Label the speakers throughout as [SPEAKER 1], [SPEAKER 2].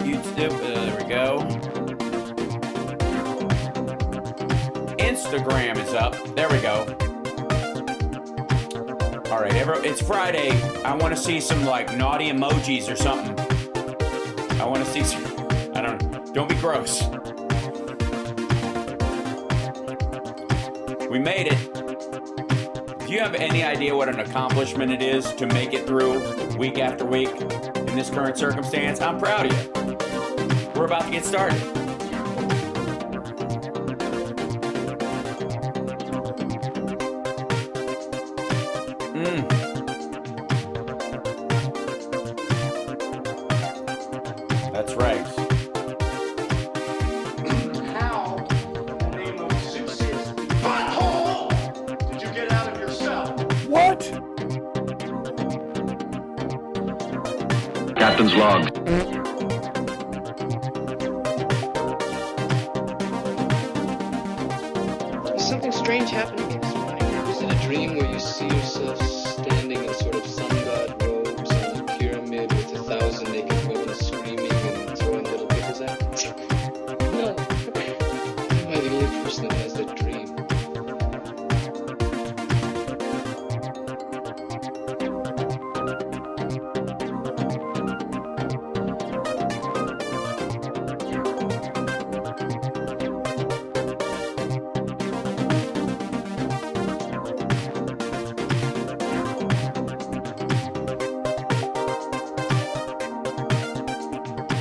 [SPEAKER 1] YouTube, there we go. Instagram is up. There we go. All right, it's Friday. I want to see some like naughty emojis or something. I want to see some, I don't be gross. We made it. Do you have any idea what an accomplishment it is to make it through week after week in this current circumstance? I'm proud of you. We're about to get started. That's right.
[SPEAKER 2] How, in the name of Zeus's butthole, did you get out of your cell?
[SPEAKER 1] What?
[SPEAKER 3] Captain's log.
[SPEAKER 4] There's something strange happening this morning. Is it a dream where you see yourself standing in sort of sun god robes on a pyramid with 1,000 naked women screaming and throwing little pickles at? No. Am I the only person that has that dream?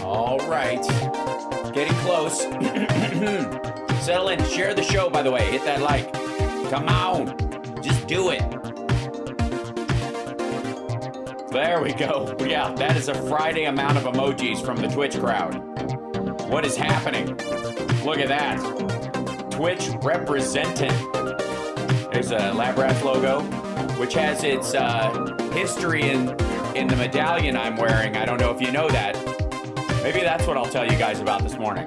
[SPEAKER 1] All right. Getting close. Settle in. Share the show, by the way. Hit that like. Come on. Just do it. There we go. Yeah, that is a Friday amount of emojis from the Twitch crowd. What is happening? Look at that. Twitch represented. There's a Lab Rats logo, which has its history in the medallion I'm wearing. I don't know if you know that. Maybe that's what I'll tell you guys about this morning.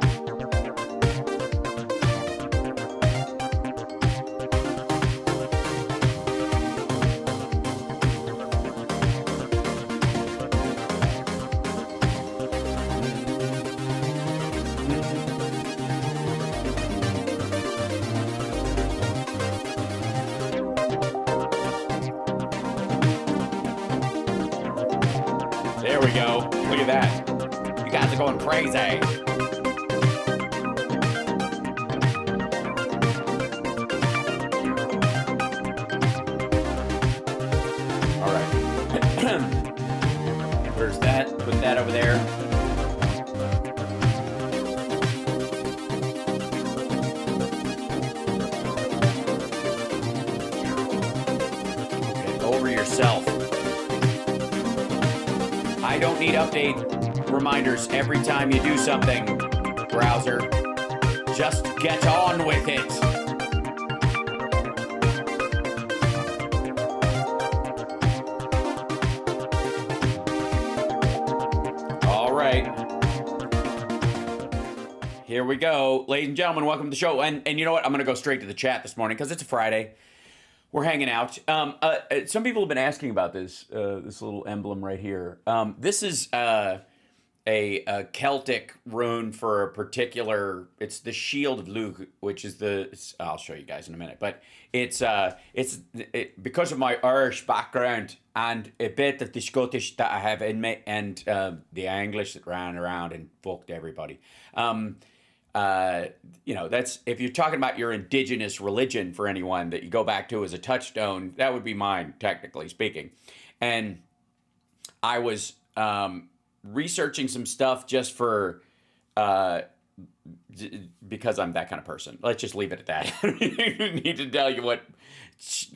[SPEAKER 1] There we go. Look at that. You guys are going crazy. All right. Where's that? Put that over there. Get over yourself. I don't need update reminders every time you do something, browser. Just get on with it. All right. Here we go. Ladies and gentlemen, welcome to the show. And you know what? I'm going to go straight to the chat this morning because it's a Friday. We're hanging out. Some people have been asking about this little emblem right here. This is a Celtic rune for a particular. It's the Shield of Lugh, which is I'll show you guys in a minute. But it's because of my Irish background and a bit of the Scottish that I have in me, and the English that ran around and fucked everybody. That's, if you're talking about your indigenous religion for anyone that you go back to as a touchstone, that would be mine, technically speaking. And I was researching some stuff just for, because I'm that kind of person. Let's just leave it at that. I don't need to tell you what,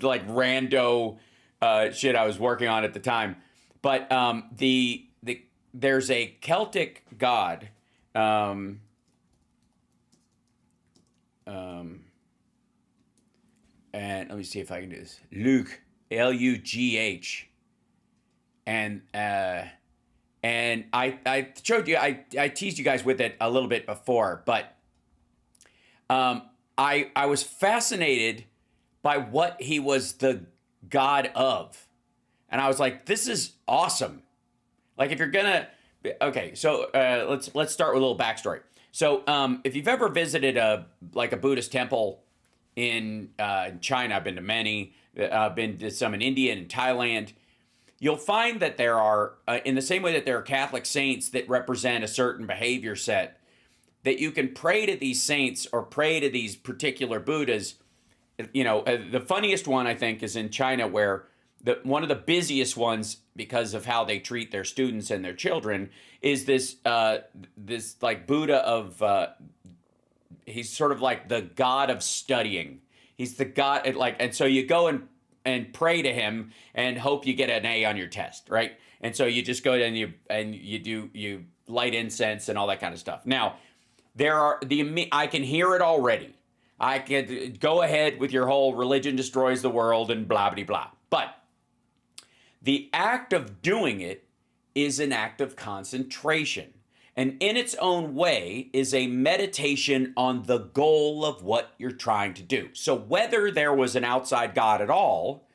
[SPEAKER 1] like, rando shit I was working on at the time. But there's a Celtic god, and let me see if I can do this. Lugh, Lugh, and I showed you. I teased you guys with it a little bit before, but I was fascinated by what he was the god of, and I was like, this is awesome. Like, if you're gonna Okay, so let's start with a little backstory. So if you've ever visited a Buddhist temple in China, I've been to many. I've been to some in India and Thailand. You'll find that there are, in the same way that there are Catholic saints that represent a certain behavior set, that you can pray to these saints or pray to these particular Buddhas. The funniest one, I think, is in China, where one of the busiest ones, because of how they treat their students and their children, is this like Buddha of, he's sort of like the god of studying. He's the god, and so you go and pray to him and hope you get an A on your test, right? And so you just go and you light incense and all that kind of stuff. Now, I can hear it already. I can go ahead with your whole religion destroys the world and blah blah blah. But the act of doing it is an act of concentration, and in its own way is a meditation on the goal of what you're trying to do. So whether there was an outside God at all,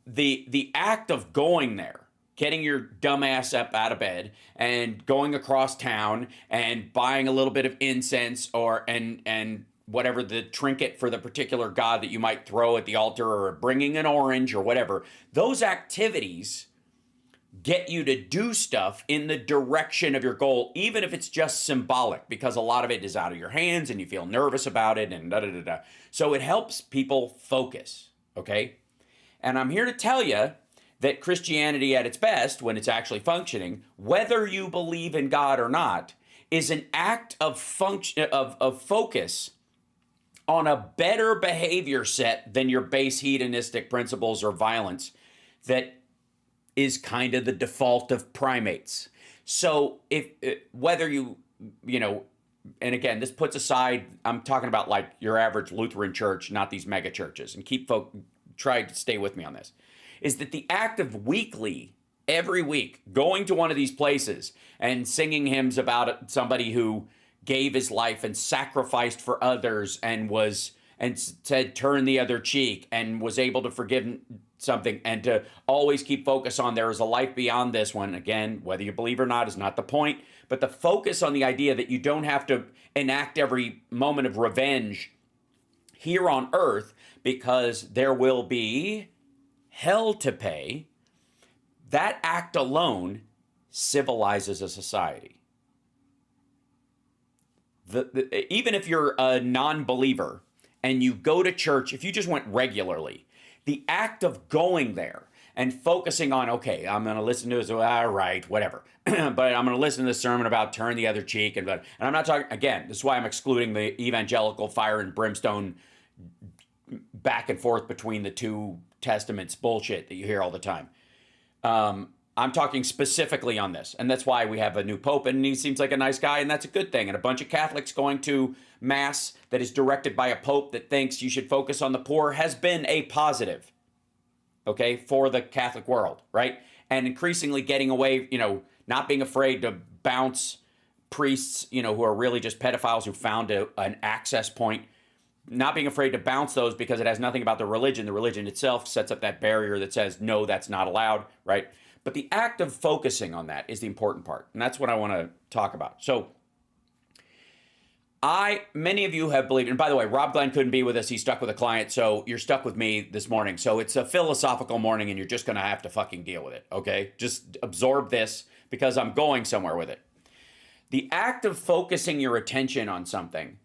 [SPEAKER 1] the act of going there, getting your dumb ass up out of bed and going across town and buying a little bit of incense and whatever the trinket for the particular god that you might throw at the altar, or bringing an orange or whatever, those activities get you to do stuff in the direction of your goal, even if it's just symbolic, because a lot of it is out of your hands and you feel nervous about it and da da da da. So it helps people focus, okay? And I'm here to tell you that Christianity at its best, when it's actually functioning, whether you believe in God or not, is an act of focus on a better behavior set than your base hedonistic principles or violence that is kind of the default of primates. So whether you and again, this puts aside, I'm talking about like your average Lutheran church, not these mega churches, and try to stay with me on this, is that the act of every week, going to one of these places and singing hymns about somebody who gave his life and sacrificed for others and said turn the other cheek and was able to forgive something, and to always keep focus on there is a life beyond this one. Again, whether you believe or not is not the point, but the focus on the idea that you don't have to enact every moment of revenge here on earth because there will be hell to pay. That act alone civilizes a society. Even if you're a non-believer and you go to church, if you just went regularly, the act of going there and focusing on, okay, I'm going to listen to this, all right, whatever, but I'm going to listen to this sermon about turn the other cheek, and I'm not talking, again, this is why I'm excluding the evangelical fire and brimstone back and forth between the two testaments bullshit that you hear all the time. I'm talking specifically on this, and that's why we have a new pope, and he seems like a nice guy, and that's a good thing. And a bunch of Catholics going to mass that is directed by a pope that thinks you should focus on the poor has been a positive, okay, for the Catholic world, right? And increasingly getting away, not being afraid to bounce priests, who are really just pedophiles who found an access point, not being afraid to bounce those because it has nothing about the religion. The religion itself sets up that barrier that says, no, that's not allowed, right? But the act of focusing on that is the important part. And that's what I want to talk about. So many of you have believed, and by the way, Rob Glenn couldn't be with us. He's stuck with a client. So you're stuck with me this morning. So it's a philosophical morning and you're just going to have to fucking deal with it. Okay. Just absorb this because I'm going somewhere with it. The act of focusing your attention on something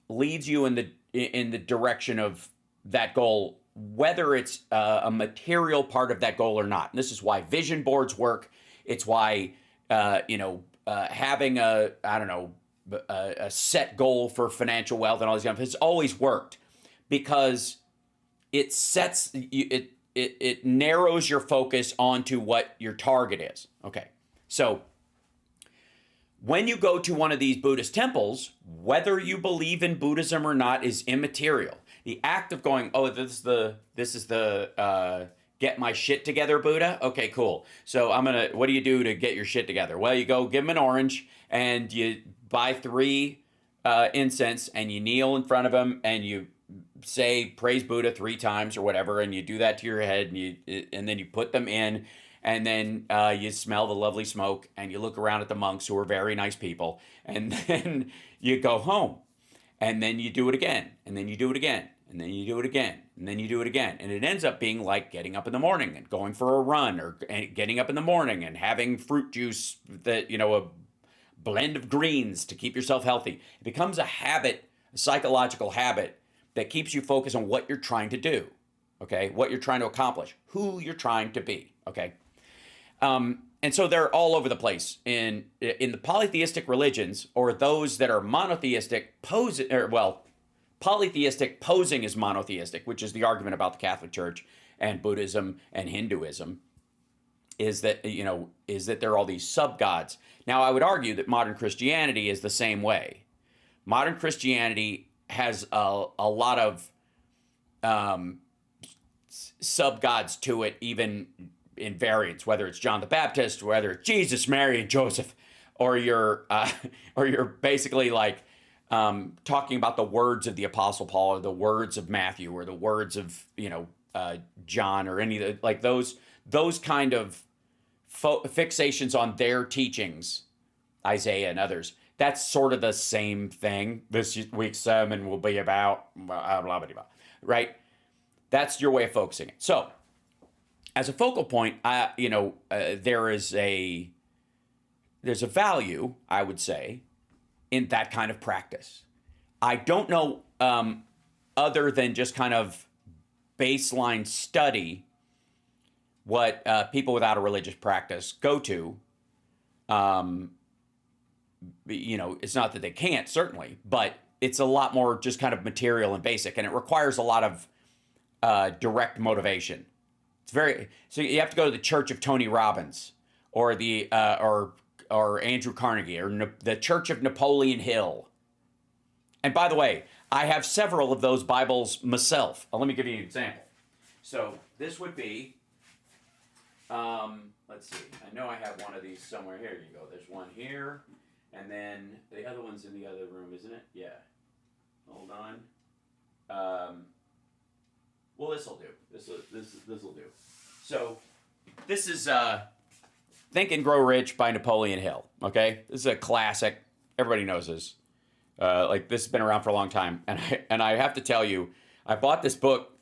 [SPEAKER 1] leads you in the direction of that goal, whether it's a material part of that goal or not. And this is why vision boards work. It's why, having a set goal for financial wealth and all this stuff has always worked, because it sets, it narrows your focus onto what your target is. Okay. So when you go to one of these Buddhist temples, whether you believe in Buddhism or not is immaterial. The act of going, oh, this is the get my shit together Buddha. Okay, cool. So what do you do to get your shit together? Well, you go give him an orange and you buy 3 incense and you kneel in front of him and you say praise Buddha 3 times or whatever, and you do that to your head and then you put them in, and then you smell the lovely smoke, and you look around at the monks who are very nice people, and then you go home, and then you do it again, and then you do it again, and then you do it again, and then you do it again, and it ends up being like getting up in the morning and going for a run, or getting up in the morning and having fruit juice that, a blend of greens to keep yourself healthy. It becomes a habit, a psychological habit that keeps you focused on what you're trying to do, okay? What you're trying to accomplish, who you're trying to be, okay? And so they're all over the place in the polytheistic religions, or those that are monotheistic, polytheistic posing as monotheistic, which is the argument about the Catholic Church and Buddhism and Hinduism, is that there are all these sub-gods. Now, I would argue that modern Christianity is the same way. Modern Christianity has a lot of sub-gods to it, even in variants, whether it's John the Baptist, whether it's Jesus, Mary, and Joseph, or you're basically like talking about the words of the Apostle Paul, or the words of Matthew, or the words of John, or any of the, like those kind of fixations on their teachings, Isaiah and others. That's sort of the same thing. This week's sermon will be about blah, blah, blah, blah, right? That's your way of focusing it. So, as a focal point, there's a value, I would say, in that kind of practice. I don't know, other than just kind of baseline study, what people without a religious practice go to. It's not that they can't, certainly, but it's a lot more just kind of material and basic, and it requires a lot of direct motivation. So you have to go to the Church of Tony Robbins, or the or Andrew Carnegie, or the Church of Napoleon Hill. And by the way, I have several of those Bibles myself. Let me give you an example. So this would be, let's see, I know I have one of these somewhere. Here you go. There's one here, and then the other one's in the other room, isn't it? Yeah. Hold on. Well, this will do. This will do. So, this is Think and Grow Rich by Napoleon Hill. Okay, this is a classic. Everybody knows this. This has been around for a long time, and I have to tell you, I bought this book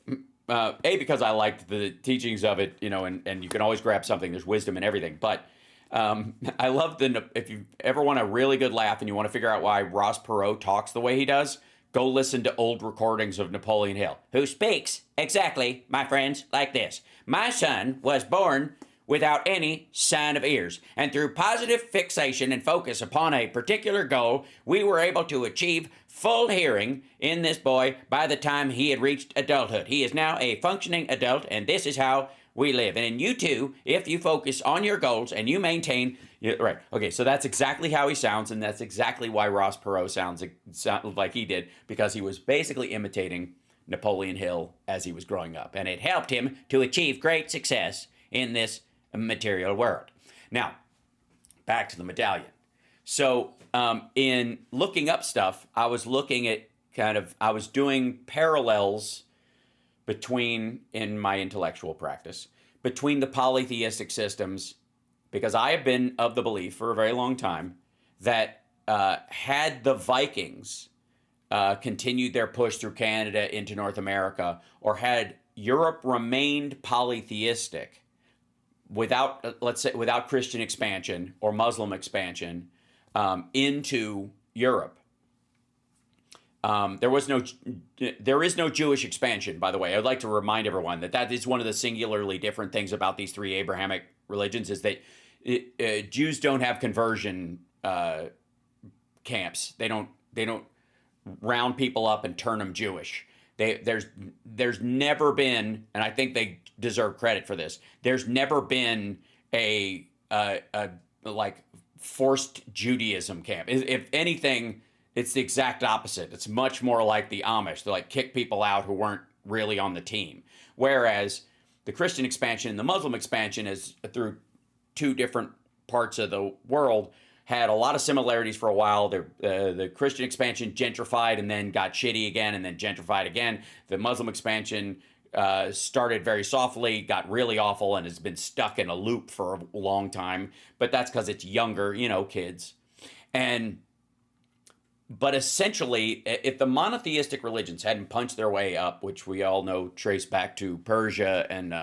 [SPEAKER 1] because I liked the teachings of it, and you can always grab something. There's wisdom in everything, but I love if you ever want a really good laugh and you want to figure out why Ross Perot talks the way he does, go listen to old recordings of Napoleon Hill, who speaks exactly, my friends, like this. My son was born without any sign of ears, and through positive fixation and focus upon a particular goal, we were able to achieve full hearing in this boy by the time he had reached adulthood. He is now a functioning adult, and this is how we live. And in you too, if you focus on your goals and you maintain... Right. Okay, so that's exactly how he sounds, and that's exactly why Ross Perot sounds like he did, because he was basically imitating Napoleon Hill as he was growing up, and it helped him to achieve great success in this material world. Now, back to the medallion. So, in looking up stuff, I was looking at I was doing parallels in my intellectual practice, between the polytheistic systems, because I have been of the belief for a very long time that had the Vikings continued their push through Canada into North America, or had Europe remained polytheistic without, let's say, without Christian expansion or Muslim expansion into Europe, there is no Jewish expansion, by the way. I would like to remind everyone that is one of the singularly different things about these three Abrahamic religions, is that Jews don't have conversion camps. They don't round people up and turn them Jewish. There's never been, and I think they deserve credit for this, there's never been a forced Judaism camp. If anything, it's the exact opposite. It's much more like the Amish. They kick people out who weren't really on the team. Whereas the Christian expansion and the Muslim expansion is through two different parts of the world, had a lot of similarities for a while. The Christian expansion gentrified and then got shitty again and then gentrified again. The Muslim expansion started very softly, got really awful, and has been stuck in a loop for a long time. But that's because it's younger, kids. But essentially, if the monotheistic religions hadn't punched their way up, which we all know trace back to Persia and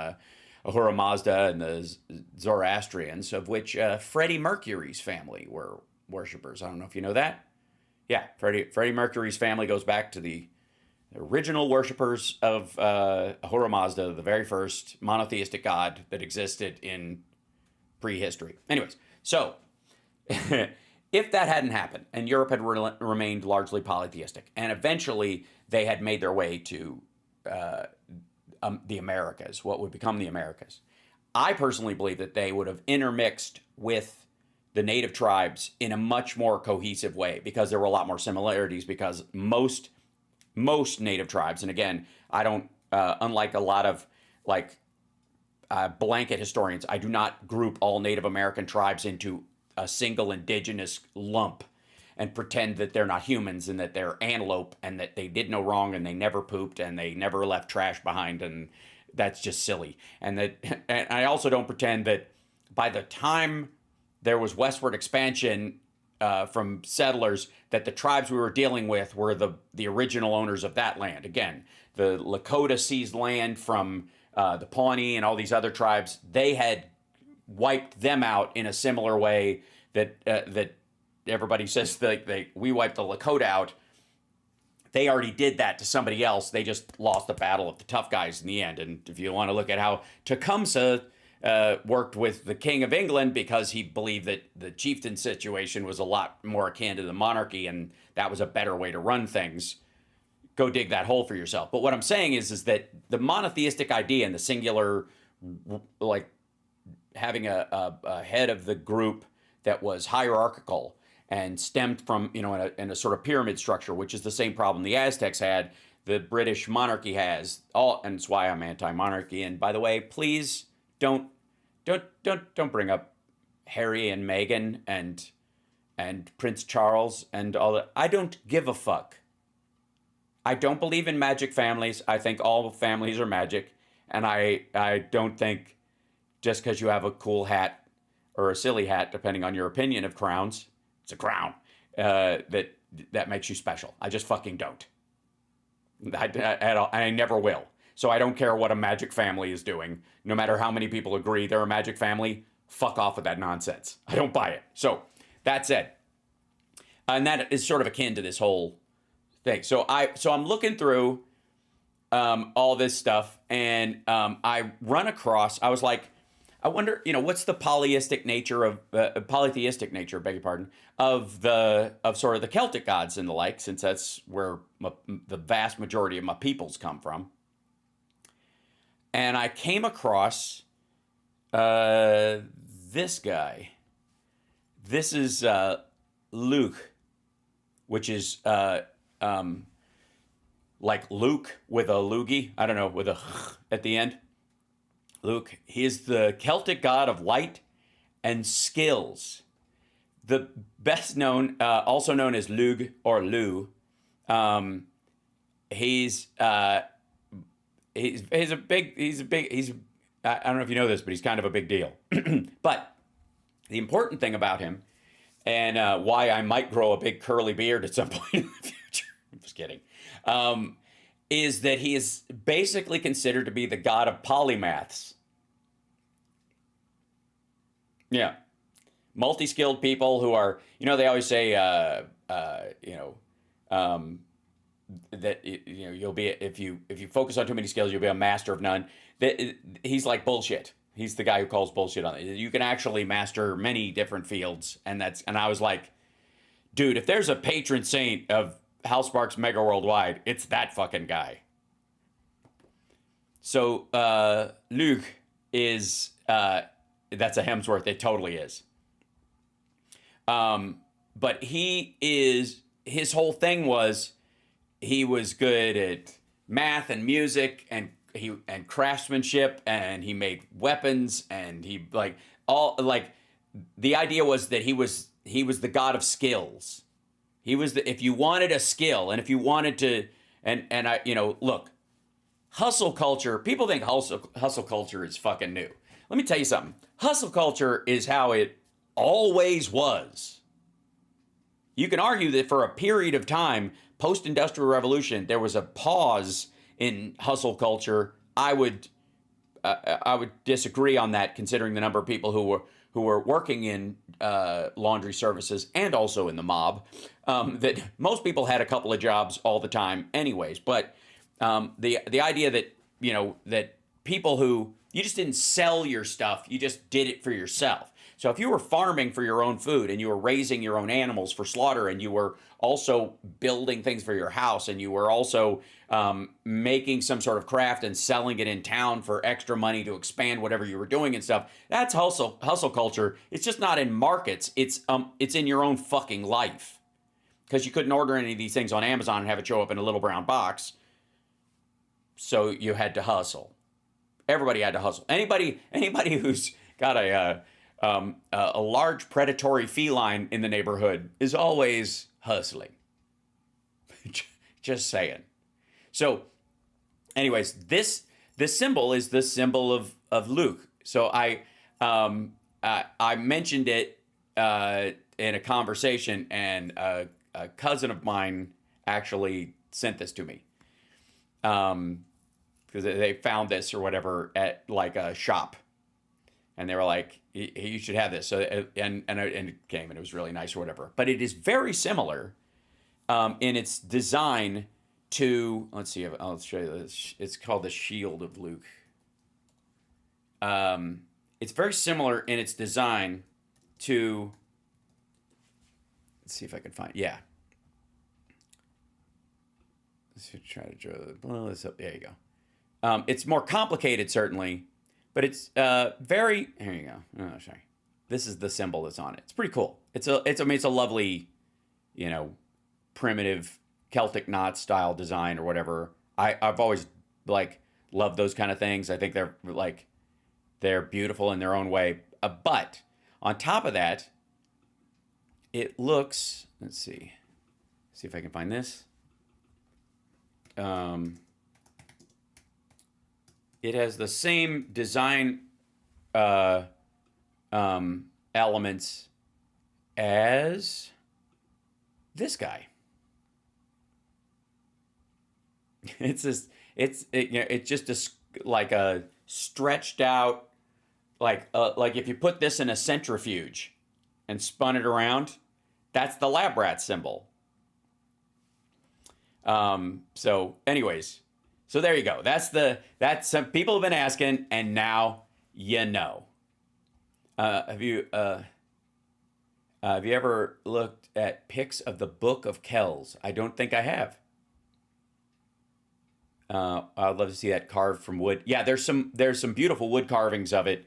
[SPEAKER 1] Ahura Mazda and the Zoroastrians, of which Freddie Mercury's family were worshippers. I don't know if you know that. Yeah, Freddie Mercury's family goes back to the original worshippers of Ahura Mazda, the very first monotheistic god that existed in prehistory. Anyways, so if that hadn't happened and Europe had remained largely polytheistic, and eventually they had made their way to the Americas, what would become the Americas, I personally believe that they would have intermixed with the native tribes in a much more cohesive way, because there were a lot more similarities, because most native tribes, and again, I don't, unlike a lot of blanket historians, I do not group all Native American tribes into a single indigenous lump and pretend that they're not humans and that they're antelope and that they did no wrong and they never pooped and they never left trash behind, and that's just silly. And I also don't pretend that by the time there was westward expansion from settlers, that the tribes we were dealing with were the original owners of that land. Again, the Lakota seized land from the Pawnee and all these other tribes. They had wiped them out in a similar way that everybody says we wiped the Lakota out. They already did that to somebody else. They just lost the battle of the tough guys in the end. And if you want to look at how Tecumseh worked with the King of England, because he believed that the chieftain situation was a lot more akin to the monarchy and that was a better way to run things, go dig that hole for yourself. But what I'm saying is that the monotheistic idea and the singular, having a head of the group that was hierarchical and stemmed from, in a sort of pyramid structure, which is the same problem the Aztecs had, the British monarchy has, and it's why I'm anti-monarchy. And by the way, please don't bring up Harry and Meghan and Prince Charles and all that. I don't give a fuck. I don't believe in magic families. I think all families are magic, and I don't think just because you have a cool hat or a silly hat, depending on your opinion of crowns, it's a crown, that makes you special. I just fucking don't. I never will. So I don't care what a magic family is doing. No matter how many people agree they're a magic family, fuck off with that nonsense. I don't buy it. So that said, and that is sort of akin to this whole thing. So I'm looking through all this stuff, and I run across, I was like, I wonder, what's the polytheistic nature, beg your pardon, of sort of the Celtic gods and the like, since that's where the vast majority of my peoples come from. And I came across this guy. This is Lugh, which is like Luke with a loogie. I don't know, with a at the end. Lugh. He is the Celtic god of light and skills. The best known, also known as Lugh or Lugh. He's a big. I don't know if you know this, but he's kind of a big deal. But the important thing about him, and why I might grow a big curly beard at some point in the future, I'm just kidding, is that he is basically considered to be the god of polymaths. Yeah. Multi-skilled people who are, they always say, that, you'll be, if you focus on too many skills, you'll be a master of none. He's like bullshit. He's the guy who calls bullshit on it. You can actually master many different fields. And I was like, dude, if there's a patron saint of Hal Sparks Megaworldwide, it's that fucking guy. So, Lugh is, that's a Hemsworth. It totally is. But his whole thing was, he was good at math and music and craftsmanship, and he made weapons, and the idea was that he was the god of skills. He was if you wanted a skill, and if you wanted to, and I, look, hustle culture, people think hustle culture is fucking new. Let me tell you something. Hustle culture is how it always was. You can argue that for a period of time, post-industrial revolution, there was a pause in hustle culture. I would disagree on that, considering the number of people who were working in laundry services and also in the mob. That most people had a couple of jobs all the time, anyways. But the idea that that people who you just didn't sell your stuff, you just did it for yourself. So if you were farming for your own food and you were raising your own animals for slaughter and you were also building things for your house and you were also making some sort of craft and selling it in town for extra money to expand whatever you were doing and stuff, that's hustle culture. It's just not in markets. It's in your own fucking life, because you couldn't order any of these things on Amazon and have it show up in a little brown box. So you had to hustle. Everybody had to hustle. Anybody who's got a large predatory feline in the neighborhood is always hustling. Just saying. So, anyways, this symbol is the symbol of Lugh. So I mentioned it in a conversation, and a cousin of mine actually sent this to me. Because they found this or whatever at like a shop, and they were like, "You should have this." So and it came, and it was really nice or whatever. But it is very similar in its design to, let's see, I'll show you this. It's called the Shield of Lugh. It's very similar in its design to, let's see if I can find, yeah. Let's try to draw this up. There you go. It's more complicated, certainly, but it's very, here you go. Oh, sorry. This is the symbol that's on it. It's pretty cool. It's a lovely, primitive Celtic knot style design or whatever. I've always loved those kind of things. I think they're beautiful in their own way. But on top of that, it looks, let's see if I can find this. It has the same design elements as this guy. It's just like a stretched out, like if you put this in a centrifuge and spun it around, that's the lab rat symbol. So anyways, so there you go. That's some people have been asking, and now you know. Have you ever looked at pics of the Book of Kells? I don't think I have. I'd love to see that carved from wood. Yeah, there's some beautiful wood carvings of it.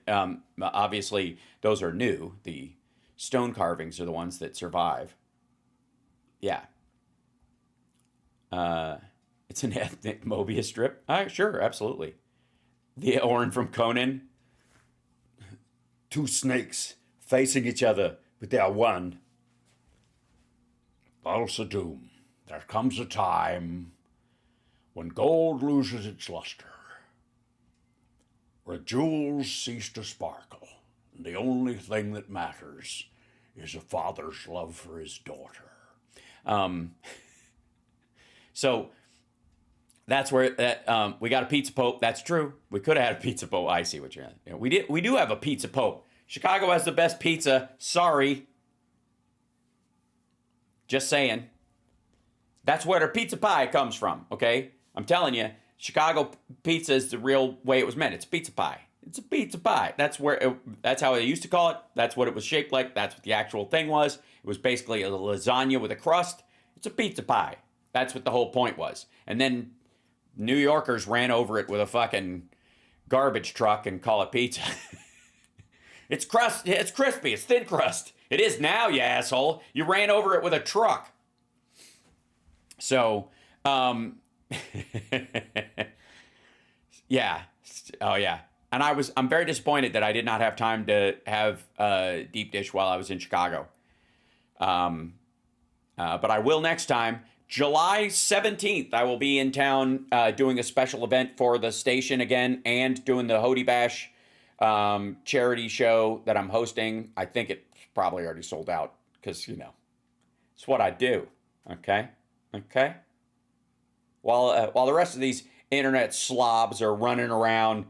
[SPEAKER 1] Obviously, those are new. The stone carvings are the ones that survive. Yeah. It's an ethnic Mobius strip. Sure, absolutely. The Orin from Conan. Two snakes facing each other, but they are one. False doom. There comes a time when gold loses its luster, where jewels cease to sparkle, and the only thing that matters is a father's love for his daughter. So that's where we got a pizza pope. That's true. We could have had a pizza pope. I see what you're at. We do have a pizza pope. Chicago has the best pizza. Sorry. Just saying. That's where the pizza pie comes from, okay? I'm telling you, Chicago pizza is the real way it was meant. It's pizza pie. It's a pizza pie. That's how they used to call it. That's what it was shaped like. That's what the actual thing was. It was basically a lasagna with a crust. It's a pizza pie. That's what the whole point was. And then New Yorkers ran over it with a fucking garbage truck and call it pizza. It's crust. It's crispy. It's thin crust. It is now, you asshole. You ran over it with a truck. So, yeah. Oh, yeah. And I'm very disappointed that I did not have time to have deep dish while I was in Chicago. But I will next time, July 17th, I will be in town doing a special event for the station again and doing the Hody Bash charity show that I'm hosting. I think it's probably already sold out because, it's what I do. Okay? While the rest of these internet slobs are running around,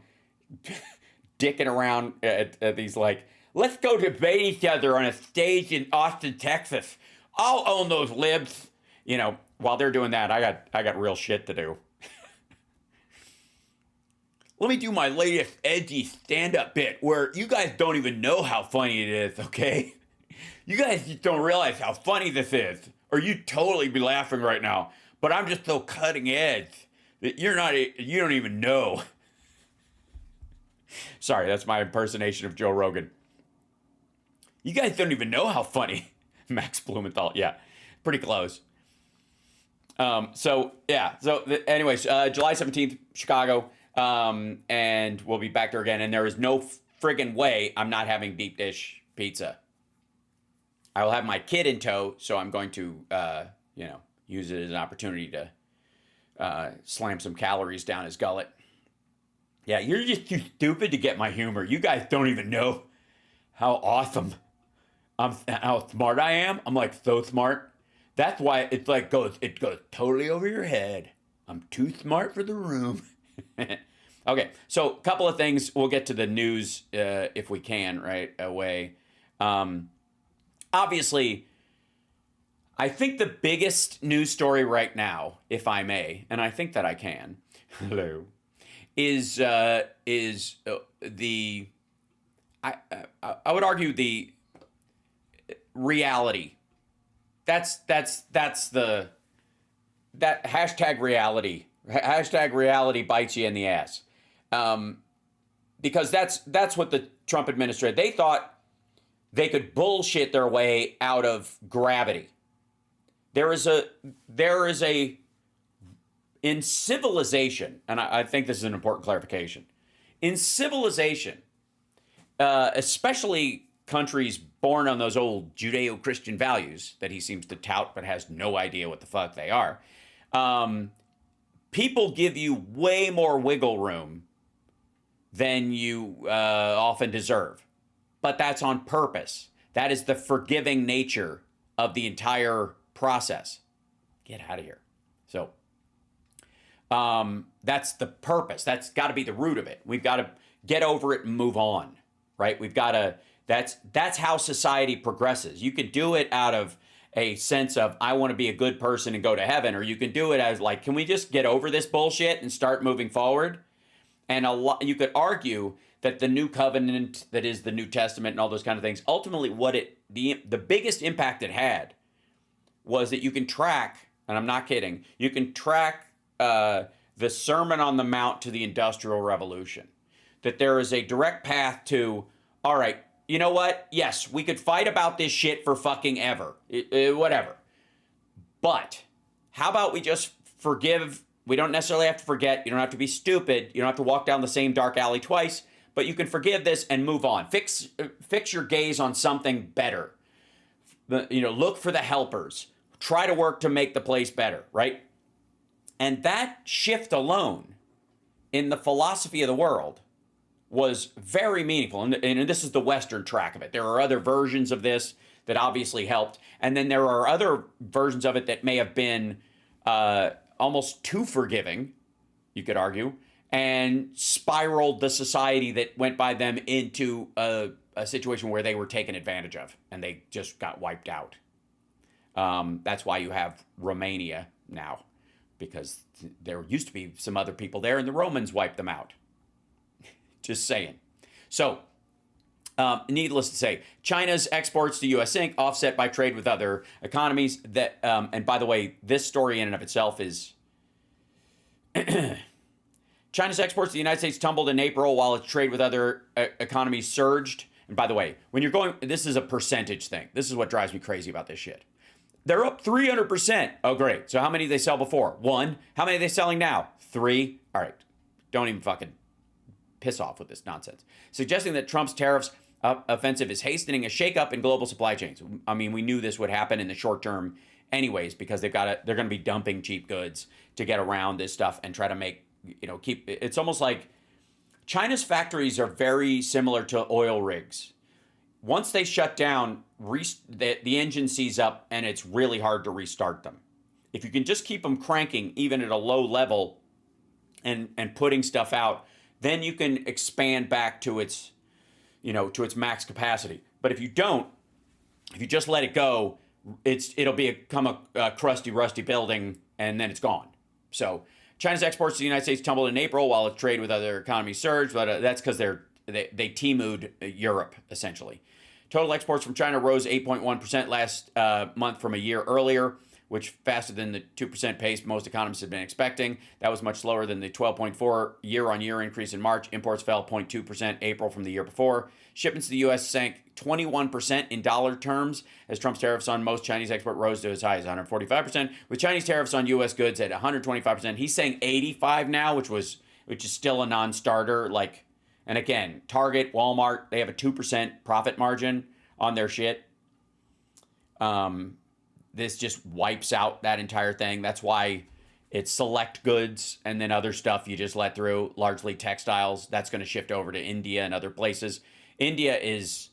[SPEAKER 1] dicking around at these let's go debate each other on a stage in Austin, Texas. I'll own those libs. While they're doing that, I got real shit to do. Let me do my latest edgy stand-up bit where you guys don't even know how funny it is, okay? You guys just don't realize how funny this is. Or you'd totally be laughing right now. But I'm just so cutting edge that you don't even know. Sorry, that's my impersonation of Joe Rogan. You guys don't even know how funny. Max Blumenthal, yeah, pretty close. Anyways, July 17th, Chicago, and we'll be back there again. And there is no friggin' way I'm not having deep dish pizza. I will have my kid in tow, so I'm going to, use it as an opportunity to slam some calories down his gullet. Yeah, you're just too stupid to get my humor. You guys don't even know how awesome how smart I am. I'm so smart. That's why it goes totally over your head. I'm too smart for the room. Okay, so a couple of things. We'll get to the news if we can right away. Obviously, I think the biggest news story right now, if I may, and I think that I can, hello, is I would argue the reality. That's the hashtag reality. Hashtag reality bites you in the ass. Because that's what the Trump administration, they thought they could bullshit their way out of gravity. There is a in civilization, and I think this is an important clarification. In civilization, especially countries born on those old Judeo-Christian values that he seems to tout but has no idea what the fuck they are, people give you way more wiggle room than you often deserve. But that's on purpose. That is the forgiving nature of the entire process. Get out of here. So that's the purpose. That's got to be the root of it. We've got to get over it and move on, right? We've got to, that's how society progresses. You can do it out of a sense of, I want to be a good person and go to heaven, or you can do it as can we just get over this bullshit and start moving forward? And you could argue that the new covenant, that is the New Testament and all those kind of things, ultimately the biggest impact it had was that you can track, and I'm not kidding, you can track the Sermon on the Mount to the Industrial Revolution. That there is a direct path to, all right, you know what? Yes, we could fight about this shit for fucking ever. Whatever. But how about we just forgive? We don't necessarily have to forget. You don't have to be stupid. You don't have to walk down the same dark alley twice. But you can forgive this and move on. Fix your gaze on something better. Look for the helpers. Try to work to make the place better, right? And that shift alone in the philosophy of the world was very meaningful. And this is the Western track of it. There are other versions of this that obviously helped. And then there are other versions of it that may have been almost too forgiving, you could argue, and spiraled the society that went by them into a situation where they were taken advantage of and they just got wiped out. That's why you have Romania now, because there used to be some other people there and the Romans wiped them out. Just saying. So, needless to say, China's exports to U.S. Inc. offset by trade with other economies. That, and by the way, this story in and of itself is China's exports to the United States tumbled in April while its trade with other economies surged. And by the way, when you're going, this is a percentage thing. This is what drives me crazy about this shit. They're up 300%. Oh, great. So how many did they sell before? 1. How many are they selling now? 3. All right. Don't even fucking piss off with this nonsense. Suggesting that Trump's tariffs offensive is hastening a shakeup in global supply chains. I mean, we knew this would happen in the short term anyways, because they're going to be dumping cheap goods to get around this stuff and try to make, it's almost like China's factories are very similar to oil rigs. Once they shut down, the engine sees up and it's really hard to restart them. If you can just keep them cranking even at a low level and putting stuff out, then you can expand back to its max capacity. But if you don't, if you just let it go, it'll become a crusty, rusty building, and then it's gone. So China's exports to the United States tumbled in April while its trade with other economies surged, but that's because they Timu'd Europe, essentially. Total exports from China rose 8.1% last month from a year earlier, which faster than the 2% pace most economists had been expecting. That was much slower than the 12.4 year-on-year increase in March. Imports fell 0.2% April from the year before. Shipments to the U.S. sank 21% in dollar terms as Trump's tariffs on most Chinese export rose to as high as 145%. With Chinese tariffs on U.S. goods at 125%, he's saying 85 now, which is still a non-starter. And again, Target, Walmart, they have a 2% profit margin on their shit. This just wipes out that entire thing. That's why it's select goods and then other stuff you just let through, largely textiles. That's going to shift over to India and other places. India is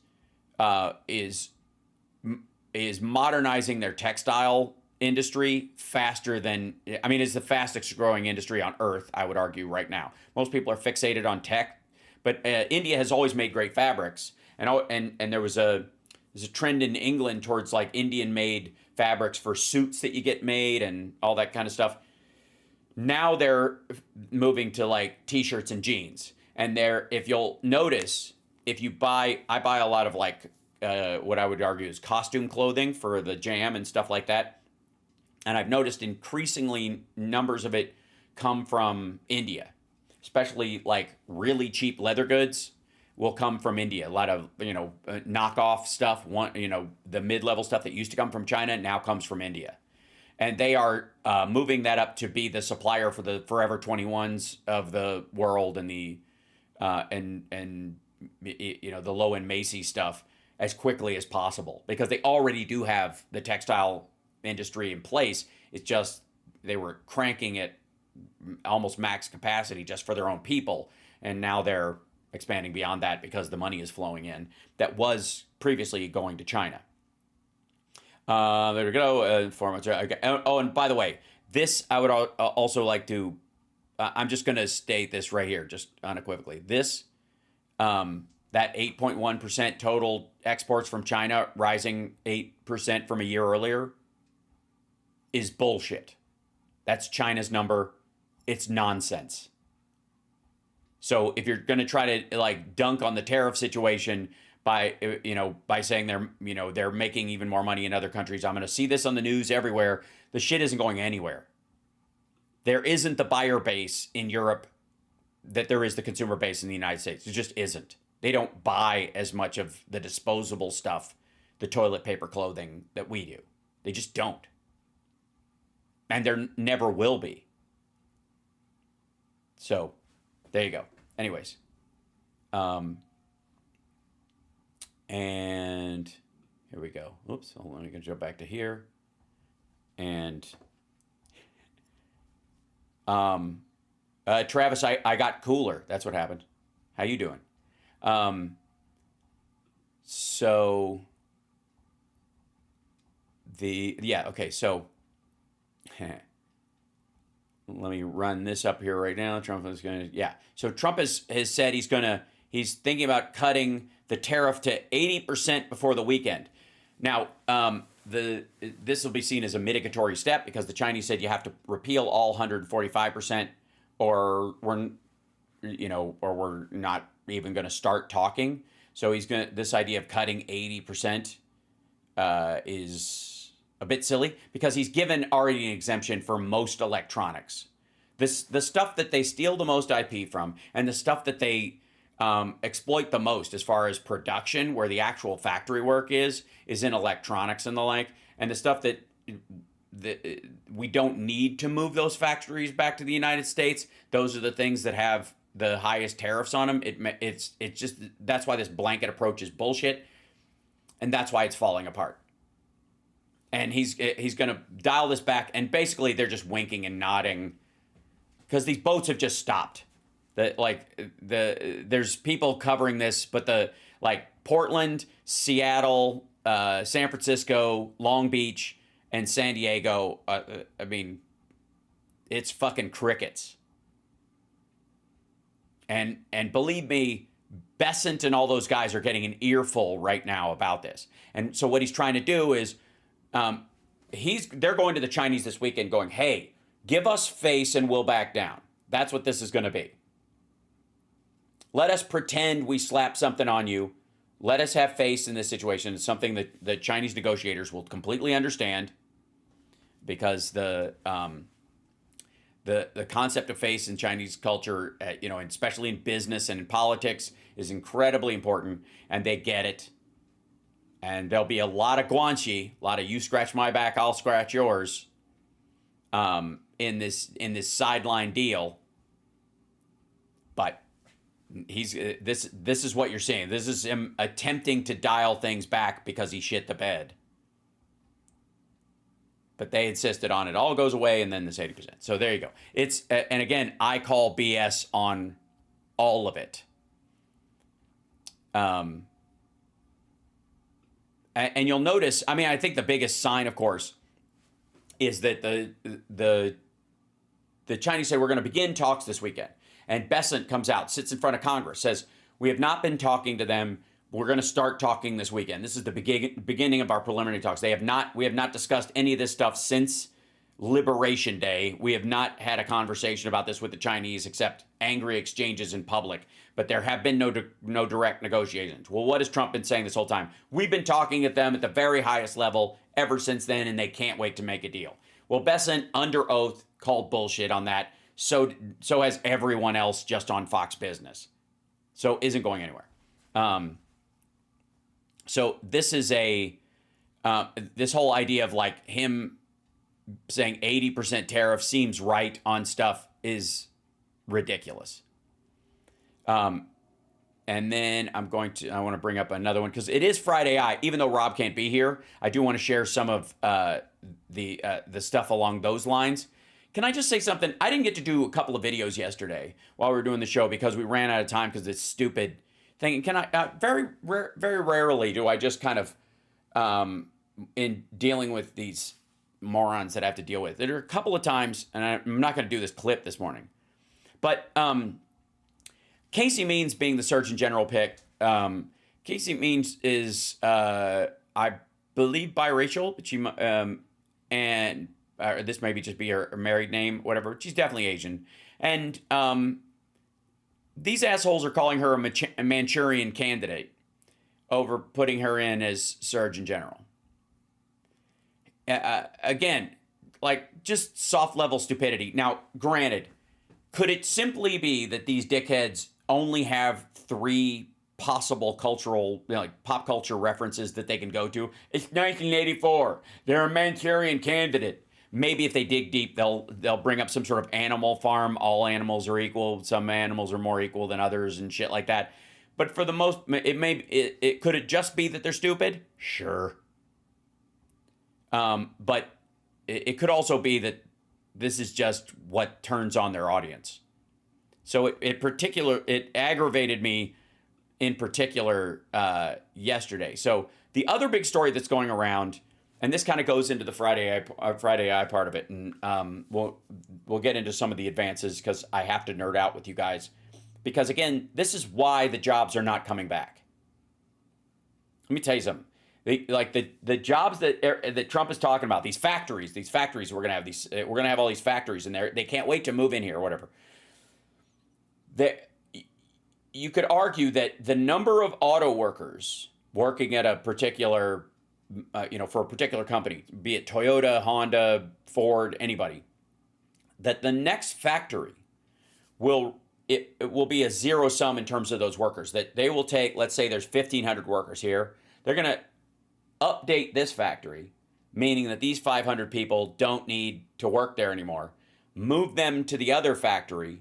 [SPEAKER 1] modernizing their textile industry faster than, it's the fastest growing industry on earth, I would argue, right now. Most people are fixated on tech, but India has always made great fabrics. And there's a trend in England towards like Indian-made fabrics for suits that you get made and all that kind of stuff. Now they're moving to like t-shirts and jeans. And if you'll notice, I buy a lot of like what I would argue is costume clothing for the jam and stuff like that. And I've noticed increasingly numbers of it come from India, especially like really cheap leather goods will come from India. A lot of, knockoff stuff, the mid-level stuff that used to come from China now comes from India. And they are moving that up to be the supplier for the Forever 21s of the world and the low-end Macy's stuff as quickly as possible, because they already do have the textile industry in place. It's just they were cranking it almost max capacity just for their own people, and now they're expanding beyond that because the money is flowing in that was previously going to China. There we go. 4 months. Okay. Oh, and by the way, this I would also like to. I'm just going to state this right here, just unequivocally. This, that 8.1% total exports from China, rising 8% from a year earlier, is bullshit. That's China's number. It's nonsense. So if you're going to try to like dunk on the tariff situation by saying they're making even more money in other countries, I'm going to see this on the news everywhere. The shit isn't going anywhere. There isn't the buyer base in Europe that there is the consumer base in the United States. It just isn't. They don't buy as much of the disposable stuff, the toilet paper, clothing that we do. They just don't. And there never will be. So there you go. Anyways, and here we go. Oops, hold on, I'm gonna jump back to here. And Travis, I got cooler. That's what happened. How you doing? So okay, so let me run this up here right now. Trump is going to, So Trump has said he's thinking about cutting the tariff to 80% before the weekend. Now, this will be seen as a mitigatory step because the Chinese said you have to repeal all 145% or we're not even going to start talking. So this idea of cutting 80% is a bit silly because he's given already an exemption for most electronics. The stuff that they steal the most IP from and the stuff that they exploit the most as far as production, where the actual factory work is in electronics and the like, and the stuff that we don't need to move those factories back to the United States, those are the things that have the highest tariffs on them. It's just, that's why this blanket approach is bullshit, and that's why it's falling apart. and he's going to dial this back. And basically, they're just winking and nodding because these boats have just stopped. There's people covering this, but Portland, Seattle, San Francisco, Long Beach, and San Diego. I mean, it's fucking crickets. And believe me, Besant and all those guys are getting an earful right now about this. And so what he's trying to do is, they're going to the Chinese this weekend going, hey, give us face and we'll back down. That's what this is going to be. Let us pretend we slap something on you. Let us have face in this situation. It's something that the Chinese negotiators will completely understand, because the concept of face in Chinese culture, and especially in business and in politics, is incredibly important, and they get it. And there'll be a lot of guanxi, a lot of you scratch my back, I'll scratch yours, in this sideline deal. But this is what you're seeing. This is him attempting to dial things back because he shit the bed. But they insisted on it all goes away and then this 80%. So there you go. It's and again, I call BS on all of it. And you'll notice, I mean, I think the biggest sign, of course, is that the Chinese say we're going to begin talks this weekend. And Besant comes out, sits in front of Congress, says, we have not been talking to them. We're going to start talking this weekend. This is the beginning of our preliminary talks. We have not discussed any of this stuff since Liberation Day. We have not had a conversation about this with the Chinese except angry exchanges in public. But there have been no direct negotiations. Well, what has Trump been saying this whole time? We've been talking at them at the very highest level ever since then, and they can't wait to make a deal. Well, Besant, under oath, called bullshit on that. So has everyone else just on Fox Business. So isn't going anywhere. So this is this whole idea of like him saying 80% tariff seems right on stuff is ridiculous. And then I want to bring up another one because it is Friday Eye. Even though Rob can't be here, I do want to share some of the stuff along those lines. Can I just say something? I didn't get to do a couple of videos yesterday while we were doing the show because we ran out of time because it's stupid thing. Can I? Very rarely do I just kind of, in dealing with these morons that I have to deal with. There are a couple of times, and I'm not going to do this clip this morning, but Casey Means being the Surgeon General pick. Casey Means is, I believe, biracial, but she and. This may just be her married name, whatever. She's definitely Asian. And these assholes are calling her a Manchurian candidate over putting her in as Surgeon General. Again, like just soft level stupidity. Now, granted, could it simply be that these dickheads only have 3 possible cultural, like pop culture references that they can go to? It's 1984. They're a Manchurian candidate. Maybe if they dig deep, they'll bring up some sort of animal farm. All animals are equal. Some animals are more equal than others and shit like that. But for the most, could it just be that they're stupid? Sure. But it could also be that this is just what turns on their audience. So it aggravated me in particular yesterday. So the other big story that's going around. And this kind of goes into the Friday Eye part of it, and we'll get into some of the advances because I have to nerd out with you guys. Because again, this is why the jobs are not coming back. Let me tell you something. The jobs that Trump is talking about, these factories we're gonna have all these factories, and they can't wait to move in here or whatever. You could argue that the number of auto workers working at a particular for a particular company, be it Toyota, Honda, Ford, anybody, that the next factory will be a zero sum in terms of those workers. That they will take, let's say there's 1,500 workers here. They're going to update this factory, meaning that these 500 people don't need to work there anymore. Move them to the other factory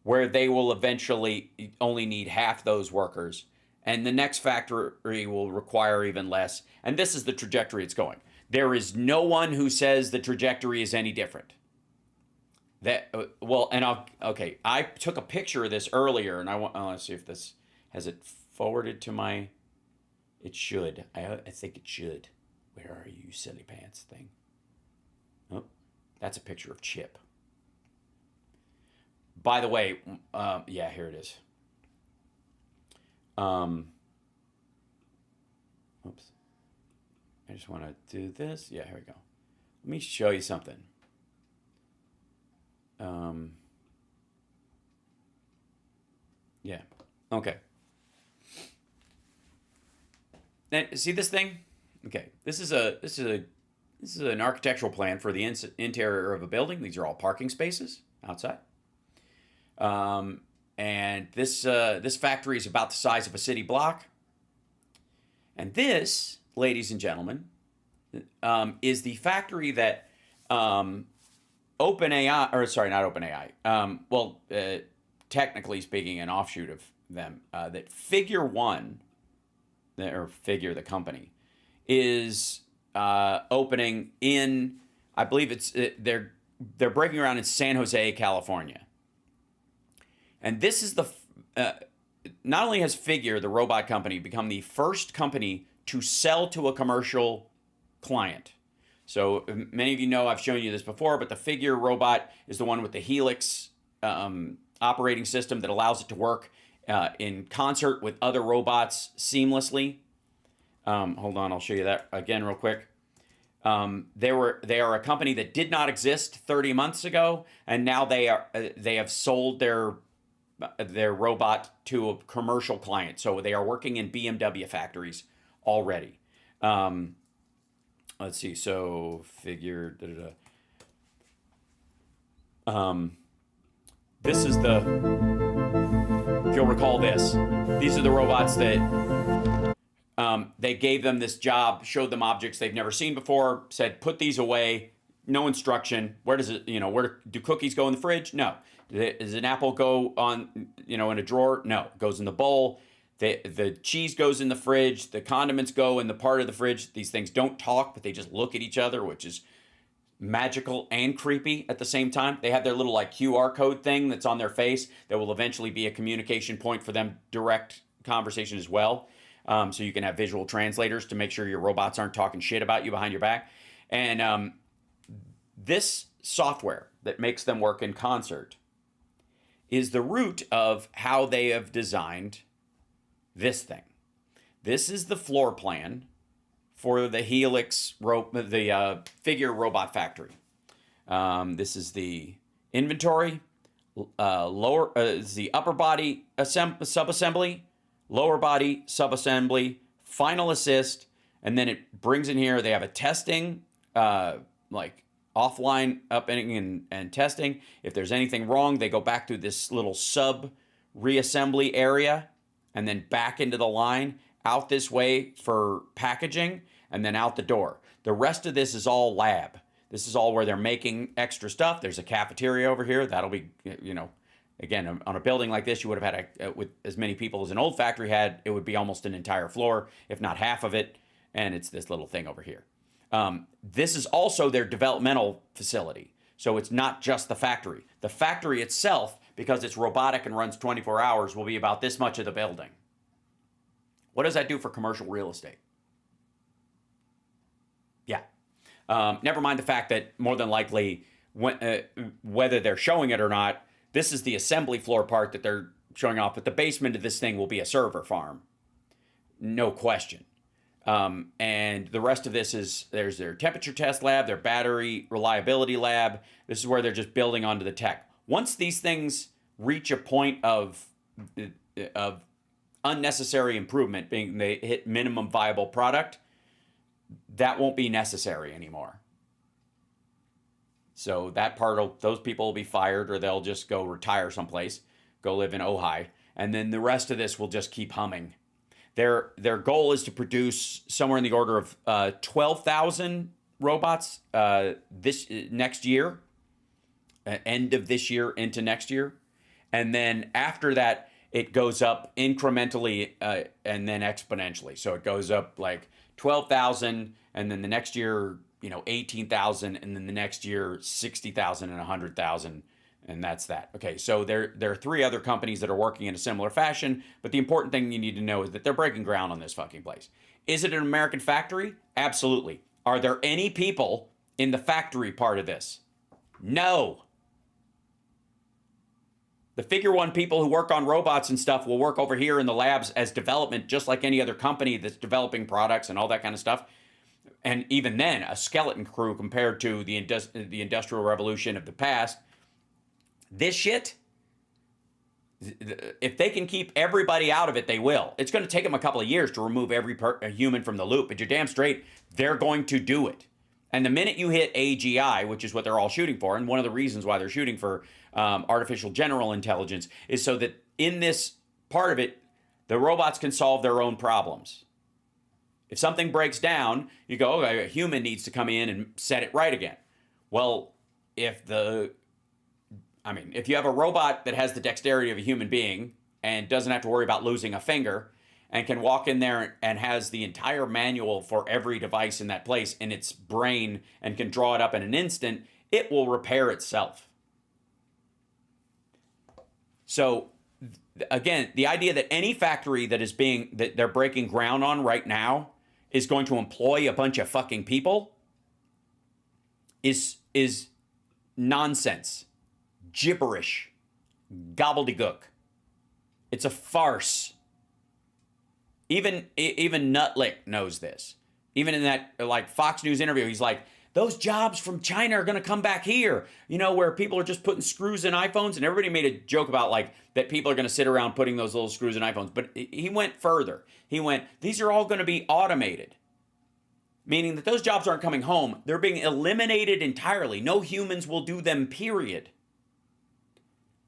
[SPEAKER 1] where they will eventually only need half those workers. And the next factory will require even less. And this is the trajectory it's going. There is no one who says the trajectory is any different. I took a picture of this earlier, and I want to see if this has it forwarded to my. It should. I think it should. Where are you, silly pants thing? Oh, that's a picture of Chip. By the way, yeah, here it is. Oops. I just want to do this. Yeah, here we go. Let me show you something. Yeah. Okay. Now, see this thing? Okay. This is an architectural plan for the interior of a building. These are all parking spaces outside. And this factory is about the size of a city block. And this, ladies and gentlemen, is the factory that OpenAI, or sorry, not OpenAI. Technically speaking, an offshoot of them. That Figure One, or Figure the company, is opening in. I believe they're breaking ground in San Jose, California. And this is not only has Figure, the robot company, become the first company to sell to a commercial client. So many of you know I've shown you this before, but the Figure robot is the one with the Helix operating system that allows it to work in concert with other robots seamlessly. Hold on, I'll show you that again real quick. They are a company that did not exist 30 months ago, and now they have sold their robot to a commercial client. So they are working in BMW factories already. Let's see. So Figure. This is if you'll recall this, these are the robots that they gave them this job, showed them objects they've never seen before, said, put these away, no instruction. Where does it, where do cookies go in the fridge? No. Does an apple go on, in a drawer? No. It goes in the bowl. The cheese goes in the fridge. The condiments go in the part of the fridge. These things don't talk, but they just look at each other, which is magical and creepy at the same time. They have their little QR code thing that's on their face that will eventually be a communication point for them, direct conversation as well. So you can have visual translators to make sure your robots aren't talking shit about you behind your back. And this software that makes them work in concert is the root of how they have designed this thing. This is the floor plan for the Helix, the Figure robot factory. This is the inventory, is the upper body subassembly, lower body subassembly, final assist, and then it brings in here. They have a testing, offline upping and testing. If there's anything wrong, they go back to this little sub reassembly area and then back into the line, out this way for packaging, and then out the door. The rest of this is all lab. This is all where they're making extra stuff. There's a cafeteria over here. That'll be, again, on a building like this, you would have had, with as many people as an old factory had, it would be almost an entire floor, if not half of it. And it's this little thing over here. This is also their developmental facility. So it's not just the factory. The factory itself, because it's robotic and runs 24 hours, will be about this much of the building. What does that do for commercial real estate? Yeah. Never mind the fact that more than likely, whether they're showing it or not, this is the assembly floor part that they're showing off, but the basement of this thing will be a server farm. No question. And the rest of this there's their temperature test lab, their battery reliability lab. This is where they're just building onto the tech. Once these things reach a point of unnecessary improvement, being they hit minimum viable product, that won't be necessary anymore. So that those people will be fired, or they'll just go retire someplace, go live in Ojai, and then the rest of this will just keep humming. Their goal is to produce somewhere in the order of 12,000 robots this next year, end of this year into next year. And then after that, it goes up incrementally and then exponentially. So it goes up like 12,000, and then the next year, 18,000, and then the next year, 60,000 and 100,000, and that's that. Okay, so there are 3 other companies that are working in a similar fashion, but the important thing you need to know is that they're breaking ground on this fucking place. Is it an American factory? Absolutely. Are there any people in the factory part of this? No. The figure 1 people who work on robots and stuff will work over here in the labs as development, just like any other company that's developing products and all that kind of stuff. And even then, a skeleton crew compared to the Industrial Revolution of the past. This shit, if they can keep everybody out of it, they will. It's going to take them a couple of years to remove every human from the loop, but you're damn straight, they're going to do it. And the minute you hit AGI, which is what they're all shooting for, and one of the reasons why they're shooting for artificial general intelligence is so that in this part of it, the robots can solve their own problems. If something breaks down, you go, okay, a human needs to come in and set it right again. Well, if you have a robot that has the dexterity of a human being and doesn't have to worry about losing a finger and can walk in there and has the entire manual for every device in that place in its brain and can draw it up in an instant, it will repair itself. So again, the idea that any factory that they're breaking ground on right now is going to employ a bunch of fucking people is nonsense, gibberish, gobbledygook. It's a farce. Even Nutlick knows this. Even in that Fox News interview, he's like, those jobs from China are going to come back here. Where people are just putting screws in iPhones, and everybody made a joke about that people are going to sit around putting those little screws in iPhones. But he went further. He went, these are all going to be automated, meaning that those jobs aren't coming home. They're being eliminated entirely. No humans will do them, period.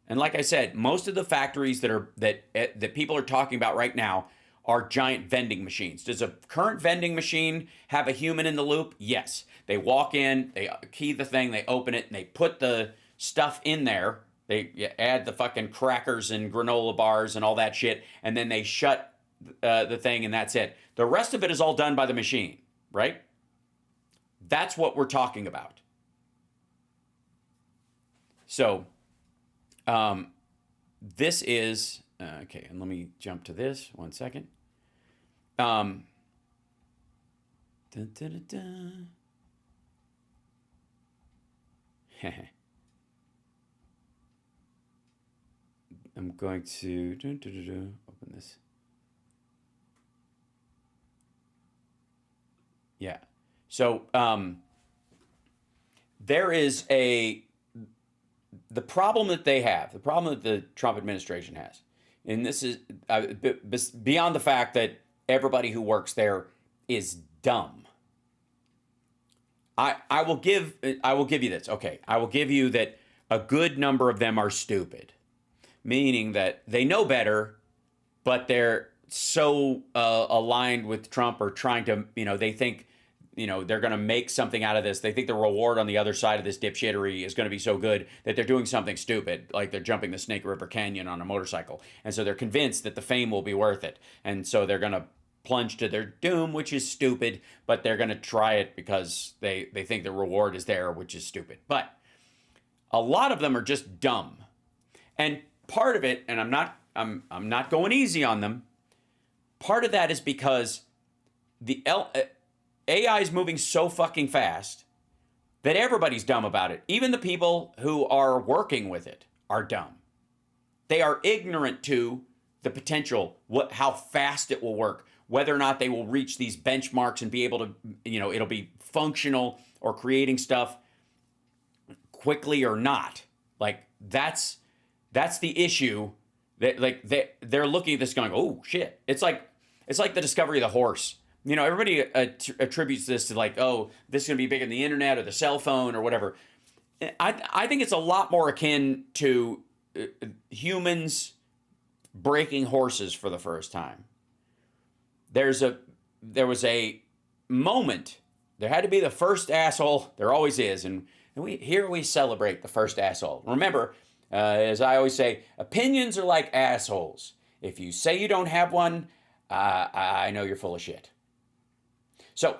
[SPEAKER 1] And like I said, most of the factories that people are talking about right now are giant vending machines. Does a current vending machine have a human in the loop? Yes. They walk in, they key the thing, they open it, and they put the stuff in there. They add the fucking crackers and granola bars and all that shit, and then they shut the thing, and that's it. The rest of it is all done by the machine, right? That's what we're talking about. So, this is... okay, and let me jump to this 1 second. Dun, dun, dun, dun. I'm going to open this. Yeah. So there is the problem that they have, the problem that the Trump administration has, and this is beyond the fact that everybody who works there is dumb. I will give you this. Okay, I will give you that a good number of them are stupid, meaning that they know better, but they're so aligned with Trump or trying to, they think, they're going to make something out of this. They think the reward on the other side of this dipshittery is going to be so good that they're doing something stupid, like they're jumping the Snake River Canyon on a motorcycle. And so they're convinced that the fame will be worth it. And so they're going to plunge to their doom, which is stupid, but they're going to try it because they think the reward is there, which is stupid. But a lot of them are just dumb. And part of it, and I'm not going easy on them, part of that is because the AI is moving so fucking fast that everybody's dumb about it. Even the people who are working with it are dumb. They are ignorant to the potential, how fast it will work, whether or not they will reach these benchmarks and be able to, it'll be functional or creating stuff quickly or not. That's the issue. That they're looking at this going, oh shit. It's like the discovery of the horse. Everybody attributes this to this is going to be big in the internet or the cell phone or whatever. I think it's a lot more akin to humans breaking horses for the first time. There was a moment. There had to be the first asshole. There always is, and we celebrate the first asshole. Remember, as I always say, opinions are like assholes. If you say you don't have one, I know you're full of shit. So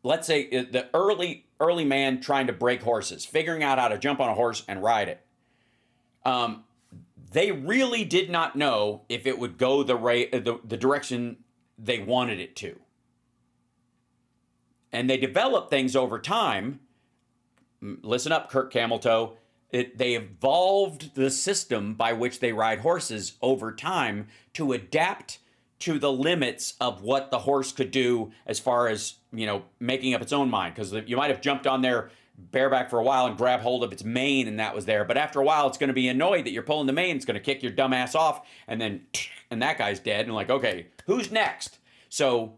[SPEAKER 1] let's say the early man trying to break horses, figuring out how to jump on a horse and ride it. They really did not know if it would go the direction they wanted it to. And they developed things over time. Listen up, Kirk Cameltoe. They evolved the system by which they ride horses over time to adapt to the limits of what the horse could do as far as, making up its own mind. Because you might have jumped on there bareback for a while and grab hold of its mane and that was there. But after a while, it's going to be annoyed that you're pulling the mane. It's going to kick your dumb ass off and that guy's dead. And like, okay, who's next? So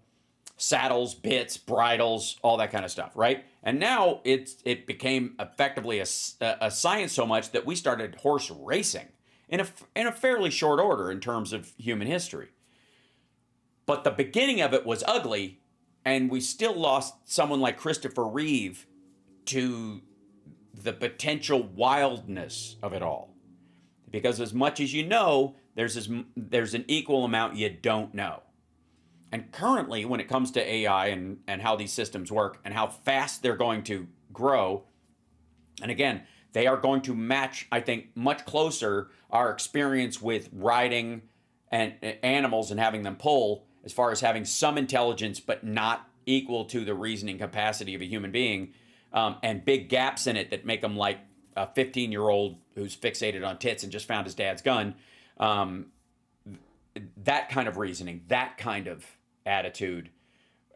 [SPEAKER 1] saddles, bits, bridles, all that kind of stuff, right? And now it became effectively a science so much that we started horse racing in a fairly short order in terms of human history. But the beginning of it was ugly, and we still lost someone like Christopher Reeve to the potential wildness of it all. Because as much as you know, there's an equal amount you don't know. And currently, when it comes to AI and how these systems work and how fast they're going to grow, and again, they are going to match, I think, much closer our experience with riding and animals and having them pull, as far as having some intelligence but not equal to the reasoning capacity of a human being, and big gaps in it that make them like a 15-year-old who's fixated on tits and just found his dad's gun. That kind of reasoning, that kind of attitude,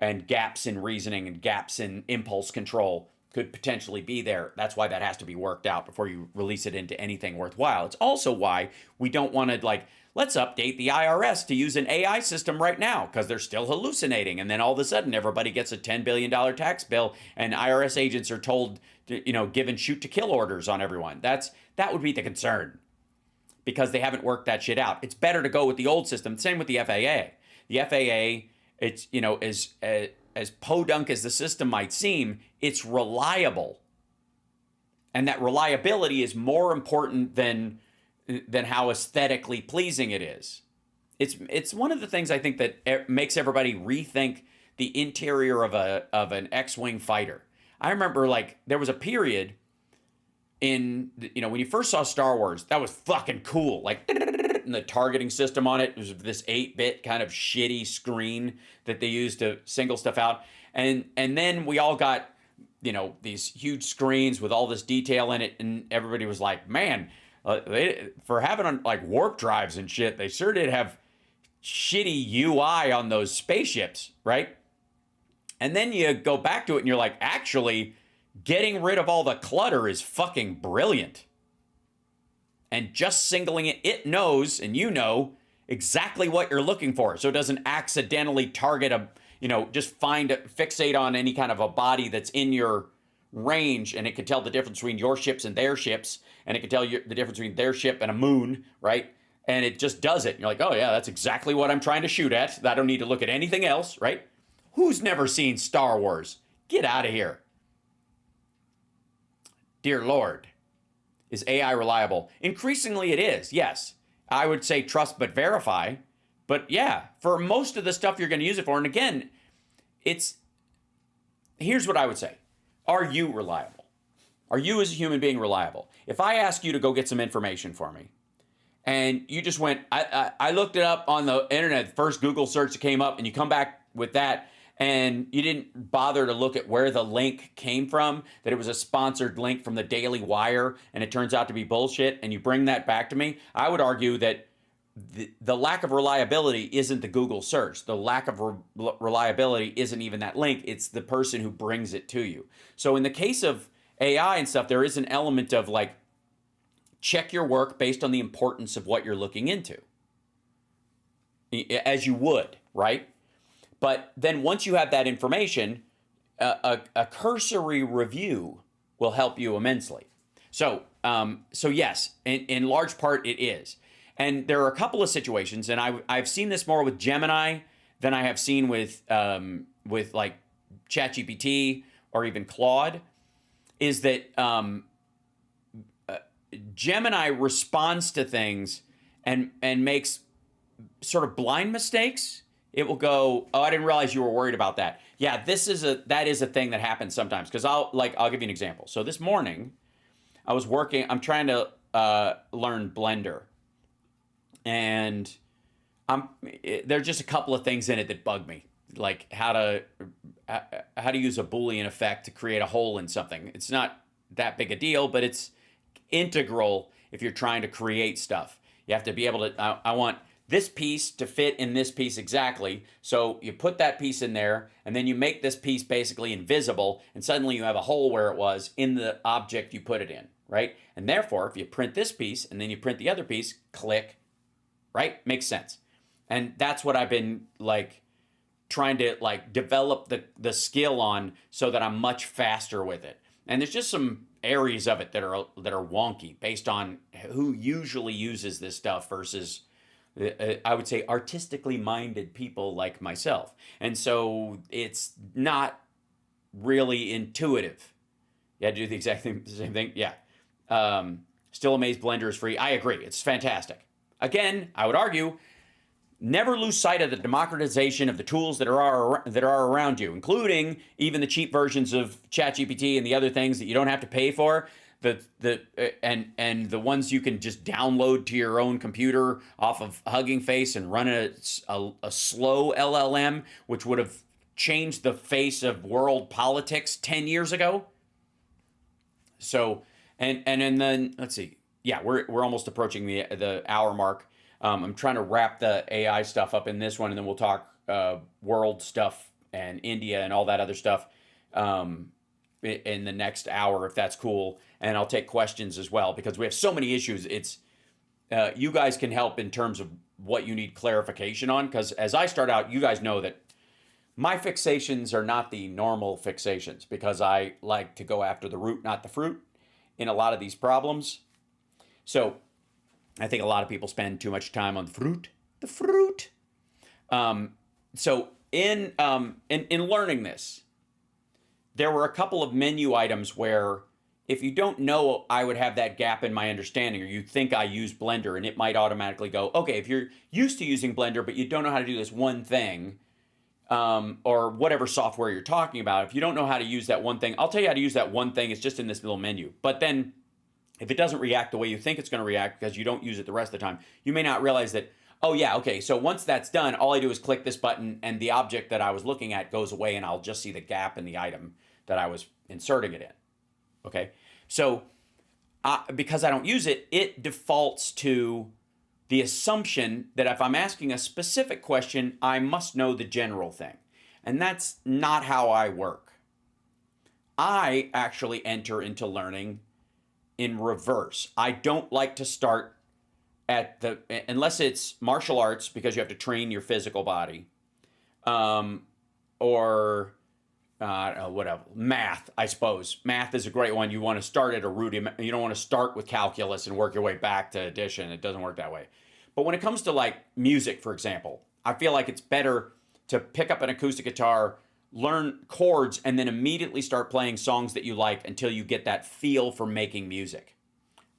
[SPEAKER 1] and gaps in reasoning and gaps in impulse control could potentially be there. That's why that has to be worked out before you release it into anything worthwhile. It's also why we don't want to, let's update the IRS to use an AI system right now because they're still hallucinating. And then all of a sudden, everybody gets a $10 billion tax bill and IRS agents are told, given shoot to kill orders on everyone. That would be the concern because they haven't worked that shit out. It's better to go with the old system. Same with the FAA. The FAA, it's, as podunk as the system might seem, it's reliable. And that reliability is more important than how aesthetically pleasing it is. It's one of the things I think that makes everybody rethink the interior of an X-Wing fighter. I remember there was a period in, when you first saw Star Wars, that was fucking cool. And the targeting system on it was this 8-bit kind of shitty screen that they used to single stuff out. And then we all got, these huge screens with all this detail in it. And everybody was like, man, for having on warp drives and shit, they sure did have shitty UI on those spaceships, right? And then you go back to it and you're like, actually, getting rid of all the clutter is fucking brilliant. And just singling it knows, and exactly what you're looking for. So it doesn't accidentally target just fixate on any kind of a body that's in your range, and it could tell the difference between your ships and their ships, and it could tell you the difference between their ship and a moon, right? And it just does it. And you're like, oh yeah, that's exactly what I'm trying to shoot at. I don't need to look at anything else, right? Who's never seen Star Wars? Get out of here. Dear Lord, is AI reliable? Increasingly it is, yes. I would say trust but verify. But yeah, for most of the stuff you're going to use it for, and again, here's what I would say. Are you reliable? Are you as a human being reliable? If I ask you to go get some information for me, and you just went, I looked it up on the internet, first Google search that came up, and you come back with that, and you didn't bother to look at where the link came from, that it was a sponsored link from the Daily Wire, and it turns out to be bullshit, and you bring that back to me, I would argue that the lack of reliability isn't the Google search. The lack of reliability isn't even that link. It's the person who brings it to you. So in the case of AI and stuff, there is an element of check your work based on the importance of what you're looking into. As you would, right? But then once you have that information, a cursory review will help you immensely. So yes, in large part it is. And there are a couple of situations, and I've seen this more with Gemini than I have seen with ChatGPT or even Claude, is that Gemini responds to things and makes sort of blind mistakes it will go, oh, I didn't realize you were worried about that. Yeah, that is a thing that happens sometimes. Because I'll give you an example. So this morning, I'm trying to learn Blender. And there are just a couple of things in it that bug me. Like how to use a Boolean effect to create a hole in something. It's not that big a deal, but it's integral if you're trying to create stuff. You have to be able to, I want this piece to fit in this piece exactly. So you put that piece in there, and then you make this piece basically invisible, and suddenly you have a hole where it was in the object you put it in, right? And therefore, if you print this piece, and then you print the other piece, click, right? Makes sense. And that's what I've been like trying to like develop the skill on so that I'm much faster with it. And there's just some areas of it that are wonky based on who usually uses this stuff versus I would say artistically minded people like myself. And so it's not really intuitive. Yeah, do the exact same thing. Yeah. Still amazed Blender is free. I agree. It's fantastic. Again, I would argue, never lose sight of the democratization of the tools that are around you, including even the cheap versions of ChatGPT and the other things that you don't have to pay for. And the ones you can just download to your own computer off of Hugging Face and run a slow LLM, which would have changed the face of world politics 10 years ago. So, and then let's see. Yeah, we're almost approaching the hour mark. I'm trying to wrap the AI stuff up in this one, and then we'll talk world stuff and India and all that other stuff in the next hour, if that's cool. And I'll take questions as well, because we have so many issues. It's you guys can help in terms of what you need clarification on, because as I start out, you guys know that my fixations are not the normal fixations, because I like to go after the root, not the fruit, in a lot of these problems. So I think a lot of people spend too much time on the fruit. So in learning this, there were a couple of menu items where if you don't know, I would have that gap in my understanding, or you think I use Blender, and it might automatically go, okay, if you're used to using Blender, but you don't know how to do this one thing, or whatever software you're talking about, if you don't know how to use that one thing, I'll tell you how to use that one thing. It's just in this little menu. But then if it doesn't react the way you think it's going to react because you don't use it the rest of the time, you may not realize that, oh yeah, okay, so once that's done, all I do is click this button and the object that I was looking at goes away, and I'll just see the gap in the item that I was inserting it in. Okay, so because I don't use it, it defaults to the assumption that if I'm asking a specific question, I must know the general thing. And that's not how I work. I actually enter into learning in reverse. I don't like to start at unless it's martial arts, because you have to train your physical body, or whatever, math, I suppose. Math is a great one. You want to start at a root. You don't want to start with calculus and work your way back to addition. It doesn't work that way. But when it comes to like music, for example, I feel like it's better to pick up an acoustic guitar, learn chords, and then immediately start playing songs that you like until you get that feel for making music.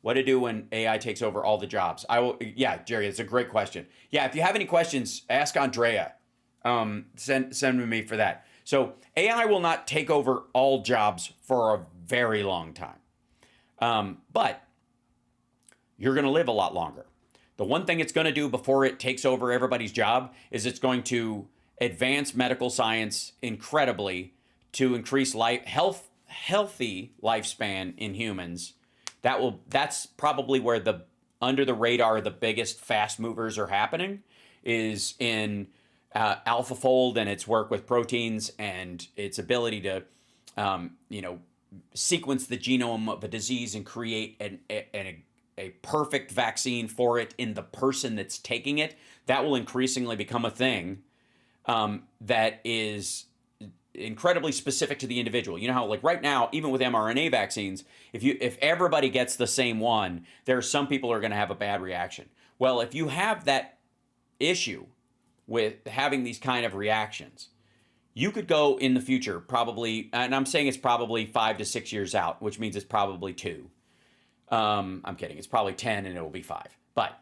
[SPEAKER 1] What to do when AI takes over all the jobs? Yeah, Jerry, it's a great question. Yeah, if you have any questions, ask Andrea. Send me for that. So AI will not take over all jobs for a very long time. But you're going to live a lot longer. The one thing it's going to do before it takes over everybody's job is it's going to advance medical science incredibly to increase healthy lifespan in humans. That's probably where under the radar the biggest fast movers are happening, is in AlphaFold and its work with proteins and its ability to sequence the genome of a disease and create a perfect vaccine for it in the person that's taking it. That will increasingly become a thing that is incredibly specific to the individual. You know how, like right now, even with mRNA vaccines, if everybody gets the same one, there are some people who are going to have a bad reaction. Well, if you have that issue with having these kind of reactions, you could go in the future probably, and I'm saying it's probably 5 to 6 years out, which means it's probably 2. I'm kidding. It's probably 10 and it will be 5. But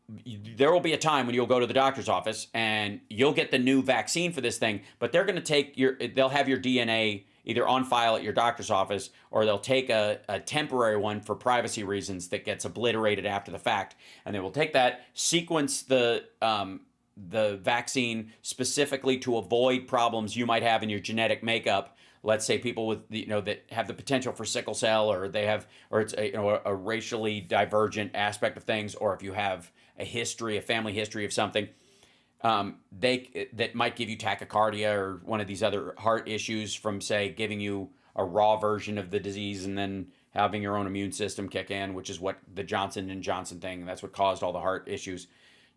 [SPEAKER 1] there will be a time when you'll go to the doctor's office and you'll get the new vaccine for this thing, but they're going to they'll have your DNA either on file at your doctor's office, or they'll take a temporary one for privacy reasons that gets obliterated after the fact. And they will take that, sequence the vaccine specifically to avoid problems you might have in your genetic makeup. Let's say people with, that have the potential for sickle cell, or it's a racially divergent aspect of things, or if you have a family history of something, that might give you tachycardia or one of these other heart issues from, say, giving you a raw version of the disease and then having your own immune system kick in, which is what the Johnson & Johnson thing, that's what caused all the heart issues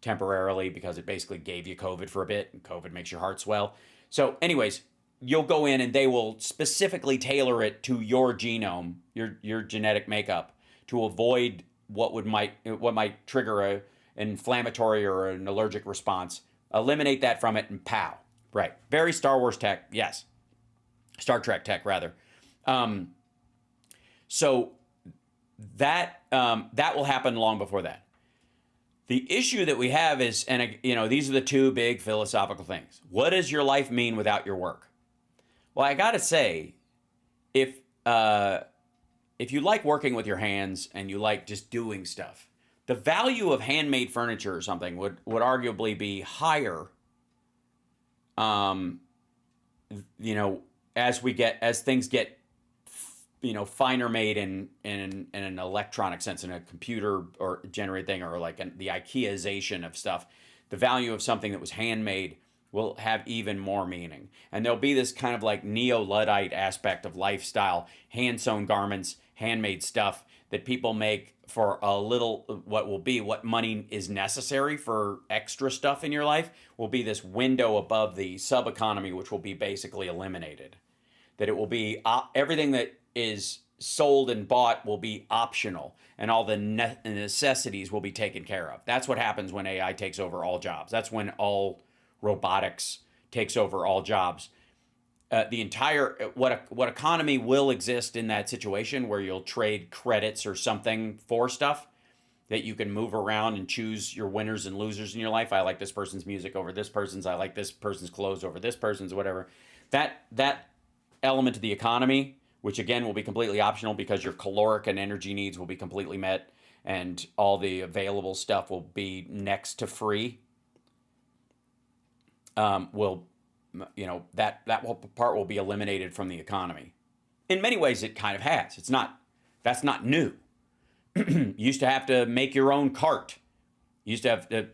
[SPEAKER 1] temporarily, because it basically gave you COVID for a bit, and COVID makes your heart swell. So anyways, you'll go in and they will specifically tailor it to your genome, your genetic makeup, to avoid what might trigger an inflammatory or an allergic response. Eliminate that from it, and pow. Right. Very Star Wars tech. Yes. Star Trek tech, rather. So that will happen long before that. The issue that we have is, and these are the two big philosophical things. What does your life mean without your work? Well, I gotta say, if you like working with your hands and you like just doing stuff, the value of handmade furniture or something would arguably be higher. As things get finer made in an electronic sense, in a computer or generated thing, or like the IKEAization of stuff, the value of something that was handmade will have even more meaning. And there'll be this kind of like neo-Luddite aspect of lifestyle, hand-sewn garments, handmade stuff that people make for a little, what money is necessary for extra stuff in your life, will be this window above the sub-economy, which will be basically eliminated. That it will be, everything that is sold and bought will be optional, and all the necessities will be taken care of. That's what happens when AI takes over all jobs. That's when all robotics takes over all jobs. The entire what economy will exist in that situation, where you'll trade credits or something for stuff that you can move around and choose your winners and losers in your life. I like this person's music over this person's. I like this person's clothes over this person's. Whatever. That element of the economy, which again will be completely optional because your caloric and energy needs will be completely met, and all the available stuff will be next to free. That part will be eliminated from the economy. In many ways, it kind of has. That's not new. You used to have to make your own cart. You used to have to,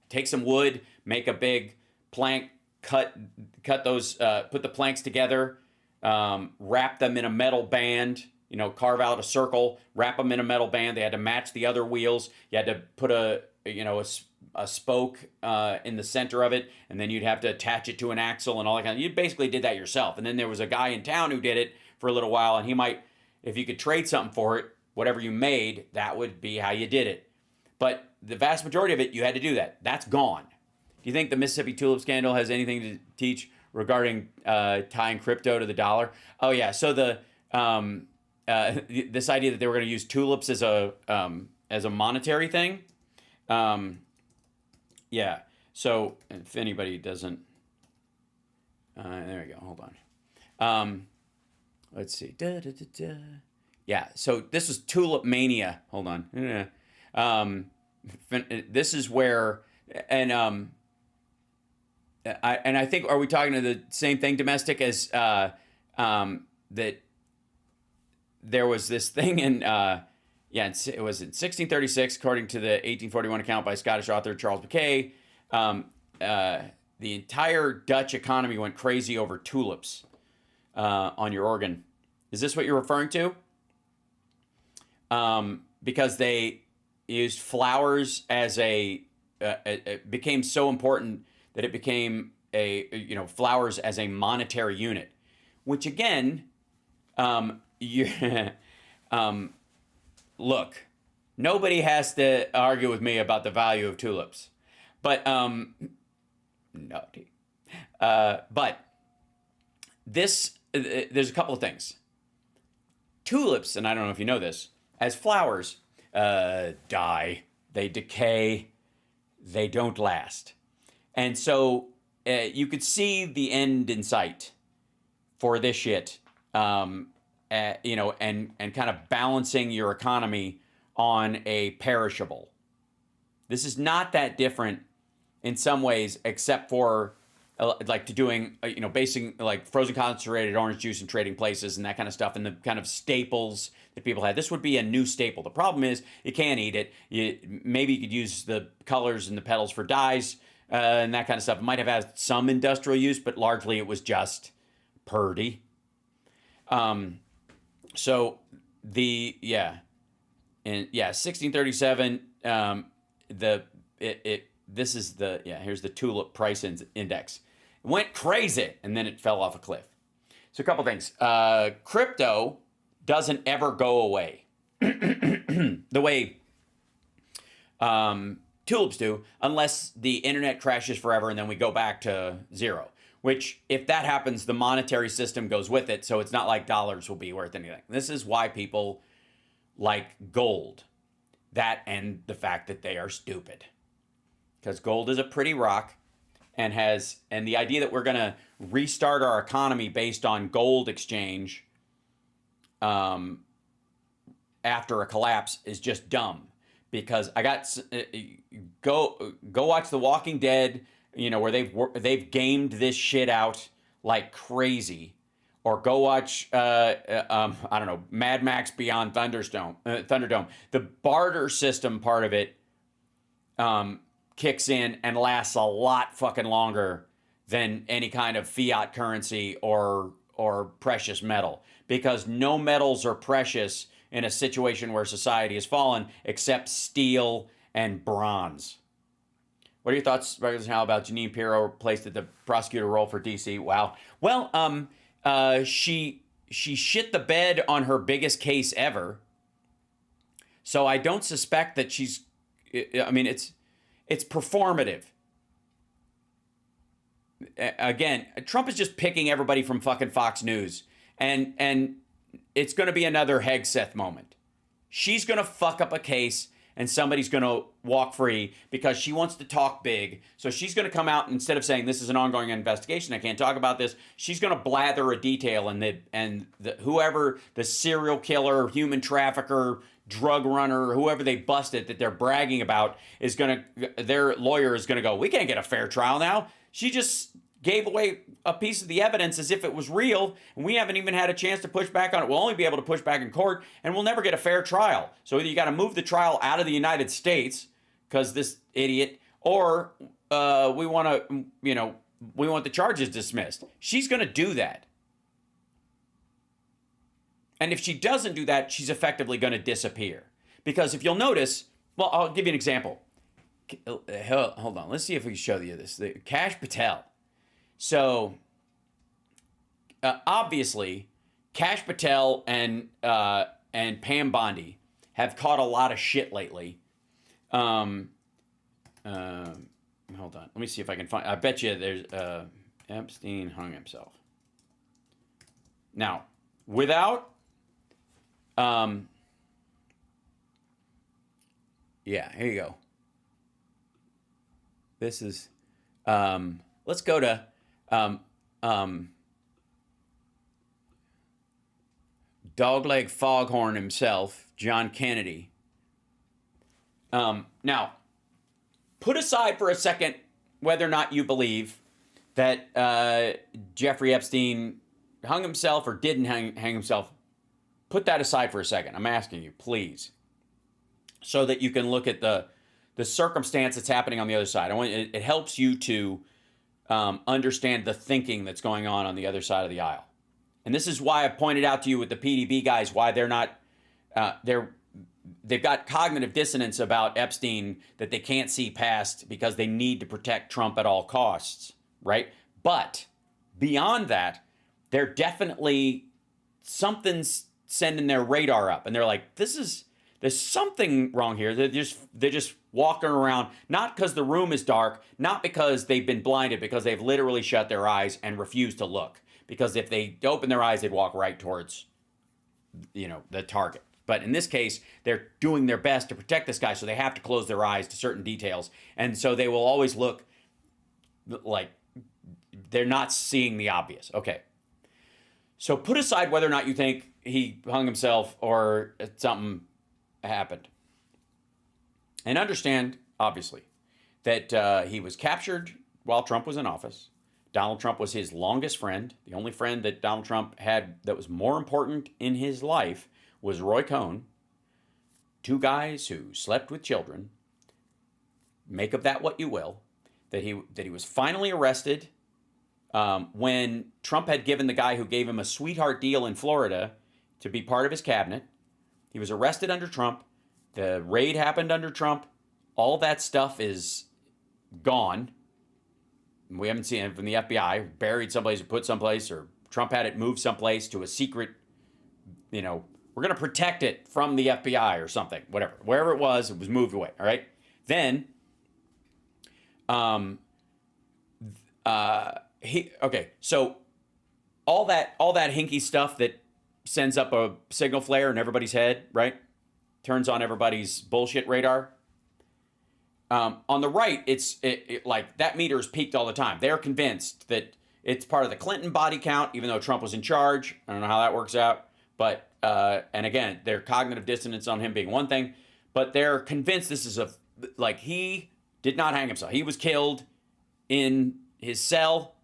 [SPEAKER 1] take some wood, make a big plank, cut those, put the planks together, wrap them in a metal band, carve out a circle, wrap them in a metal band. They had to match the other wheels. You had to put a spoke in the center of it, and then you'd have to attach it to an axle and all that kind of. You basically did that yourself. And then there was a guy in town who did it for a little while, and he might, if you could trade something for it, whatever you made, that would be how you did it. But the vast majority of it, you had to do that. That's gone. Do you think the Mississippi tulip scandal has anything to teach regarding tying crypto to the dollar? Oh yeah. So this idea that they were going to use tulips as a monetary thing. Yeah. So if anybody doesn't, there we go. Hold on. Let's see. Yeah. So this is tulip mania. Hold on. This is where, and I think, are we talking to the same thing, domestic, as that there was this thing in, it was in 1636, according to the 1841 account by Scottish author Charles Mackay. The entire Dutch economy went crazy over tulips on your organ. Is this what you're referring to? Because they used flowers as it became so important that it became flowers as a monetary unit, which again, look, nobody has to argue with me about the value of tulips, but but this, there's a couple of things. Tulips, and I don't know if you know this, as flowers die they decay, they don't last. And so you could see the end in sight for this shit, and kind of balancing your economy on a perishable. This is not that different in some ways, except for like to doing, basing like frozen concentrated orange juice and trading places and that kind of stuff, and the kind of staples that people had. This would be a new staple. The problem is you can't eat it. Maybe you could use the colors and the petals for dyes and that kind of stuff. It might have had some industrial use, but largely it was just purdy. So the, yeah. And yeah, 1637, this is the, here's the tulip price index. It went crazy, and then it fell off a cliff. So a couple things. Crypto doesn't ever go away the way tulips do, unless the internet crashes forever and then we go back to zero. Which, if that happens, the monetary system goes with it, so it's not like dollars will be worth anything. This is why people like gold. That and the fact that they are stupid. Because gold is a pretty rock, and the idea that we're going to restart our economy based on gold exchange after a collapse is just dumb. Because I got go watch The Walking Dead, where they've gamed this shit out like crazy, or go watch I don't know, Mad Max Beyond Thunderdome. The barter system part of it kicks in and lasts a lot fucking longer than any kind of fiat currency or precious metal, because no metals are precious in a situation where society has fallen except steel and bronze. What are your thoughts, Regulars Hal, about Jeanine Pirro placed at the prosecutor role for DC? Wow. Well, she shit the bed on her biggest case ever. So I don't suspect that she's, it's performative. Again, Trump is just picking everybody from fucking Fox News. And it's going to be another Hegseth moment. She's going to fuck up a case and somebody's going to walk free because she wants to talk big. So she's going to come out, instead of saying this is an ongoing investigation, I can't talk about this, she's going to blather a detail, and whoever the serial killer, human trafficker, drug runner, whoever they busted that they're bragging about their lawyer is going to go, we can't get a fair trial now. She just gave away a piece of the evidence as if it was real, and we haven't even had a chance to push back on it. We'll only be able to push back in court, and we'll never get a fair trial. So either you got to move the trial out of the United States because this idiot, or we want the charges dismissed. She's going to do that. And if she doesn't do that, she's effectively going to disappear. Because if you'll notice, well, I'll give you an example. Hold on. Let's see if we can show you this. Kash Patel. So, obviously, Kash Patel and Pam Bondi have caught a lot of shit lately. Hold on. Let me see if I can find... I bet you there's... Epstein hung himself. Now, without... yeah, here you go. This is... let's go to... Dogleg Foghorn himself, John Kennedy. Now, put aside for a second whether or not you believe that Jeffrey Epstein hung himself or didn't hang himself. Put that aside for a second. I'm asking you, please, so that you can look at the circumstance that's happening on the other side. It helps you to understand the thinking that's going on the other side of the aisle. And this is why I pointed out to you with the PDB guys why they're not, they've got cognitive dissonance about Epstein that they can't see past because they need to protect Trump at all costs, right? But beyond that, they're definitely, something's sending their radar up, and they're like, there's something wrong here. They're just walking around, not because the room is dark, not because they've been blinded, because they've literally shut their eyes and refused to look. Because if they open their eyes, they'd walk right towards, the target. But in this case, they're doing their best to protect this guy, so they have to close their eyes to certain details. And so they will always look like they're not seeing the obvious. Okay. So put aside whether or not you think he hung himself or something happened. And understand, obviously, that he was captured while Trump was in office. Donald Trump was his longest friend. The only friend that Donald Trump had that was more important in his life was Roy Cohn. Two guys who slept with children. Make of that what you will. That he was finally arrested when Trump had given the guy who gave him a sweetheart deal in Florida to be part of his cabinet. He was arrested under Trump. The raid happened under Trump. All that stuff is gone. We haven't seen it from the FBI, buried someplace or put someplace, or Trump had it moved someplace to a secret, we're going to protect it from the FBI or something, whatever. Wherever it was moved away, all right? Then, so all that hinky stuff that sends up a signal flare in everybody's head, right? Turns on everybody's bullshit radar. On the right, it's like that meter is peaked all the time. They're convinced that it's part of the Clinton body count, even though Trump was in charge. I don't know how that works out. But, and again, their cognitive dissonance on him being one thing, but they're convinced this is he did not hang himself. He was killed in his cell,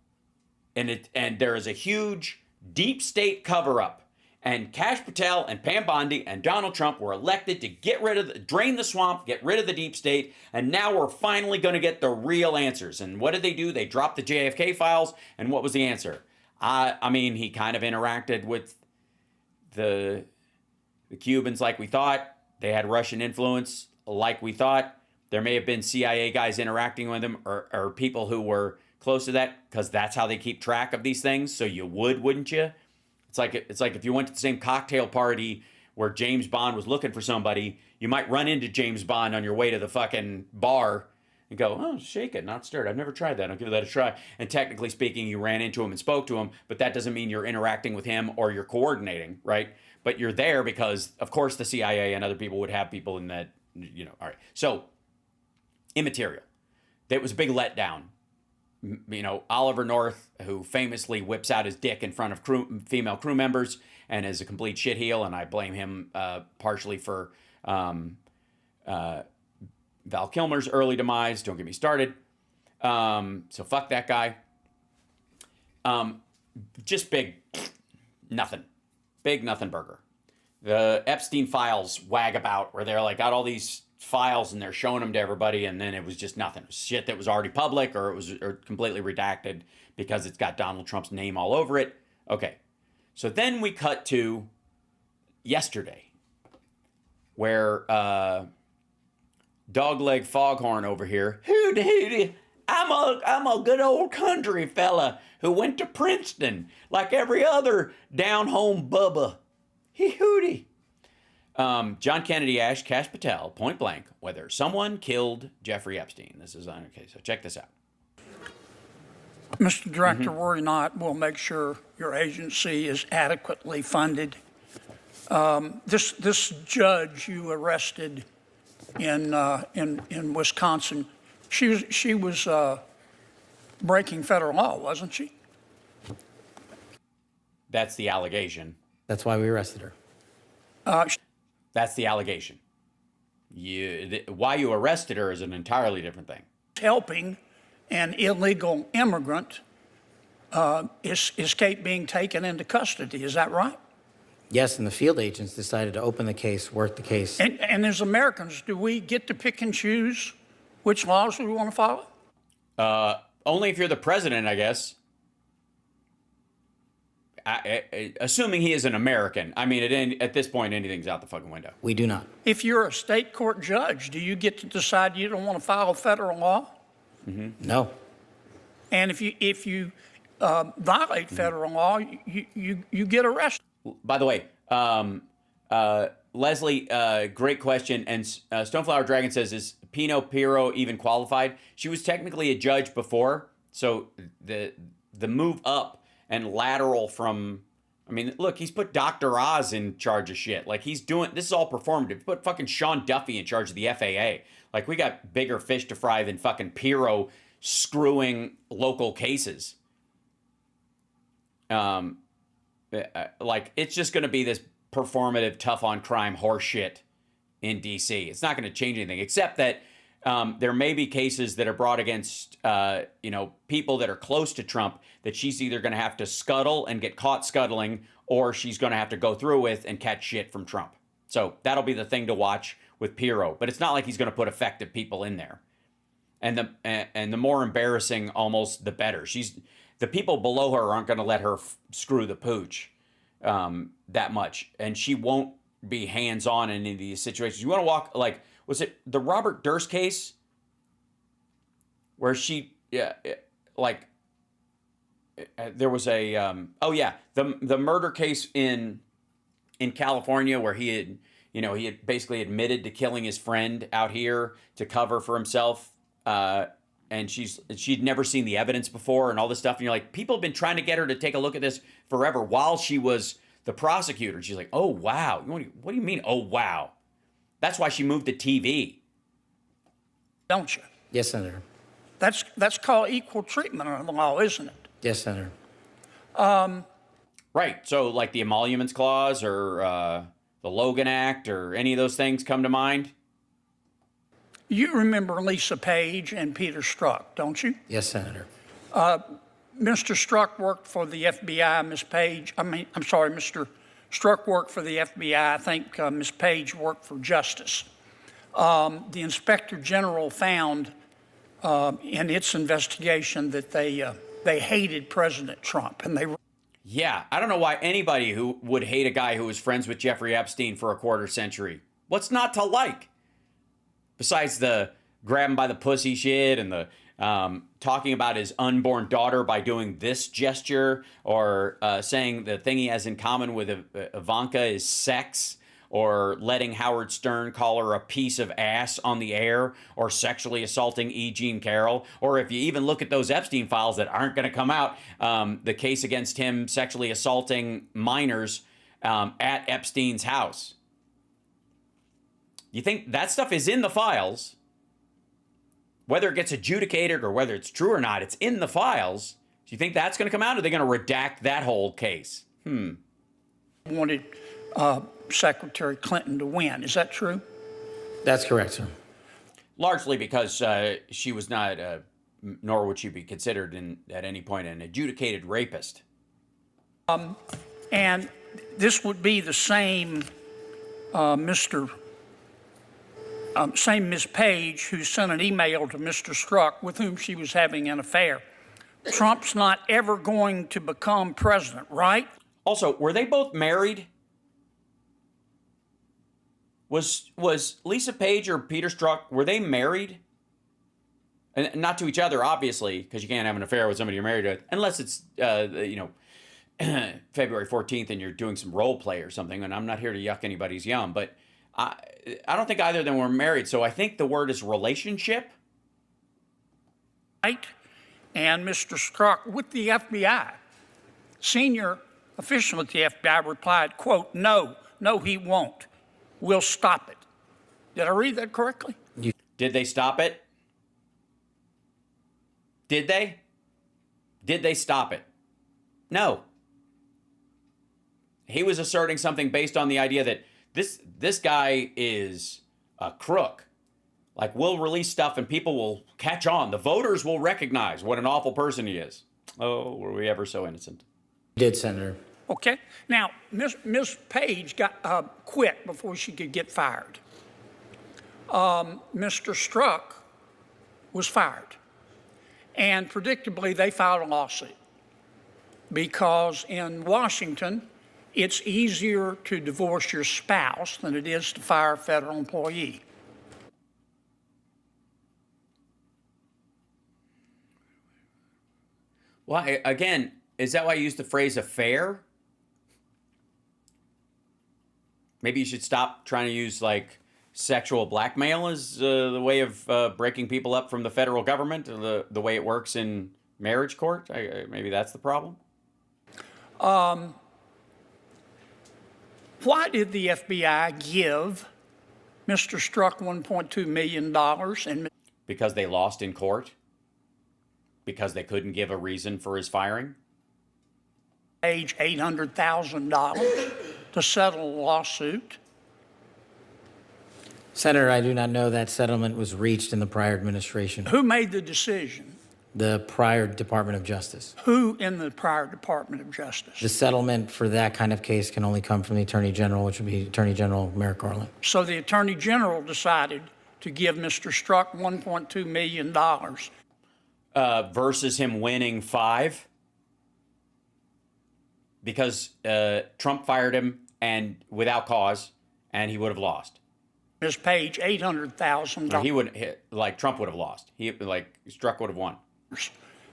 [SPEAKER 1] and there is a huge deep state cover-up. And Kash Patel and Pam Bondi and Donald Trump were elected to drain the swamp, get rid of the deep state, and now we're finally going to get the real answers. And what did they do? They dropped the JFK files, and what was the answer? He kind of interacted with the Cubans like we thought. They had Russian influence like we thought. There may have been CIA guys interacting with them or people who were close to that, because that's how they keep track of these things. So you wouldn't you? It's like if you went to the same cocktail party where James Bond was looking for somebody, you might run into James Bond on your way to the fucking bar and go, oh, shake it, not stirred. I've never tried that. I'll give that a try. And technically speaking, you ran into him and spoke to him, but that doesn't mean you're interacting with him or you're coordinating, right? But you're there because, of course, the CIA and other people would have people in that, all right. So, immaterial. That was a big letdown. Oliver North, who famously whips out his dick in front of female crew members and is a complete shitheel, and I blame him partially for Val Kilmer's early demise. Don't get me started. So fuck that guy. Just big nothing. Big nothing burger. The Epstein files wag about where they're like got all these files and they're showing them to everybody, and then it was just nothing. It was shit that was already public or it was completely redacted because it's got Donald Trump's name all over it. Okay. So then we cut to yesterday where Dogleg Foghorn over here, hooty, I'm a good old country fella who went to Princeton like every other down-home bubba. He hooty. John Kennedy asked Kash Patel, point blank, whether someone killed Jeffrey Epstein. This is okay, so check this out.
[SPEAKER 3] Mr. Director, worry not. We'll make sure your agency is adequately funded. This judge you arrested in Wisconsin, she was breaking federal law, wasn't she?
[SPEAKER 1] That's the allegation.
[SPEAKER 5] That's why we arrested her.
[SPEAKER 1] That's the allegation. Why you arrested her is an entirely different thing.
[SPEAKER 3] Helping an illegal immigrant escape being taken into custody. Is that right?
[SPEAKER 5] Yes, and the field agents decided to open the case, work the case.
[SPEAKER 3] And as Americans, do we get to pick and choose which laws we want to follow?
[SPEAKER 1] Only if you're the president, I guess. Assuming he is an American. I mean, at this point, anything's out the fucking window.
[SPEAKER 5] We do not.
[SPEAKER 3] If you're a state court judge, do you get to decide you don't want to follow federal law?
[SPEAKER 5] Mm-hmm. No.
[SPEAKER 3] And if you violate federal law, you get arrested.
[SPEAKER 1] By the way, Leslie, great question. And Stoneflower Dragon says, is Pino Piro even qualified? She was technically a judge before, so the move up and lateral from I mean, look, he's put Dr. Oz in charge of shit. Like, he's doing, this is all performative. He put fucking Sean Duffy in charge of the FAA. Like, we got bigger fish to fry than fucking Pirro screwing local cases. Like, it's just going to be this performative, tough on crime horse shit in DC. It's not going to change anything, except that there may be cases that are brought against, people that are close to Trump that she's either going to have to scuttle and get caught scuttling, or she's going to have to go through with and catch shit from Trump. So that'll be the thing to watch with Pirro. But it's not like he's going to put effective people in there. And the more embarrassing, almost, the better. The people below her aren't going to let her screw the pooch that much, and she won't be hands-on in any of these situations. You want to walk, like, was it the Robert Durst case where she, there was a, the murder case in California where he had basically admitted to killing his friend out here to cover for himself, and she'd never seen the evidence before and all this stuff, and you're like, people have been trying to get her to take a look at this forever while she was the prosecutor. She's like, oh wow, what do you mean, oh wow? That's why she moved to TV.
[SPEAKER 3] Don't you?
[SPEAKER 5] Yes, Senator.
[SPEAKER 3] That's called equal treatment under the law, isn't it?
[SPEAKER 5] Yes, Senator.
[SPEAKER 1] Right. So like the Emoluments Clause or the Logan Act or any of those things come to mind?
[SPEAKER 3] You remember Lisa Page and Peter Strzok, don't you?
[SPEAKER 5] Yes, Senator.
[SPEAKER 3] Mr. Strzok worked for the FBI, Mr. Strzok worked for the FBI. I think Ms. Page worked for Justice. The Inspector General found in its investigation that they hated President Trump, and they.
[SPEAKER 1] Yeah, I don't know why anybody who would hate a guy who was friends with Jeffrey Epstein for a quarter century. What's not to like? Besides the grab him by the pussy shit and the talking about his unborn daughter by doing this gesture, or saying the thing he has in common with Ivanka is sex, or letting Howard Stern call her a piece of ass on the air, or sexually assaulting E. Jean Carroll, or if you even look at those Epstein files that aren't going to come out, the case against him sexually assaulting minors at Epstein's house. You think that stuff is in the files? Whether it gets adjudicated or whether it's true or not, it's in the files. Do you think that's going to come out, or are they going to redact that whole case?
[SPEAKER 3] Wanted Secretary Clinton to win. Is that true?
[SPEAKER 5] That's correct, sir.
[SPEAKER 1] Largely because she was not, nor would she be considered at any point an adjudicated rapist.
[SPEAKER 3] And this would be the same same Ms. Page who sent an email to Mr. Strzok with whom she was having an affair. Trump's not ever going to become president, right?
[SPEAKER 1] Also, were they both married? Was Lisa Page or Peter Strzok, were they married? And not to each other, obviously, because you can't have an affair with somebody you're married to, unless it's, February 14th and you're doing some role play or something, and I'm not here to yuck anybody's yum, but I don't think either of them were married, so I think the word is relationship.
[SPEAKER 3] Right? And Mr. Strzok with the FBI, senior official at the FBI replied, quote, no, he won't. We'll stop it. Did I read that correctly?
[SPEAKER 1] Did they stop it? Did they? Did they stop it? No. He was asserting something based on the idea that this guy is a crook. Like, we'll release stuff and people will catch on. The voters will recognize what an awful person he is. Oh, were we ever so innocent?
[SPEAKER 5] You did, Senator.
[SPEAKER 3] Okay. Now, Ms. Page got quit before she could get fired. Mr. Strzok was fired. And predictably, they filed a lawsuit because in Washington, it's easier to divorce your spouse than it is to fire a federal employee.
[SPEAKER 1] Well, again, is that why you used the phrase affair? Maybe you should stop trying to use, like, sexual blackmail as the way of breaking people up from the federal government, the way it works in marriage court. Maybe that's the problem.
[SPEAKER 3] Why did the FBI give Mr. Strzok $1.2 million and
[SPEAKER 1] Because they lost in court? Because they couldn't give a reason for his firing?
[SPEAKER 3] Page $800,000 to settle a lawsuit?
[SPEAKER 5] Senator, I do not know that settlement was reached in the prior administration,
[SPEAKER 3] Who made the decision?
[SPEAKER 5] the prior Department of Justice.
[SPEAKER 3] Who in the prior Department of Justice?
[SPEAKER 5] The settlement for that kind of case can only come from the Attorney General, which would be Attorney General Merrick Garland.
[SPEAKER 3] So the Attorney General decided to give Mr. Strzok $1.2 million.
[SPEAKER 1] Versus him winning 5? Because Trump fired him and without cause, and he would have lost.
[SPEAKER 3] Ms. Page, $800,000
[SPEAKER 1] He would Trump would have lost. Strzok would have won.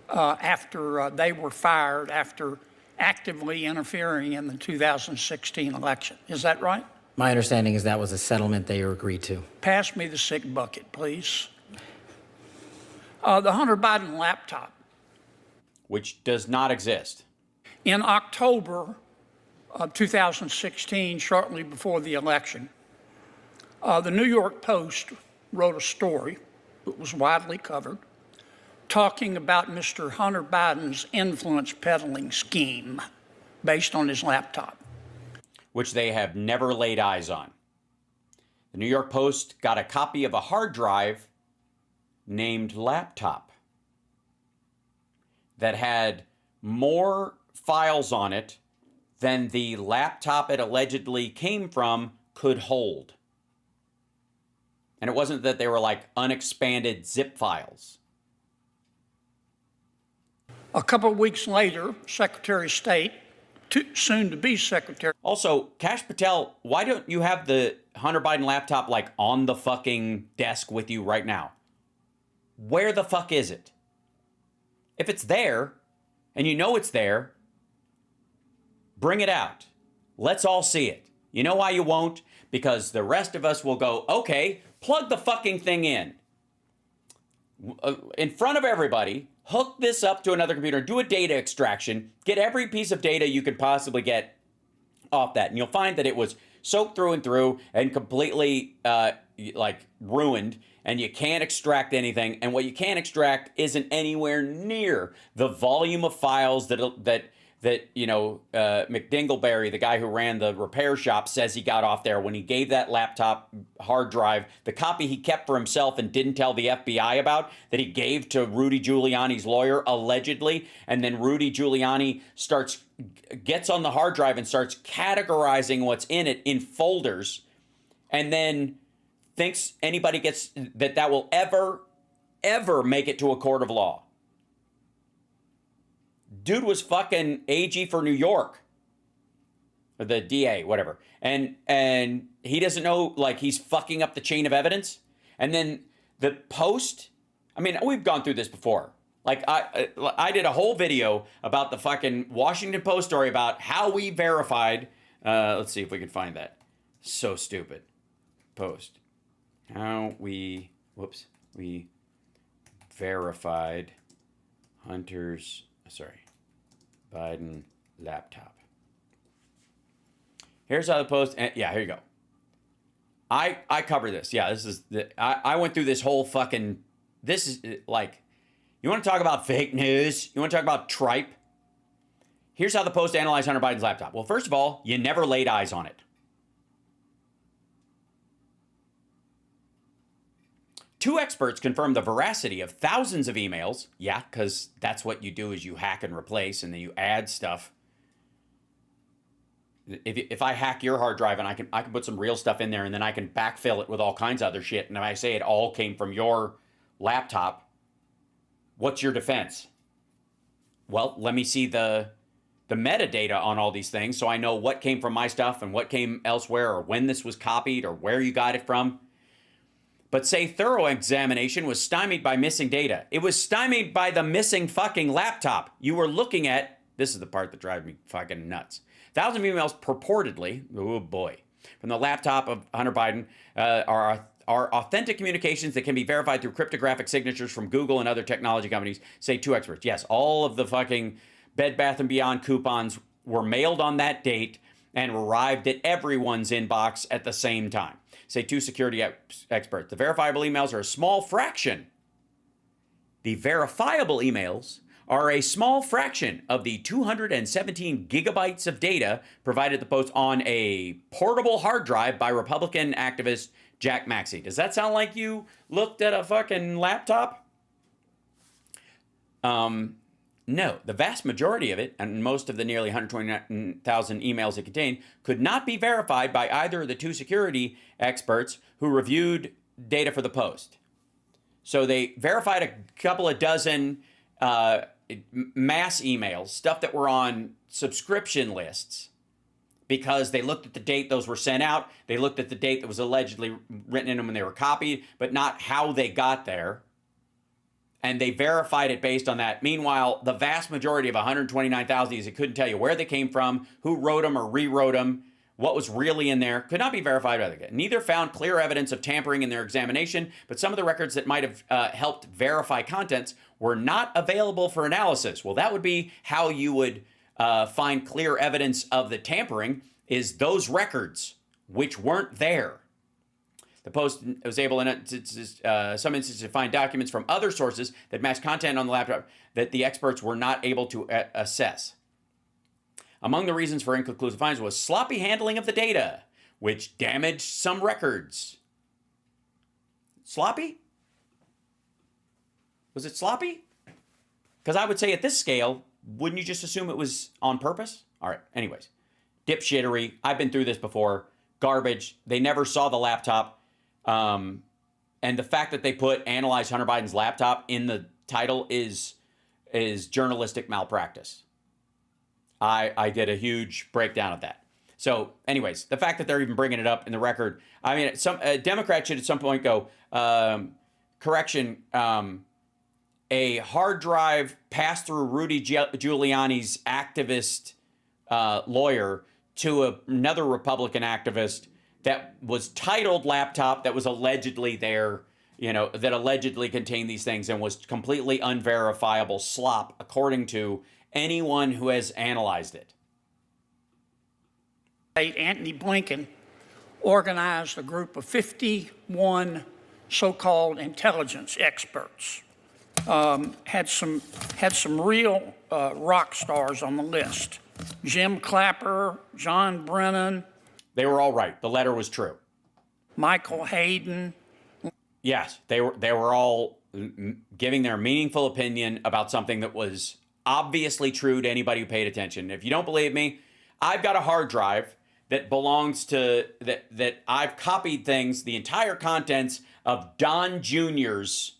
[SPEAKER 3] After they were fired after actively interfering in the 2016 election. Is that right?
[SPEAKER 5] My understanding is that was a settlement they agreed to.
[SPEAKER 3] Pass me the sick bucket, please. The Hunter Biden laptop.
[SPEAKER 1] Which does not exist.
[SPEAKER 3] In October of 2016, shortly before the election, the New York Post wrote a story that was widely covered talking about Mr. Hunter Biden's influence peddling scheme based on his laptop.
[SPEAKER 1] Which they have never laid eyes on. The New York Post got a copy of a hard drive named laptop that had more files on it than the laptop it allegedly came from could hold. And it wasn't that they were like unexpanded zip files.
[SPEAKER 3] A couple of weeks later, Secretary of State, soon to be Secretary.
[SPEAKER 1] Also, Kash Patel, why don't you have the Hunter Biden laptop like on the fucking desk with you right now? Where the fuck is it? If it's there, and you know it's there, bring it out. Let's all see it. You know why you won't? Because the rest of us will go, okay, plug the fucking thing in front of everybody, hook this up to another computer, do a data extraction, get every piece of data you can possibly get off that. And you'll find that it was soaked through and through and completely ruined, and you can't extract anything. And what you can't extract isn't anywhere near the volume of files that McDingleberry, the guy who ran the repair shop, says he got off there when he gave that laptop hard drive, the copy he kept for himself and didn't tell the FBI about, that he gave to Rudy Giuliani's lawyer, allegedly. And then Rudy Giuliani gets on the hard drive and starts categorizing what's in it in folders, and then thinks anybody gets that will ever make it to a court of law. Dude was fucking AG for New York. Or the DA, whatever. And he doesn't know, he's fucking up the chain of evidence. And then the Post, I mean, we've gone through this before. I did a whole video about the fucking Washington Post story about how we verified, let's see if we can find that. So stupid. Post. How we verified Biden laptop. Here's how the Post, yeah, here you go. I cover this. Yeah, this is, I went through this whole fucking, this is you want to talk about fake news? You want to talk about tripe? Here's how the Post analyzed Hunter Biden's laptop. Well, first of all, you never laid eyes on it. 2 experts confirmed the veracity of thousands of emails. Yeah, because that's what you do is you hack and replace, and then you add stuff. If I hack your hard drive and I can put some real stuff in there, and then I can backfill it with all kinds of other shit, and if I say it all came from your laptop, what's your defense? Well, let me see the metadata on all these things so I know what came from my stuff and what came elsewhere, or when this was copied, or where you got it from. But say thorough examination was stymied by missing data. It was stymied by the missing fucking laptop. You were looking at, this is the part that drives me fucking nuts. Thousands of emails purportedly, oh boy, from the laptop of Hunter Biden are authentic communications that can be verified through cryptographic signatures from Google and other technology companies, say 2 experts. Yes, all of the fucking Bed Bath & Beyond coupons were mailed on that date, and arrived at everyone's inbox at the same time. Say two security experts. The verifiable emails are a small fraction. The verifiable emails are a small fraction of the 217 gigabytes of data provided the Post on a portable hard drive by Republican activist Jack Maxey. Does that sound like you looked at a fucking laptop? No. The vast majority of it, and most of the nearly 129,000 emails it contained, could not be verified by either of the two security experts who reviewed data for the Post. So they verified a couple of dozen mass emails, stuff that were on subscription lists, because they looked at the date those were sent out. They looked at the date that was allegedly written in them when they were copied, but not how they got there. And they verified it based on that. Meanwhile, the vast majority of 129,000 of these, it couldn't tell you where they came from, who wrote them or rewrote them, what was really in there, could not be verified by the guy. Neither found clear evidence of tampering in their examination, but some of the records that might have helped verify contents were not available for analysis. Well, that would be how you would find clear evidence of the tampering, is those records, which weren't there. The Post was able in some instances to find documents from other sources that matched content on the laptop that the experts were not able to assess. Among the reasons for inconclusive findings was sloppy handling of the data, which damaged some records. Sloppy? Was it sloppy? Because I would say at this scale, wouldn't you just assume it was on purpose? All right, anyways. Dipshittery. I've been through this before. Garbage. They never saw the laptop. And the fact that they put analyze Hunter Biden's laptop in the title is journalistic malpractice. I did a huge breakdown of that. So anyways, the fact that they're even bringing it up in the record, I mean, some Democrat should at some point go, correction, a hard drive passed through Rudy Giuliani's activist lawyer to another Republican activist that was titled laptop, that was allegedly there, that allegedly contained these things and was completely unverifiable slop, according to anyone who has analyzed it.
[SPEAKER 3] Antony Blinken organized a group of 51 so-called intelligence experts. Had some real rock stars on the list. Jim Clapper, John Brennan.
[SPEAKER 1] They were all right. The letter was true.
[SPEAKER 3] Michael Hayden.
[SPEAKER 1] Yes, they were all giving their meaningful opinion about something that was obviously true to anybody who paid attention. If you don't believe me, I've got a hard drive that belongs to that I've copied things, the entire contents of Don Jr.'s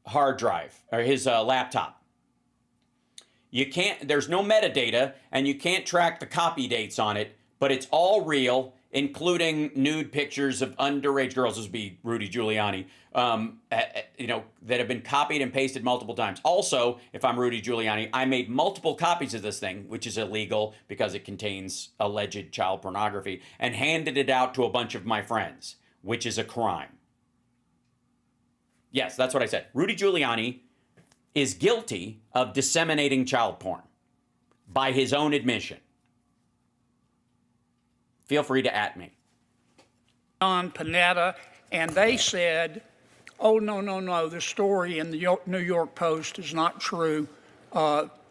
[SPEAKER 1] hard drive or his laptop. You can't, there's no metadata and you can't track the copy dates on it, but it's all real, including nude pictures of underage girls. This would be Rudy Giuliani, that have been copied and pasted multiple times. Also, if I'm Rudy Giuliani, I made multiple copies of this thing, which is illegal because it contains alleged child pornography, and handed it out to a bunch of my friends, which is a crime. Yes, that's what I said. Rudy Giuliani is guilty of disseminating child porn by his own admission. Feel free to @ me.
[SPEAKER 3] John Panetta, and they said, oh, no, the story in the New York Post is not true.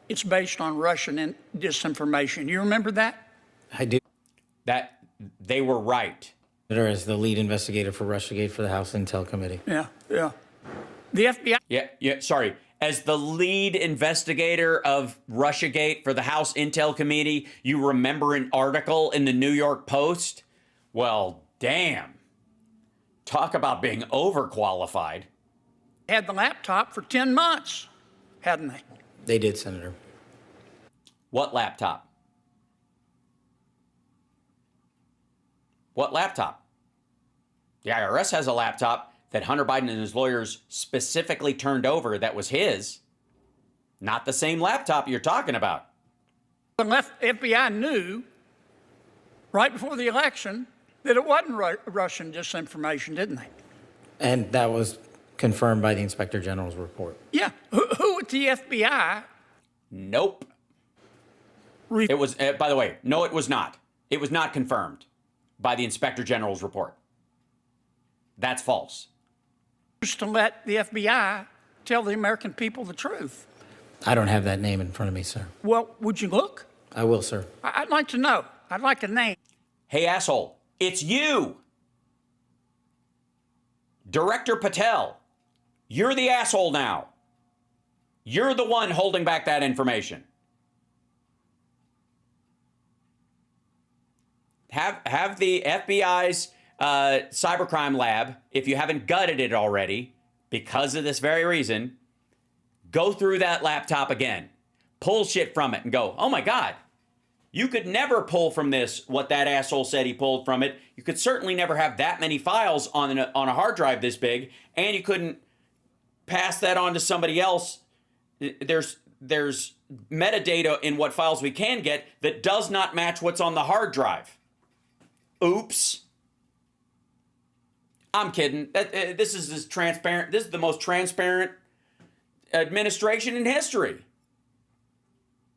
[SPEAKER 3] It's based on Russian disinformation. You remember that?
[SPEAKER 5] I do.
[SPEAKER 1] That they were right.
[SPEAKER 5] As the lead investigator for Russiagate for the House Intel Committee.
[SPEAKER 3] Yeah. The FBI.
[SPEAKER 1] Yeah, sorry. As the lead investigator of Russiagate for the House Intel Committee, you remember an article in the New York Post? Well, damn. Talk about being overqualified.
[SPEAKER 3] Had the laptop for 10 months, hadn't they?
[SPEAKER 5] They did, Senator.
[SPEAKER 1] What laptop? What laptop? The IRS has a laptop that Hunter Biden and his lawyers specifically turned over that was his. Not the same laptop you're talking about.
[SPEAKER 3] The FBI knew right before the election that it wasn't Russian disinformation, didn't they?
[SPEAKER 5] And that was confirmed by the Inspector General's report.
[SPEAKER 3] Yeah. Who at the FBI?
[SPEAKER 1] Nope. It was, by the way, no, it was not. It was not confirmed by the Inspector General's report. That's false.
[SPEAKER 3] To let the FBI tell the American people the truth.
[SPEAKER 5] I don't have that name in front of me, sir.
[SPEAKER 3] Well, would you look?
[SPEAKER 5] I will, sir.
[SPEAKER 3] I'd like to know. I'd like a name.
[SPEAKER 1] Hey, asshole, it's you. Director Patel, you're the asshole now. You're the one holding back that information. Have the FBI's cybercrime lab, if you haven't gutted it already, because of this very reason, go through that laptop again. Pull shit from it and go, oh my God, you could never pull from this what that asshole said he pulled from it. You could certainly never have that many files on a hard drive this big, and you couldn't pass that on to somebody else. There's metadata in what files we can get that does not match what's on the hard drive. Oops. I'm kidding. This is as transparent. This is the most transparent administration in history.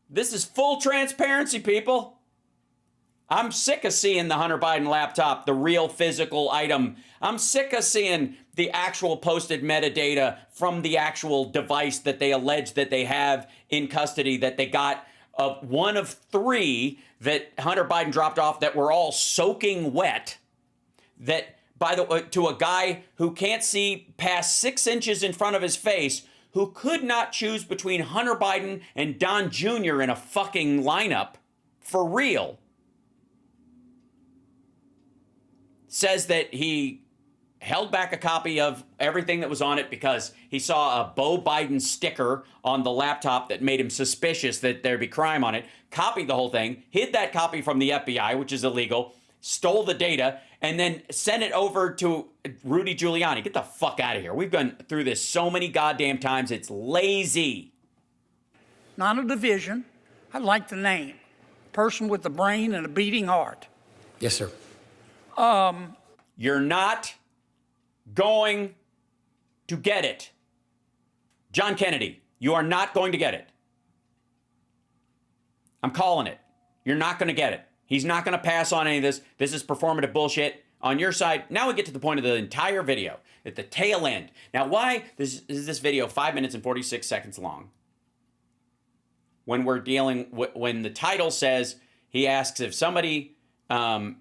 [SPEAKER 1] This is full transparency, people. I'm sick of seeing the Hunter Biden laptop, the real physical item. I'm sick of seeing the actual posted metadata from the actual device that they allege that they have in custody, that they got one of 3 that Hunter Biden dropped off that were all soaking wet. That, by the way, to a guy who can't see past 6 inches in front of his face, who could not choose between Hunter Biden and Don Jr. in a fucking lineup, for real, says that he held back a copy of everything that was on it because he saw a Beau Biden sticker on the laptop that made him suspicious that there'd be crime on it, copied the whole thing, hid that copy from the FBI, which is illegal, stole the data, and then sent it over to Rudy Giuliani. Get the fuck out of here. We've gone through this so many goddamn times. It's lazy.
[SPEAKER 3] Not a division. I'd like the name. Person with a brain and a beating heart.
[SPEAKER 5] Yes, sir.
[SPEAKER 1] You're not going to get it. John Kennedy, you are not going to get it. I'm calling it. You're not going to get it. He's not going to pass on any of this. This is performative bullshit on your side. Now we get to the point of the entire video, at the tail end. Now, why is this video 5 minutes and 46 seconds long? When we're dealing, when the title says, he asks if somebody, John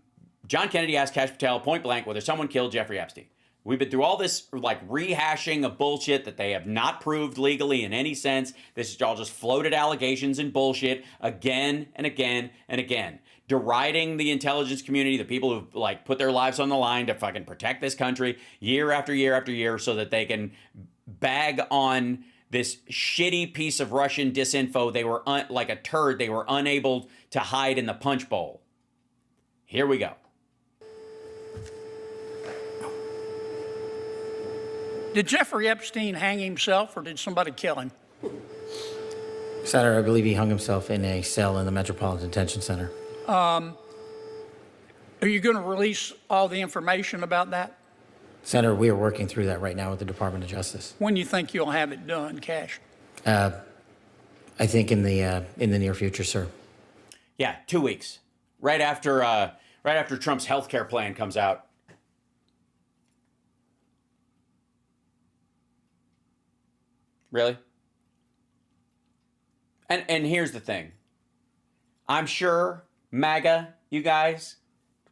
[SPEAKER 1] Kennedy asked Kash Patel point blank whether someone killed Jeffrey Epstein. We've been through all this like rehashing of bullshit that they have not proved legally in any sense. This is all just floated allegations and bullshit again and again and again. Deriding the intelligence community, the people who like put their lives on the line to fucking protect this country year after year after year so that they can bag on this shitty piece of Russian disinfo. They were like a turd. They were unable to hide in the punch bowl. Here we go.
[SPEAKER 3] Did Jeffrey Epstein hang himself or did somebody kill him?
[SPEAKER 5] Senator, I believe he hung himself in a cell in the Metropolitan Detention Center.
[SPEAKER 3] Are you going to release all the information about that?
[SPEAKER 5] Senator, we are working through that right now with the Department of Justice.
[SPEAKER 3] When do you think you'll have it done, Cash?
[SPEAKER 5] I think in the near future, sir.
[SPEAKER 1] Yeah, 2 weeks. Right after Trump's health care plan comes out. Really? And here's the thing. I'm sure MAGA, you guys,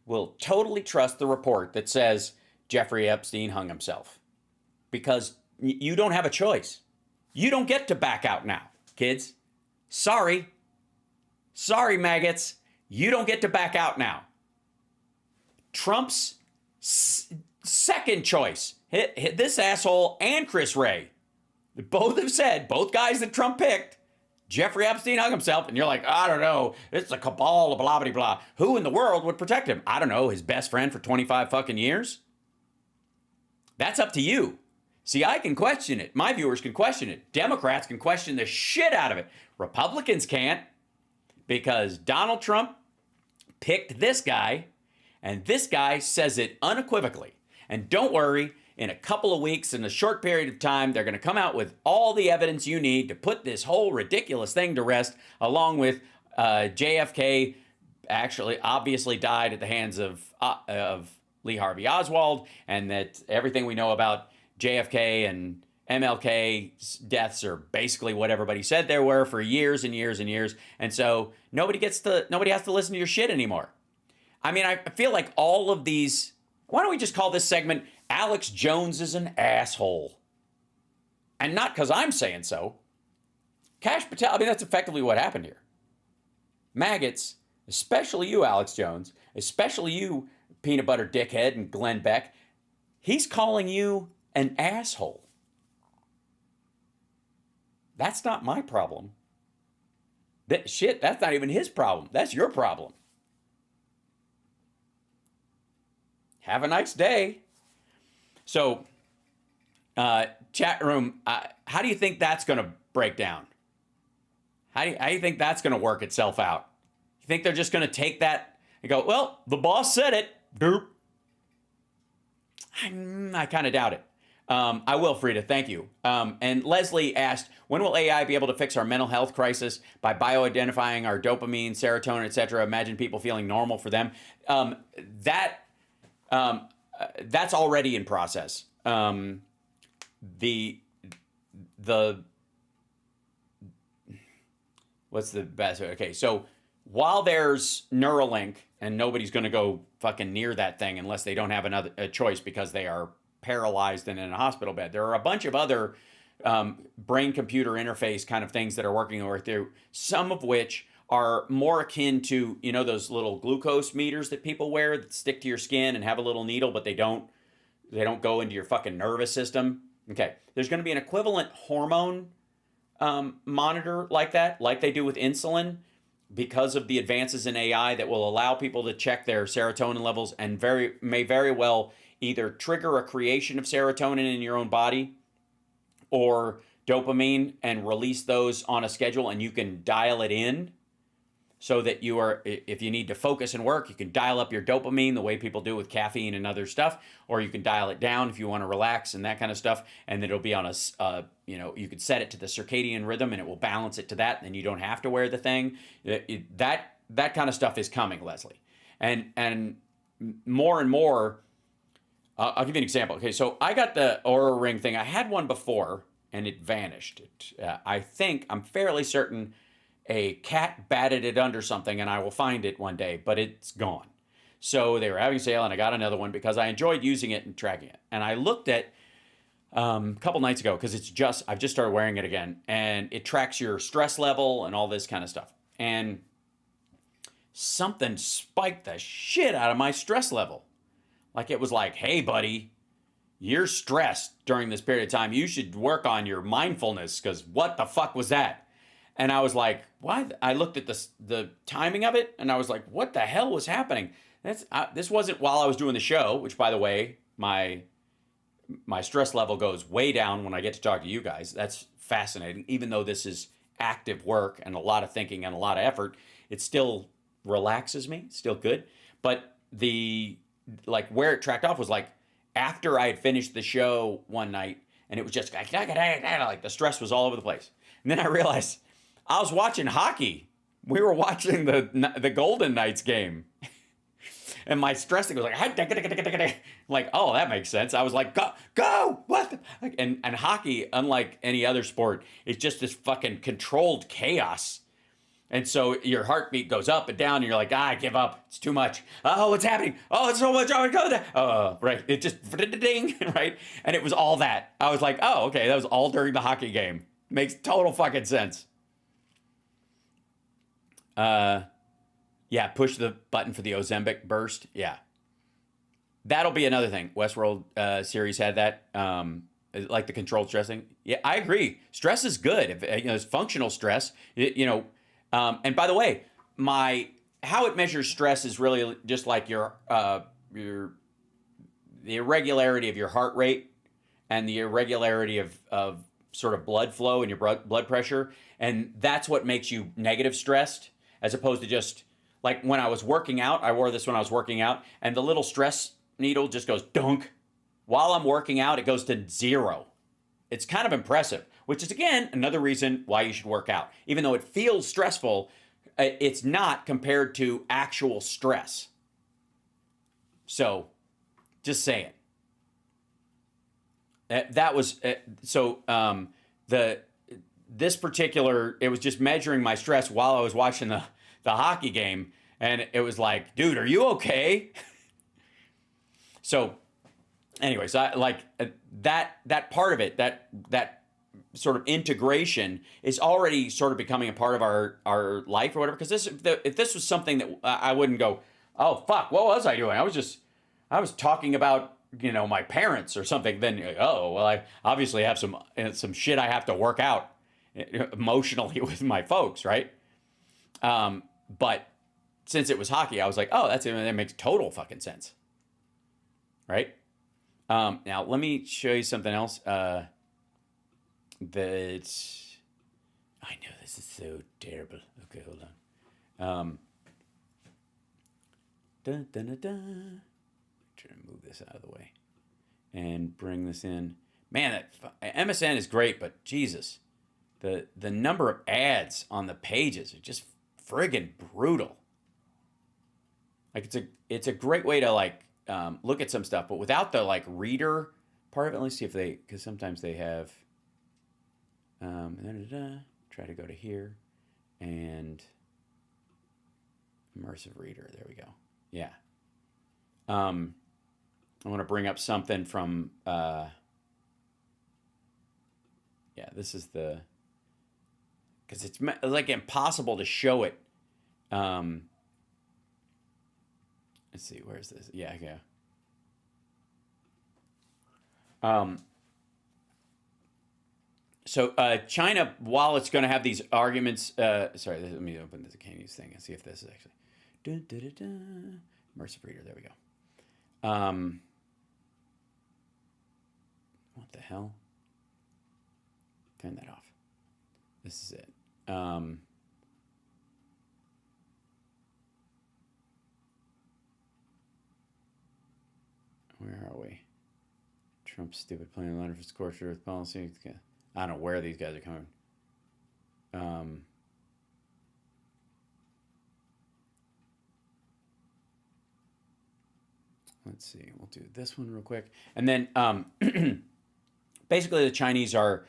[SPEAKER 1] will totally trust the report that says Jeffrey Epstein hung himself. Because you don't have a choice. You don't get to back out now, kids. Sorry. Sorry, maggots. You don't get to back out now. Trump's second choice, this asshole and Chris Wray, both have said, both guys that Trump picked, Jeffrey Epstein hung himself, and you're like, I don't know, it's a cabal of blah, blah, blah. Who in the world would protect him? I don't know, his best friend for 25 fucking years? That's up to you. See, I can question it. My viewers can question it. Democrats can question the shit out of it. Republicans can't, because Donald Trump picked this guy, and this guy says it unequivocally. And don't worry, in a couple of weeks, in a short period of time, they're going to come out with all the evidence you need to put this whole ridiculous thing to rest, along with JFK actually obviously died at the hands of Lee Harvey Oswald, and that everything we know about JFK and MLK's deaths are basically what everybody said they were for years and years and years. And so nobody has to listen to your shit anymore. I mean, I feel like all of these, why don't we just call this segment Alex Jones is an asshole? And not because I'm saying so. Kash Patel, I mean, that's effectively what happened here. Maggots, especially you, Alex Jones, especially you, Peanut Butter Dickhead and Glenn Beck, he's calling you an asshole. That's not my problem. That's not even his problem. That's your problem. Have a nice day. So, chat room, how do you think that's going to break down? How do you think that's going to work itself out? You think they're just going to take that and go, well, the boss said it. Derp. I kind of doubt it. I will, Frida. Thank you. And Leslie asked, when will AI be able to fix our mental health crisis by bioidentifying our dopamine, serotonin, etc.? Imagine people feeling normal for them. That's already in process. What's the best? Okay, so while there's Neuralink, and nobody's going to go fucking near that thing unless they don't have a choice because they are paralyzed and in a hospital bed. There are a bunch of other brain-computer interface kind of things that are working over through, some of which are more akin to, you know, those little glucose meters that people wear that stick to your skin and have a little needle, but they don't go into your fucking nervous system. Okay, there's going to be an equivalent hormone monitor like that, like they do with insulin, because of the advances in AI that will allow people to check their serotonin levels and may very well either trigger a creation of serotonin in your own body or dopamine and release those on a schedule, and you can dial it in so that you are, if you need to focus and work, you can dial up your dopamine the way people do with caffeine and other stuff, or you can dial it down if you want to relax and that kind of stuff, and it'll be on you could set it to the circadian rhythm and it will balance it to that, and then you don't have to wear the thing. That kind of stuff is coming, Leslie. And more and more, I'll give you an example. Okay, so I got the Oura Ring thing. I had one before and it vanished. I'm fairly certain a cat batted it under something, and I will find it one day, but it's gone. So they were having a sale, and I got another one because I enjoyed using it and tracking it. And I looked at a couple nights ago, because I've just started wearing it again, and it tracks your stress level and all this kind of stuff. And something spiked the shit out of my stress level. Like it was like, hey, buddy, you're stressed during this period of time. You should work on your mindfulness, because what the fuck was that? And I was like, what? I looked at the timing of it, and I was like, what the hell was happening? This wasn't while I was doing the show, which, by the way, my stress level goes way down when I get to talk to you guys. That's fascinating. Even though this is active work and a lot of thinking and a lot of effort, it still relaxes me. It's still good. But where it tracked off was like after I had finished the show one night, and it was just like the stress was all over the place. And then I realized I was watching hockey. We were watching the Golden Knights game. And my stress thing was like, oh, that makes sense. I was like, go, what? And hockey, unlike any other sport, is just this fucking controlled chaos. And so your heartbeat goes up and down, and you're like, I give up. It's too much. Oh, what's happening? Oh, it's so much. Oh, go there. Oh, right. It just ding, right? And it was all that. I was like, oh, okay, that was all during the hockey game. Makes total fucking sense. Yeah, push the button for the Ozempic burst. Yeah. That'll be another thing. Westworld series had that, like the controlled stressing. Yeah, I agree. Stress is good. If it's functional stress, and by the way, how it measures stress is really just like the irregularity of your heart rate and the irregularity of sort of blood flow and your blood pressure. And that's what makes you negative stressed, as opposed to just like when I was working out. I wore this when I was working out, and the little stress needle just goes dunk. While I'm working out, it goes to 0. It's kind of impressive, which is, again, another reason why you should work out. Even though it feels stressful, it's not compared to actual stress. So, just saying. That was this particular, it was just measuring my stress while I was watching the hockey game, and it was like, dude, are you okay? So, anyways, I like that part of it, that sort of integration is already sort of becoming a part of our life or whatever. Because if this was something that I wouldn't go, oh fuck, what was I doing? I was talking about, you know, my parents or something. Then oh well, I obviously have some shit I have to work out emotionally with my folks, right? But since it was hockey, I was like, oh, that makes total fucking sense, right? Now let me show you something else. That I know this is so terrible. Okay, hold on. Dun, dun, dun, dun. Try to move this out of the way and bring this in. Man, that MSN is great, but Jesus, the number of ads on the pages are just friggin' brutal. Like it's a great way to like look at some stuff, but without the like reader part of it. Let's see if because sometimes they have. Try to go to here and immersive reader. There we go. Yeah. I want to bring up something from. Yeah, this is because it's like impossible to show it. Let's see, where's this? Yeah, yeah. So China, while it's going to have these arguments, sorry, let me open this Canadian thing and see if this is actually immersive reader. There we go. What the hell? Turn that off. This is it. Where are we? Trump's stupid plan in London for scorched earth policy. I don't know where these guys are coming. Let's see. We'll do this one real quick, and then basically the Chinese are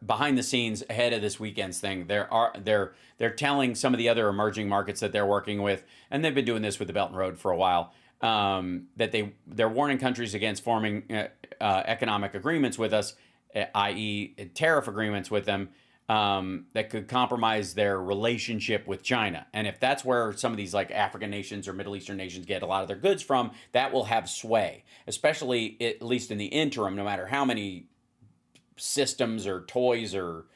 [SPEAKER 1] behind the scenes ahead of this weekend's thing. They're telling some of the other emerging markets that they're working with, and they've been doing this with the Belt and Road for a while. That they're warning countries against forming economic agreements with us, i.e., tariff agreements with them that could compromise their relationship with China. And if that's where some of these like African nations or Middle Eastern nations get a lot of their goods from, that will have sway, especially at least in the interim, no matter how many systems or toys or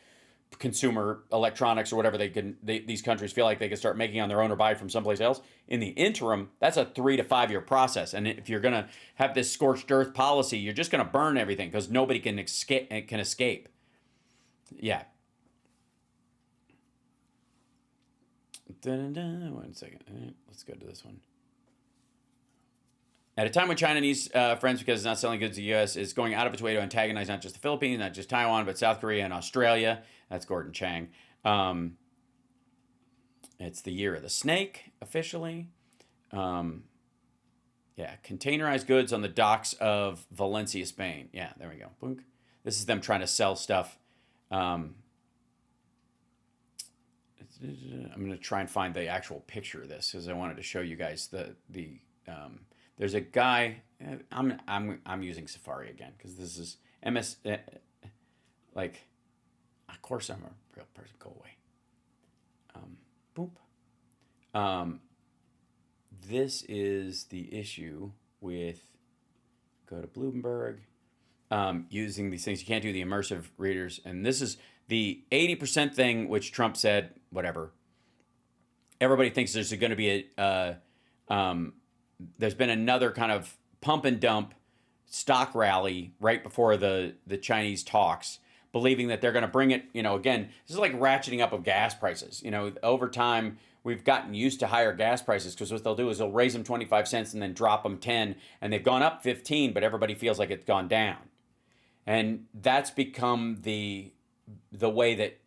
[SPEAKER 1] consumer electronics or whatever these countries feel like they can start making on their own or buy from someplace else. In the interim, that's a 3 to 5 year process. And if you're going to have this scorched earth policy, you're just going to burn everything because nobody can escape. Yeah. One second. Let's go to this one. At a time when China needs friends because it's not selling goods to the U.S., is going out of its way to antagonize not just the Philippines, not just Taiwan, but South Korea and Australia. That's Gordon Chang. It's the year of the snake, officially. Yeah, containerized goods on the docks of Valencia, Spain. Yeah, there we go. Boink. This is them trying to sell stuff. I'm going to try and find the actual picture of this because I wanted to show you guys there's a guy. I'm using Safari again because this is MS. Like, of course I'm a real person. Go away. Boop. This is the issue with. Go to Bloomberg. Using these things, you can't do the immersive readers, and this is the 80% thing, which Trump said. Whatever. Everybody thinks there's going to be there's been another kind of pump and dump stock rally right before the Chinese talks, believing that they're going to bring it, again, this is like ratcheting up of gas prices. Over time, we've gotten used to higher gas prices because what they'll do is they'll raise them 25 cents and then drop them 10, and they've gone up 15, but everybody feels like it's gone down. And that's become the way that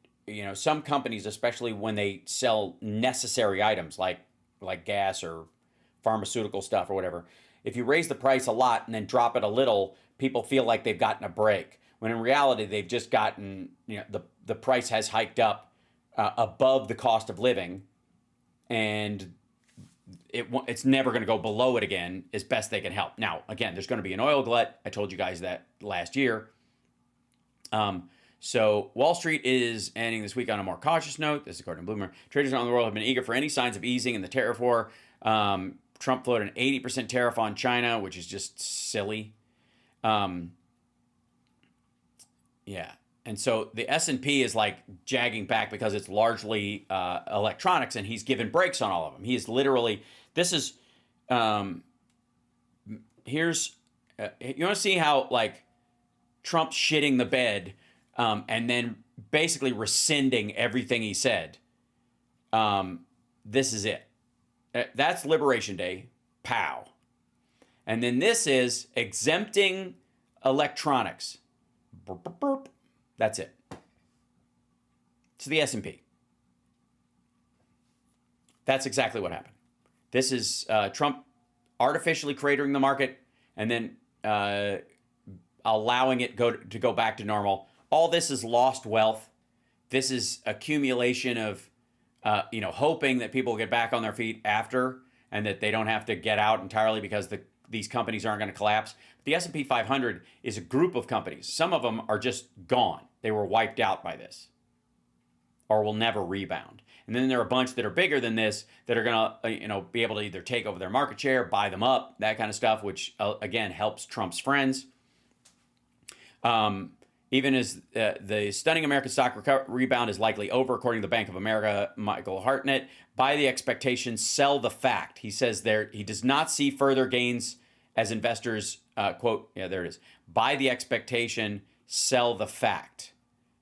[SPEAKER 1] some companies, especially when they sell necessary items like gas or pharmaceutical stuff or whatever, if you raise the price a lot and then drop it a little, people feel like they've gotten a break. When in reality, they've just gotten, the price has hiked up above the cost of living, and it's never going to go below it again as best they can help. Now, again, there's going to be an oil glut. I told you guys that last year. So Wall Street is ending this week on a more cautious note. This is according to Bloomberg. Traders around the world have been eager for any signs of easing in the tariff war. Trump floated an 80% tariff on China, which is just silly. Yeah. And so the S&P is like jagging back because it's largely electronics, and he's given breaks on all of them. He is literally, here's, you want to see how like Trump's shitting the bed and then basically rescinding everything he said. This is it. That's Liberation Day. Pow. And then this is exempting electronics. Burp, burp, burp. That's it. It's the S&P. That's exactly what happened. This is Trump artificially cratering the market and then allowing it to go back to normal. All this is lost wealth. This is accumulation of, hoping that people get back on their feet after and that they don't have to get out entirely because these companies aren't going to collapse. The S&P 500 is a group of companies. Some of them are just gone. They were wiped out by this or will never rebound. And then there are a bunch that are bigger than this that are going to, be able to either take over their market share, buy them up, that kind of stuff, which, again, helps Trump's friends. Even as the stunning American stock rebound is likely over, according to the Bank of America, Michael Hartnett, by the expectation, sell the fact. He says he does not see further gains as investors, quote, yeah, there it is. By the expectation, sell the fact.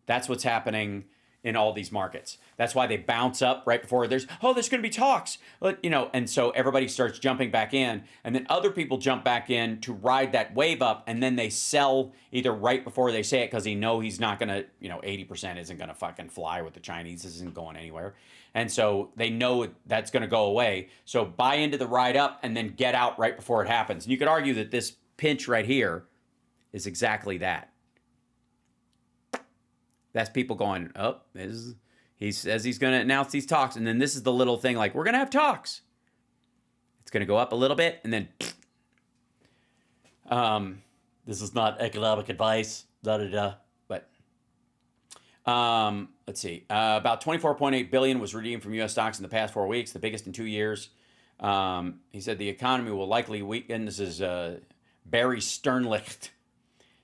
[SPEAKER 1] That's what's happening in all these markets. That's why they bounce up right before there's going to be talks, and so everybody starts jumping back in, and then other people jump back in to ride that wave up, and then they sell either right before they say it because he's not going to, 80% isn't going to fucking fly with the Chinese. This isn't going anywhere. And so they know that's going to go away. So buy into the ride up and then get out right before it happens. And you could argue that this pinch right here is exactly that. That's people going, he says he's going to announce these talks. And then this is the little thing like, we're going to have talks. It's going to go up a little bit. And then, this is not economic advice, but, let's see. About 24.8 billion was redeemed from U.S. stocks in the past 4 weeks, the biggest in 2 years. He said the economy will likely weaken. This is Barry Sternlicht.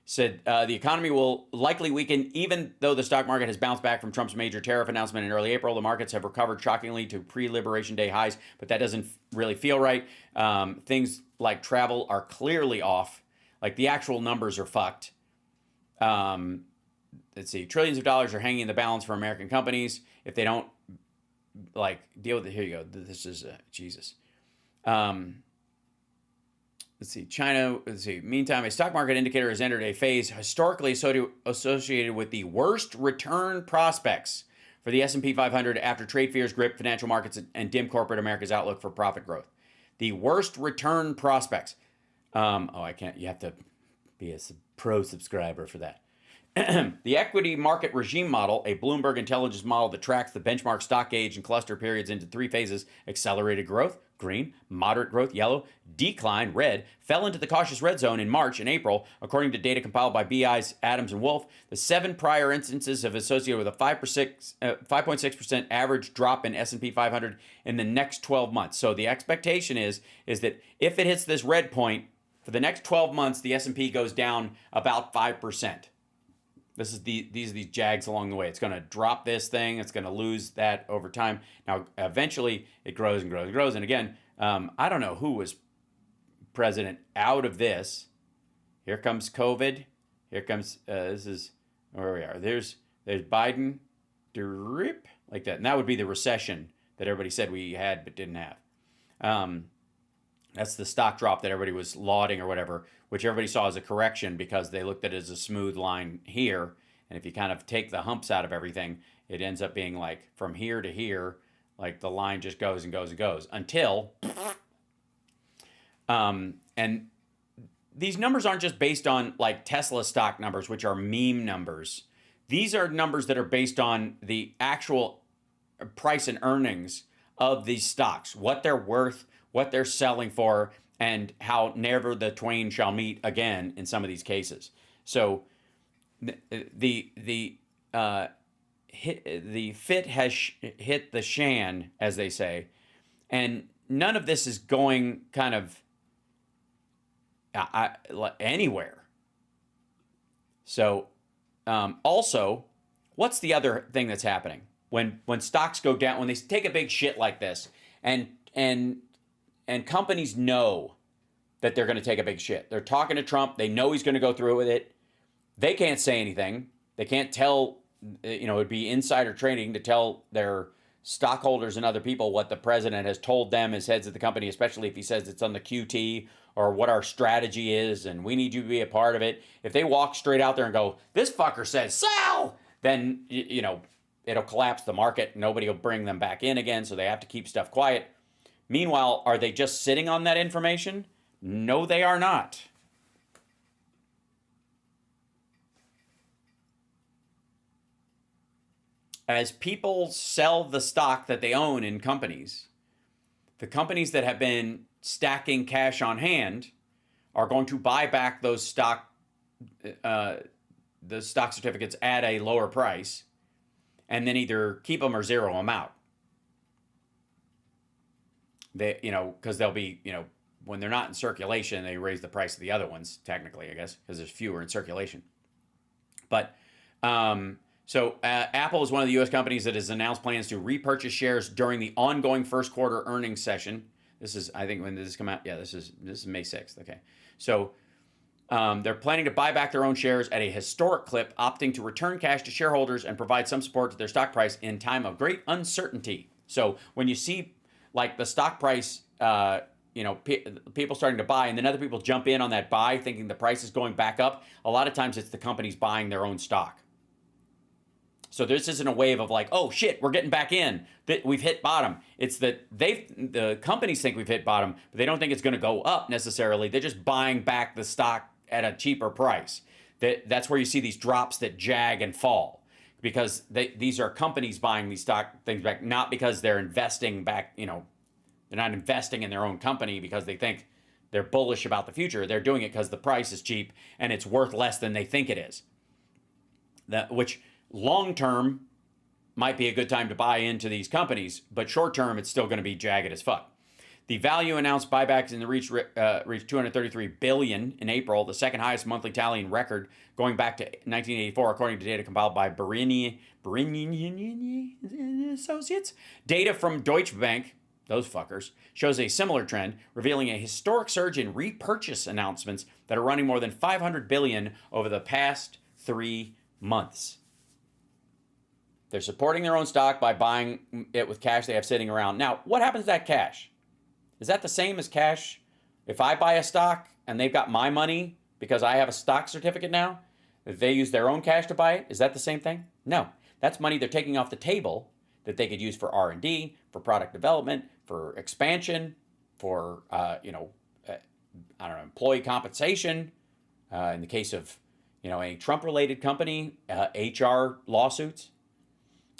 [SPEAKER 1] Said the economy will likely weaken even though the stock market has bounced back from Trump's major tariff announcement in early April. The markets have recovered shockingly to pre-Liberation Day highs, but that doesn't really feel right. Things like travel are clearly off. Like the actual numbers are fucked. Let's see. Trillions of dollars are hanging in the balance for American companies if they don't deal with it. Here you go. This is Jesus. Let's see, China, Meantime, a stock market indicator has entered a phase historically associated with the worst return prospects for the S&P 500 after trade fears grip financial markets and dim corporate America's outlook for profit growth. The worst return prospects. I can't, you have to be a pro subscriber for that. The equity market regime model, a Bloomberg intelligence model that tracks the benchmark stock gauge and cluster periods into 3 phases, accelerated growth, green, moderate growth, yellow, decline, red, fell into the cautious red zone in March and April, according to data compiled by BI's Adams and Wolf. The 7 prior instances have associated with a 5.6% average drop in S&P 500 in the next 12 months. So the expectation is that if it hits this red point, for the next 12 months, the S&P goes down about 5%. These are these jags along the way. It's going to drop this thing. It's going to lose that over time. Now, eventually, it grows and grows and grows. And again, I don't know who was president out of this. Here comes COVID. Here comes, this is where we are. There's Biden, drip, like that. And that would be the recession that everybody said we had but didn't have. That's the stock drop that everybody was lauding or whatever, which everybody saw as a correction because they looked at it as a smooth line here. And if you kind of take the humps out of everything, it ends up being like from here to here, like the line just goes and goes and goes until, and these numbers aren't just based on like Tesla stock numbers, which are meme numbers. These are numbers that are based on the actual price and earnings of these stocks, what they're worth, what they're selling for, and how never the twain shall meet again in some of these cases. So the fit has hit the shan, as they say, and none of this is going kind of anywhere. So also, what's the other thing that's happening when stocks go down, when they take a big shit like this, and companies know that they're going to take a big shit. They're talking to Trump. They know he's going to go through with it. They can't say anything. They can't tell, it'd be insider trading to tell their stockholders and other people what the president has told them as heads of the company, especially if he says it's on the QT or what our strategy is and we need you to be a part of it. If they walk straight out there and go, this fucker says sell, then, it'll collapse the market. Nobody will bring them back in again, so they have to keep stuff quiet. Meanwhile, are they just sitting on that information? No, they are not. As people sell the stock that they own in companies, the companies that have been stacking cash on hand are going to buy back those stock certificates at a lower price and then either keep them or zero them out. They, because they'll be, when they're not in circulation, they raise the price of the other ones, technically, I guess, because there's fewer in circulation. But, so Apple is one of the U.S. companies that has announced plans to repurchase shares during the ongoing first quarter earnings session. This is, I think, when did this come out? Yeah, this is May 6th. Okay. So they're planning to buy back their own shares at a historic clip, opting to return cash to shareholders and provide some support to their stock price in time of great uncertainty. So when you see like the stock price, people starting to buy and then other people jump in on that buy thinking the price is going back up, a lot of times it's the companies buying their own stock. So this isn't a wave of like, oh shit, we're getting back in, that we've hit bottom. It's that the companies think we've hit bottom, but they don't think it's going to go up necessarily. They're just buying back the stock at a cheaper price. That's where you see these drops that jag and fall, because these are companies buying these stock things back, not because they're investing back. They're not investing in their own company because they think they're bullish about the future. They're doing it because the price is cheap and it's worth less than they think it is. Which long term might be a good time to buy into these companies, but short term it's still going to be jagged as fuck. The value announced buybacks in the reached $233 billion in April, the second highest monthly tally in record going back to 1984, according to data compiled by Barini Associates. Data from Deutsche Bank, those fuckers, shows a similar trend, revealing a historic surge in repurchase announcements that are running more than $500 billion over the past 3 months. They're supporting their own stock by buying it with cash they have sitting around. Now, what happens to that cash? Is that the same as cash? If I buy a stock and they've got my money because I have a stock certificate now, if they use their own cash to buy it, is that the same thing? No. That's money they're taking off the table that they could use for R&D, for product development, for expansion, for, employee compensation. In the case of, a Trump-related company, HR lawsuits.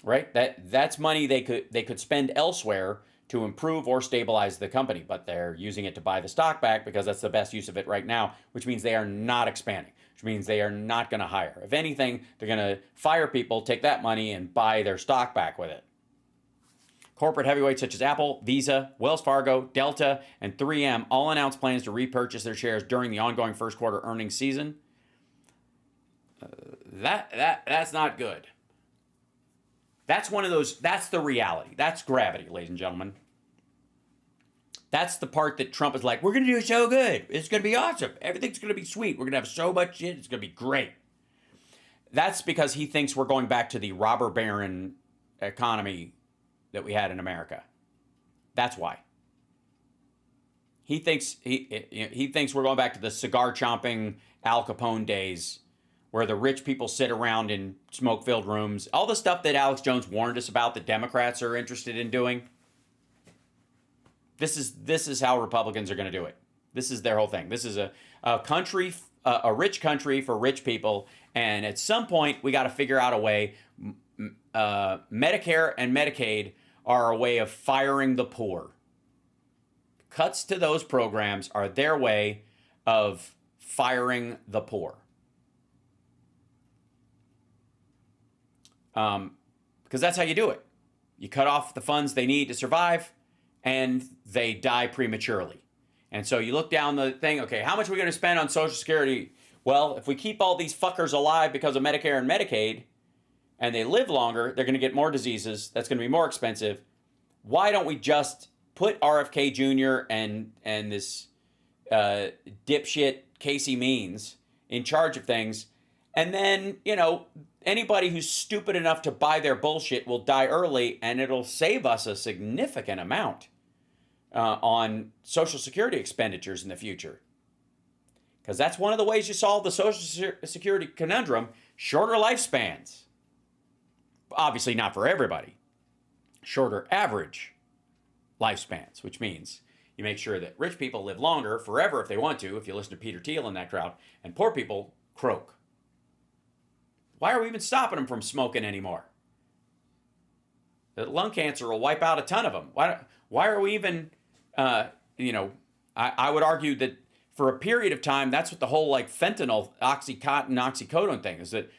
[SPEAKER 1] Right? That's money they could spend elsewhere to improve or stabilize the company, but they're using it to buy the stock back because that's the best use of it right now, which means they are not expanding, which means they are not going to hire. If anything, they're going to fire people, take that money, and buy their stock back with it. Corporate heavyweights such as Apple, Visa, Wells Fargo, Delta, and 3M all announced plans to repurchase their shares during the ongoing first quarter earnings season. That's not good. That's one of those, that's the reality. That's gravity, ladies and gentlemen. That's the part that Trump is like, we're going to do so good. It's going to be awesome. Everything's going to be sweet. We're going to have so much shit. It's going to be great. That's because he thinks we're going back to the robber baron economy that we had in America. That's why. He thinks we're going back to the cigar chomping Al Capone days where the rich people sit around in smoke-filled rooms, all the stuff that Alex Jones warned us about that Democrats are interested in doing. This is how Republicans are going to do it. This is their whole thing. This is a country, a rich country for rich people, and at some point we got to figure out a way. Medicare and Medicaid are a way of firing the poor. Cuts to those programs are their way of firing the poor. Because that's how you do it. You cut off the funds they need to survive, and they die prematurely. And so you look down the thing, okay, how much are we going to spend on Social Security? Well, if we keep all these fuckers alive because of Medicare and Medicaid, and they live longer, they're going to get more diseases. That's going to be more expensive. Why don't we just put RFK Jr. and this dipshit Casey Means in charge of things, and then, you know, anybody who's stupid enough to buy their bullshit will die early, and it'll save us a significant amount on Social Security expenditures in the future. Because that's one of the ways you solve the Social Security conundrum, shorter lifespans. Obviously not for everybody. Shorter average lifespans, which means you make sure that rich people live longer forever if they want to, if you listen to Peter Thiel and that crowd, and poor people croak. Why are we even stopping them from smoking anymore? The lung cancer will wipe out a ton of them. Why are we even, I would argue that for a period of time, that's what the whole like fentanyl, oxycodone thing is, that,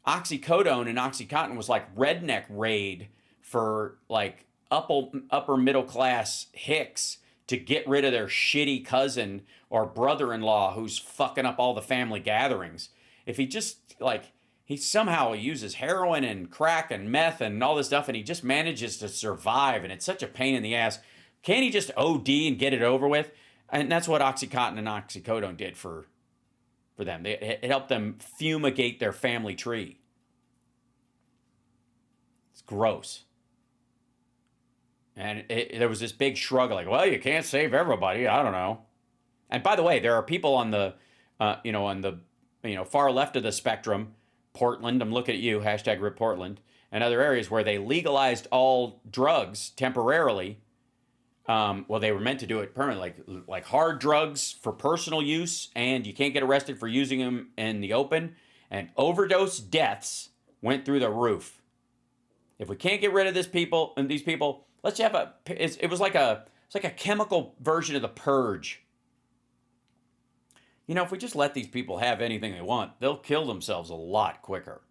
[SPEAKER 1] oxycodone and Oxycontin was like redneck raid for like upper middle class hicks to get rid of their shitty cousin or brother-in-law who's fucking up all the family gatherings. If he just he somehow uses heroin and crack and meth and all this stuff, and he just manages to survive, and it's such a pain in the ass. Can't he just OD and get it over with? And that's what Oxycontin and Oxycodone did for them. It helped them fumigate their family tree. It's gross. And there was this big shrug, like, well, you can't save everybody. I don't know. And by the way, there are people on the, far left of the spectrum, Portland, I'm looking at you, hashtag Rip Portland, and other areas where they legalized all drugs temporarily. They were meant to do it permanently, like hard drugs for personal use, and you can't get arrested for using them in the open. And overdose deaths went through the roof. If we can't get rid of these people, let's have it's like a chemical version of the purge. You know, if we just let these people have anything they want, they'll kill themselves a lot quicker.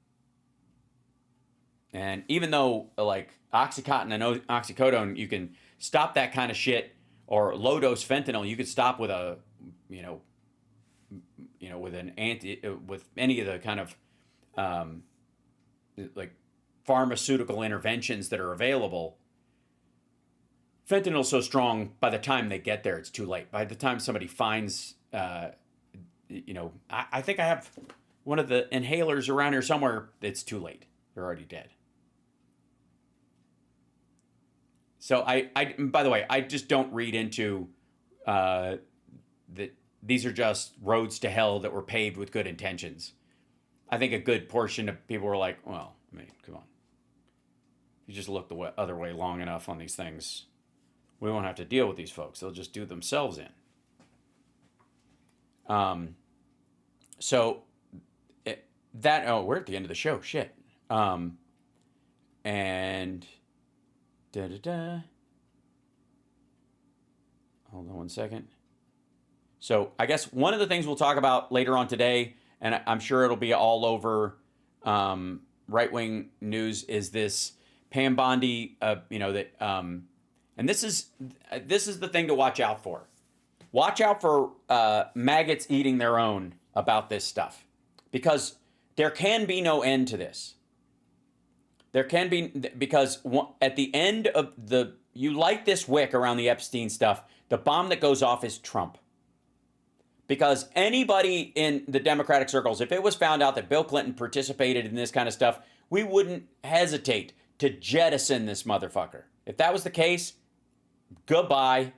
[SPEAKER 1] And even though like Oxycontin and Oxycodone, you can stop that kind of shit, or low dose fentanyl, you could stop with with any of the kind of like pharmaceutical interventions that are available. Fentanyl's so strong, by the time they get there, it's too late. By the time somebody finds, I think I have one of the inhalers around here somewhere, it's too late. They're already dead. So by the way, I just don't read into that these are just roads to hell that were paved with good intentions. I think a good portion of people were like, well, I mean, come on. If you just look the other way long enough on these things, we won't have to deal with these folks. They'll just do themselves in. We're at the end of the show. Shit. And hold on one second. So I guess one of the things we'll talk about later on today, and I'm sure it'll be all over right-wing news, is this Pam Bondi, and this is the thing to watch out for. Watch out for maggots eating their own about this stuff, because there can be no end to this. There can be, because at the end of you light this wick around the Epstein stuff, the bomb that goes off is Trump. Because anybody in the Democratic circles, if it was found out that Bill Clinton participated in this kind of stuff, we wouldn't hesitate to jettison this motherfucker. If that was the case, goodbye.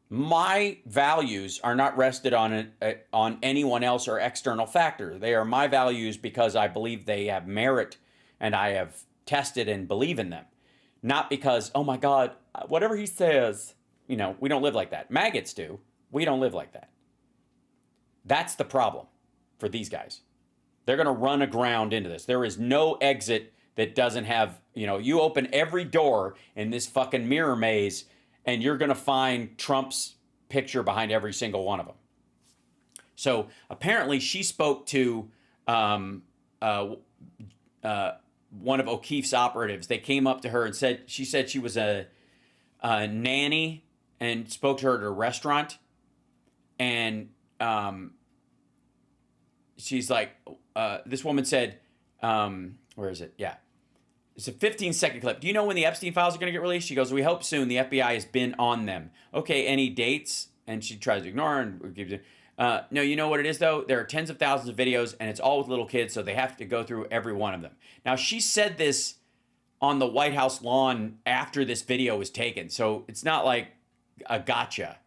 [SPEAKER 1] My values are not rested on anyone else or external factor. They are my values because I believe they have merit and I have tested and believe in them. Not because, oh my God, whatever he says, we don't live like that. Maggots do. We don't live like that. That's the problem for these guys. They're going to run aground into this. There is no exit that doesn't have, you open every door in this fucking mirror maze and you're going to find Trump's picture behind every single one of them. So apparently she spoke to one of O'Keefe's operatives. They came up to her and she said she was a nanny and spoke to her at a restaurant. And she's like, this woman said, where is it? Yeah. It's a 15-second clip. Do you know when the Epstein files are going to get released? She goes, we hope soon. The FBI has been on them. Okay, any dates? And she tries to ignore her and gives it. No, you know what it is, though? There are tens of thousands of videos, and it's all with little kids, so they have to go through every one of them. Now, she said this on the White House lawn after this video was taken, so it's not like a gotcha.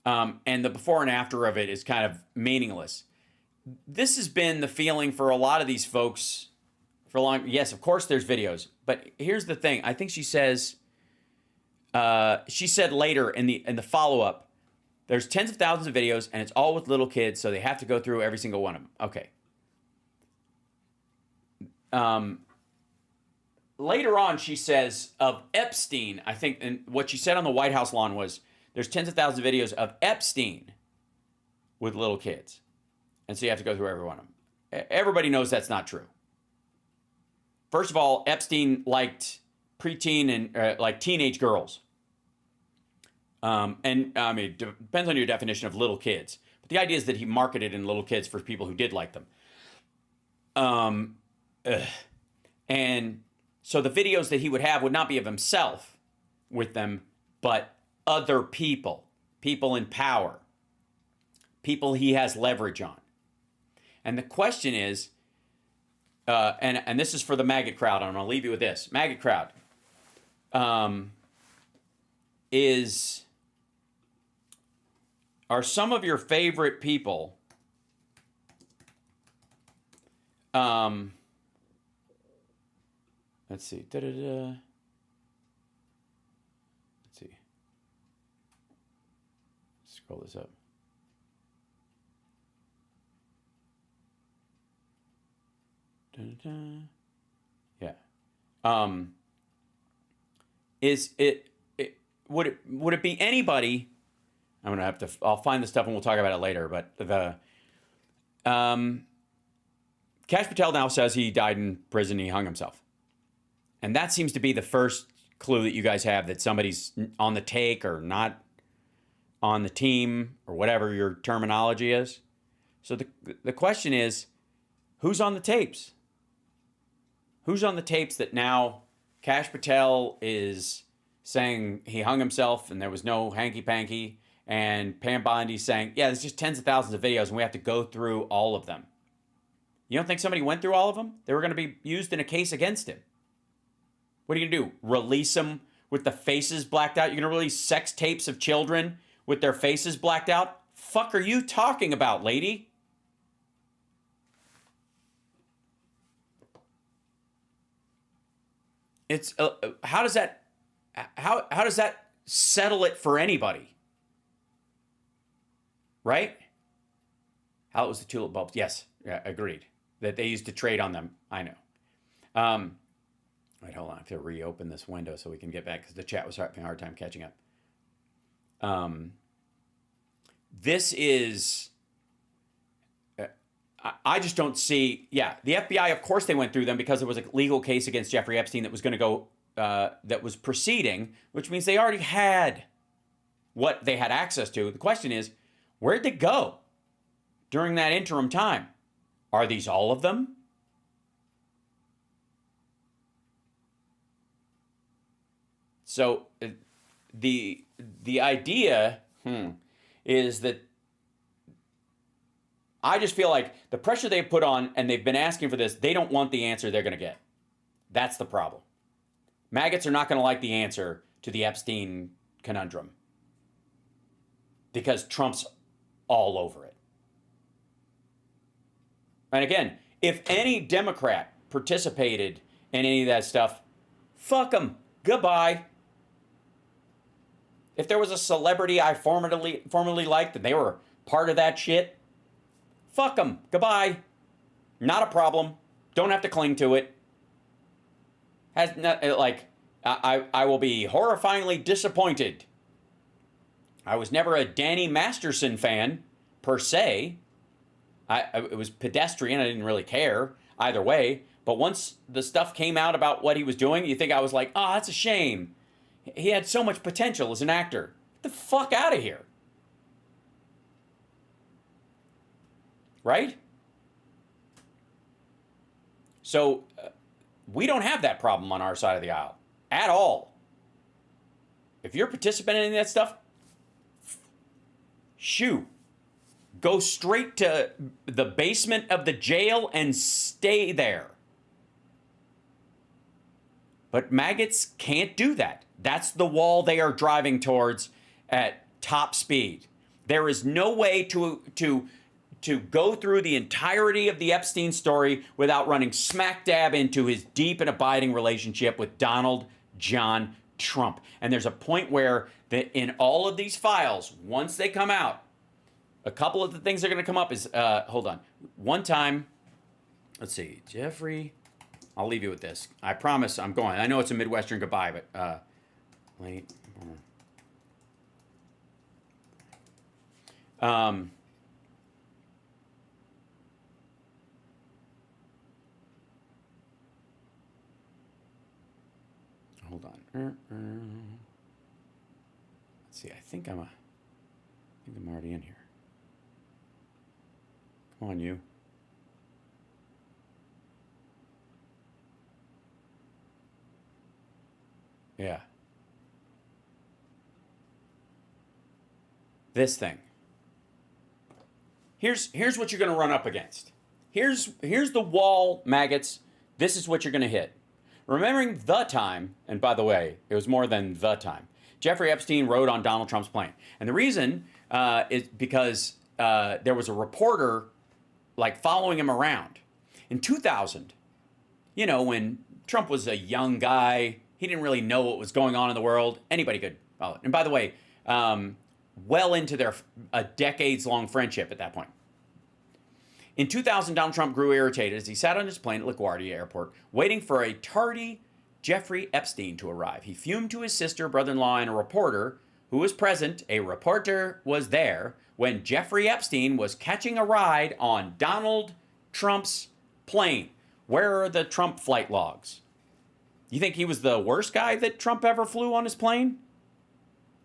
[SPEAKER 1] And the before and after of it is kind of meaningless. This has been the feeling for a lot of these folks for a long. Yes, of course there's videos, but here's the thing. I think she said later in the follow-up, there's tens of thousands of videos and it's all with little kids, so they have to go through every single one of them. Okay. Later on, she says of Epstein, I think, and what she said on the White House lawn was, there's tens of thousands of videos of Epstein with little kids. And so you have to go through every one of them. Everybody knows that's not true. First of all, Epstein liked preteen and like teenage girls. And I mean, it depends on your definition of little kids. But the idea is that he marketed in little kids for people who did like them. And so the videos that he would have would not be of himself with them, but other people in power, people he has leverage on. And the question is, and this is for the maggot crowd, and I'm going to leave you with this. Maggot crowd are some of your favorite people let's see. Let's see. Scroll this up. Yeah. Would it be anybody? I'll find the stuff and we'll talk about it later. But Kash Patel now says he died in prison. He hung himself, and that seems to be the first clue that you guys have that somebody's on the take or not on the team or whatever your terminology is. So the question is, who's on the tapes? Who's on the tapes that now Kash Patel is saying he hung himself and there was no hanky-panky, and Pam Bondi's saying, yeah, there's just tens of thousands of videos and we have to go through all of them. You don't think somebody went through all of them? They were going to be used in a case against him. What are you going to do? Release them with the faces blacked out? You're going to release sex tapes of children with their faces blacked out? Fuck are you talking about, lady? It's how does that settle it for anybody? Right? How it was the tulip bulbs? Yes, yeah, agreed. That they used to trade on them. I know. Wait, hold on. I have to reopen this window so we can get back because the chat was having a hard time catching up. This is. I just don't see. Yeah, the FBI, of course, they went through them because there was a legal case against Jeffrey Epstein that was going to go, that was proceeding, which means they already had what they had access to. The question is, where'd they go during that interim time? Are these all of them? So the idea is that I just feel like the pressure they've put on, and they've been asking for this, they don't want the answer they're going to get. That's the problem. Maggots are not going to like the answer to the Epstein conundrum because Trump's all over it. And again, if any Democrat participated in any of that stuff, fuck them. Goodbye. If there was a celebrity I formerly liked and they were part of that shit, fuck them. Goodbye. Not a problem. Don't have to cling to it. Has not, like, I will be horrifyingly disappointed. I was never a Danny Masterson fan, per se. It was pedestrian. I didn't really care either way. But once the stuff came out about what he was doing, you think I was like, oh, that's a shame. He had so much potential as an actor. Get the fuck out of here. Right? So we don't have that problem on our side of the aisle at all. If you're participating in that stuff, shoo. Go straight to the basement of the jail and stay there. But maggots can't do that. That's the wall they are driving towards at top speed. There is no way to go through the entirety of the Epstein story without running smack dab into his deep and abiding relationship with Donald John Trump. And there's a point where in all of these files, once they come out, a couple of the things that are going to come up is, hold on. One time, let's see, Jeffrey, I'll leave you with this. I promise I'm going. I know it's a Midwestern goodbye, but wait. Hold on. Let's see. I think I'm already in here. Come on, you. Yeah. This thing. Here's what you're going to run up against. Here's the wall, maggots. This is what you're going to hit. Remembering the time, and by the way, it was more than the time, Jeffrey Epstein rode on Donald Trump's plane. And the reason is because there was a reporter like following him around. In 2000, you know, when Trump was a young guy, he didn't really know what was going on in the world. Anybody could follow it. And by the way, well into their decades-long friendship at that point. In 2000, Donald Trump grew irritated as he sat on his plane at LaGuardia Airport, waiting for a tardy Jeffrey Epstein to arrive. He fumed to his sister, brother-in-law, and a reporter who was present. A reporter was there when Jeffrey Epstein was catching a ride on Donald Trump's plane. Where are the Trump flight logs? You think he was the worst guy that Trump ever flew on his plane?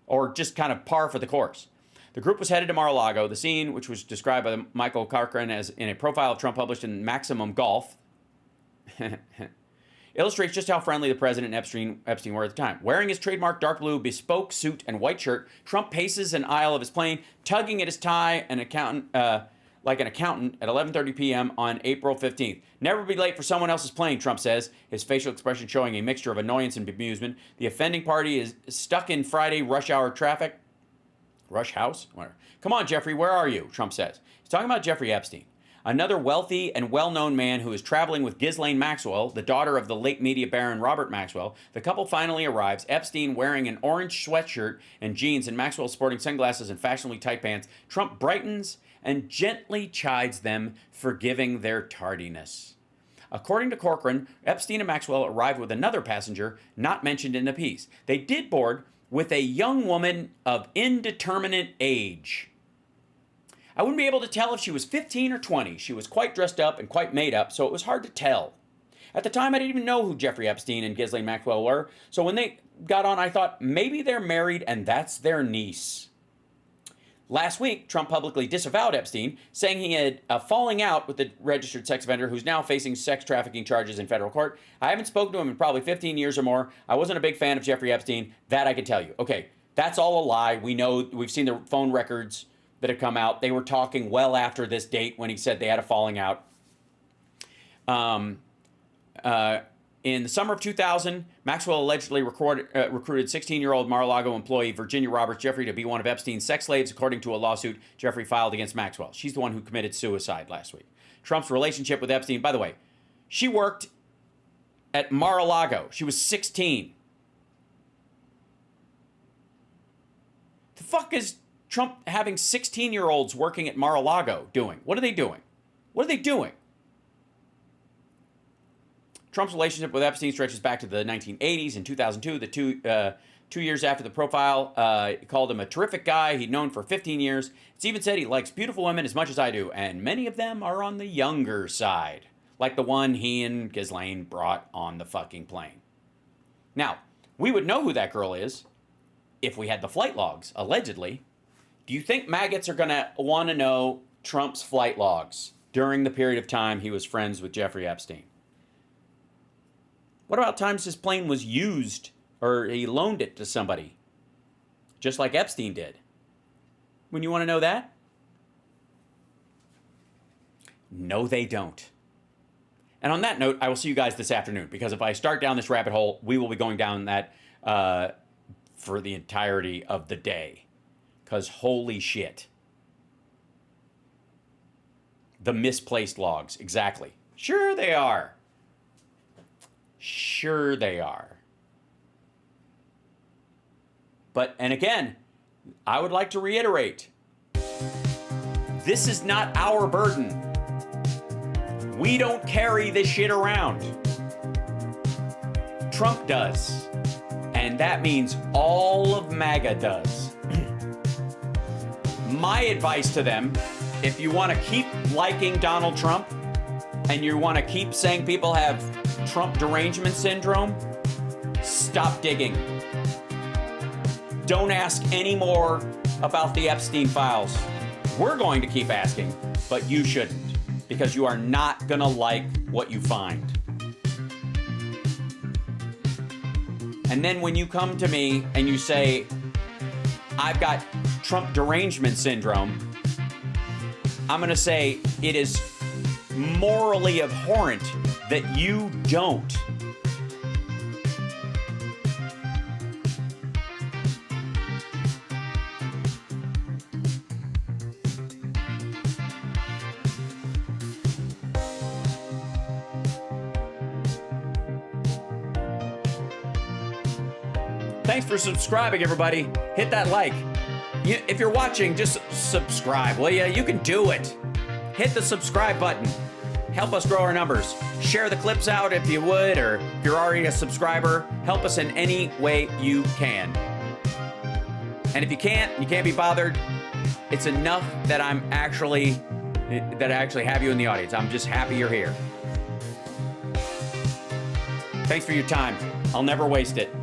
[SPEAKER 1] Or just kind of par for the course? The group was headed to Mar-a-Lago. The scene, which was described by Michael Corcoran as in a profile of Trump published in Maximum Golf, illustrates just how friendly the president and Epstein were at the time. Wearing his trademark dark blue bespoke suit and white shirt, Trump paces an aisle of his plane, tugging at his tie like an accountant at 11:30 p.m. on April 15th. Never be late for someone else's plane, Trump says, his facial expression showing a mixture of annoyance and bemusement. The offending party is stuck in Friday rush hour traffic. Rush house? Whatever. Come on, Jeffrey, where are you? Trump says. He's talking about Jeffrey Epstein, another wealthy and well-known man who is traveling with Ghislaine Maxwell, the daughter of the late media baron Robert Maxwell. The couple finally arrives, Epstein wearing an orange sweatshirt and jeans and Maxwell sporting sunglasses and fashionably tight pants. Trump brightens and gently chides them for giving their tardiness. According to Corcoran, Epstein and Maxwell arrived with another passenger not mentioned in the piece. They did board with a young woman of indeterminate age. I wouldn't be able to tell if she was 15 or 20. She was quite dressed up and quite made up, so it was hard to tell. At the time, I didn't even know who Jeffrey Epstein and Ghislaine Maxwell were, so when they got on, I thought maybe they're married and that's their niece. Last week, Trump publicly disavowed Epstein, saying he had a falling out with the registered sex offender who's now facing sex trafficking charges in federal court. I haven't spoken to him in probably 15 years or more. I wasn't a big fan of Jeffrey Epstein. That I can tell you. Okay, that's all a lie. We know, we've seen the phone records that have come out. They were talking well after this date when he said they had a falling out. In the summer of 2000, Maxwell allegedly recruited 16-year-old Mar-a-Lago employee Virginia Roberts Jeffrey to be one of Epstein's sex slaves, according to a lawsuit Jeffrey filed against Maxwell. She's the one who committed suicide last week. Trump's relationship with Epstein, by the way, she worked at Mar-a-Lago. She was 16. The fuck is Trump having 16-year-olds working at Mar-a-Lago doing? What are they doing? What are they doing? Trump's relationship with Epstein stretches back to the 1980s. In 2002, the 2 years after the profile, he called him a terrific guy he'd known for 15 years. It's even said he likes beautiful women as much as I do, and many of them are on the younger side, like the one he and Ghislaine brought on the fucking plane. Now, we would know who that girl is if we had the flight logs, allegedly. Do you think maggots are going to want to know Trump's flight logs during the period of time he was friends with Jeffrey Epstein? What about times his plane was used or he loaned it to somebody, just like Epstein did? When you want to know that? No, they don't. And on that note, I will see you guys this afternoon, because if I start down this rabbit hole, we will be going down that for the entirety of the day. Because holy shit. The misplaced logs, exactly. Sure they are. Sure they are. But, and again, I would like to reiterate, this is not our burden. We don't carry this shit around. Trump does. And that means all of MAGA does. My advice to them, if you want to keep liking Donald Trump and you want to keep saying people have Trump derangement syndrome, stop digging. Don't ask any more about the Epstein files. We're going to keep asking, but you shouldn't, because you are not going to like what you find. And then when you come to me and you say, I've got Trump derangement syndrome, I'm going to say it is morally abhorrent that you don't. Thanks for subscribing, everybody. Hit that like. If you're watching, just subscribe, will you? You can do it. Hit the subscribe button. Help us grow our numbers. Share the clips out if you would, or if you're already a subscriber, help us in any way you can. And if you can't be bothered, it's enough that I actually have you in the audience. I'm just happy you're here. Thanks for your time. I'll never waste it.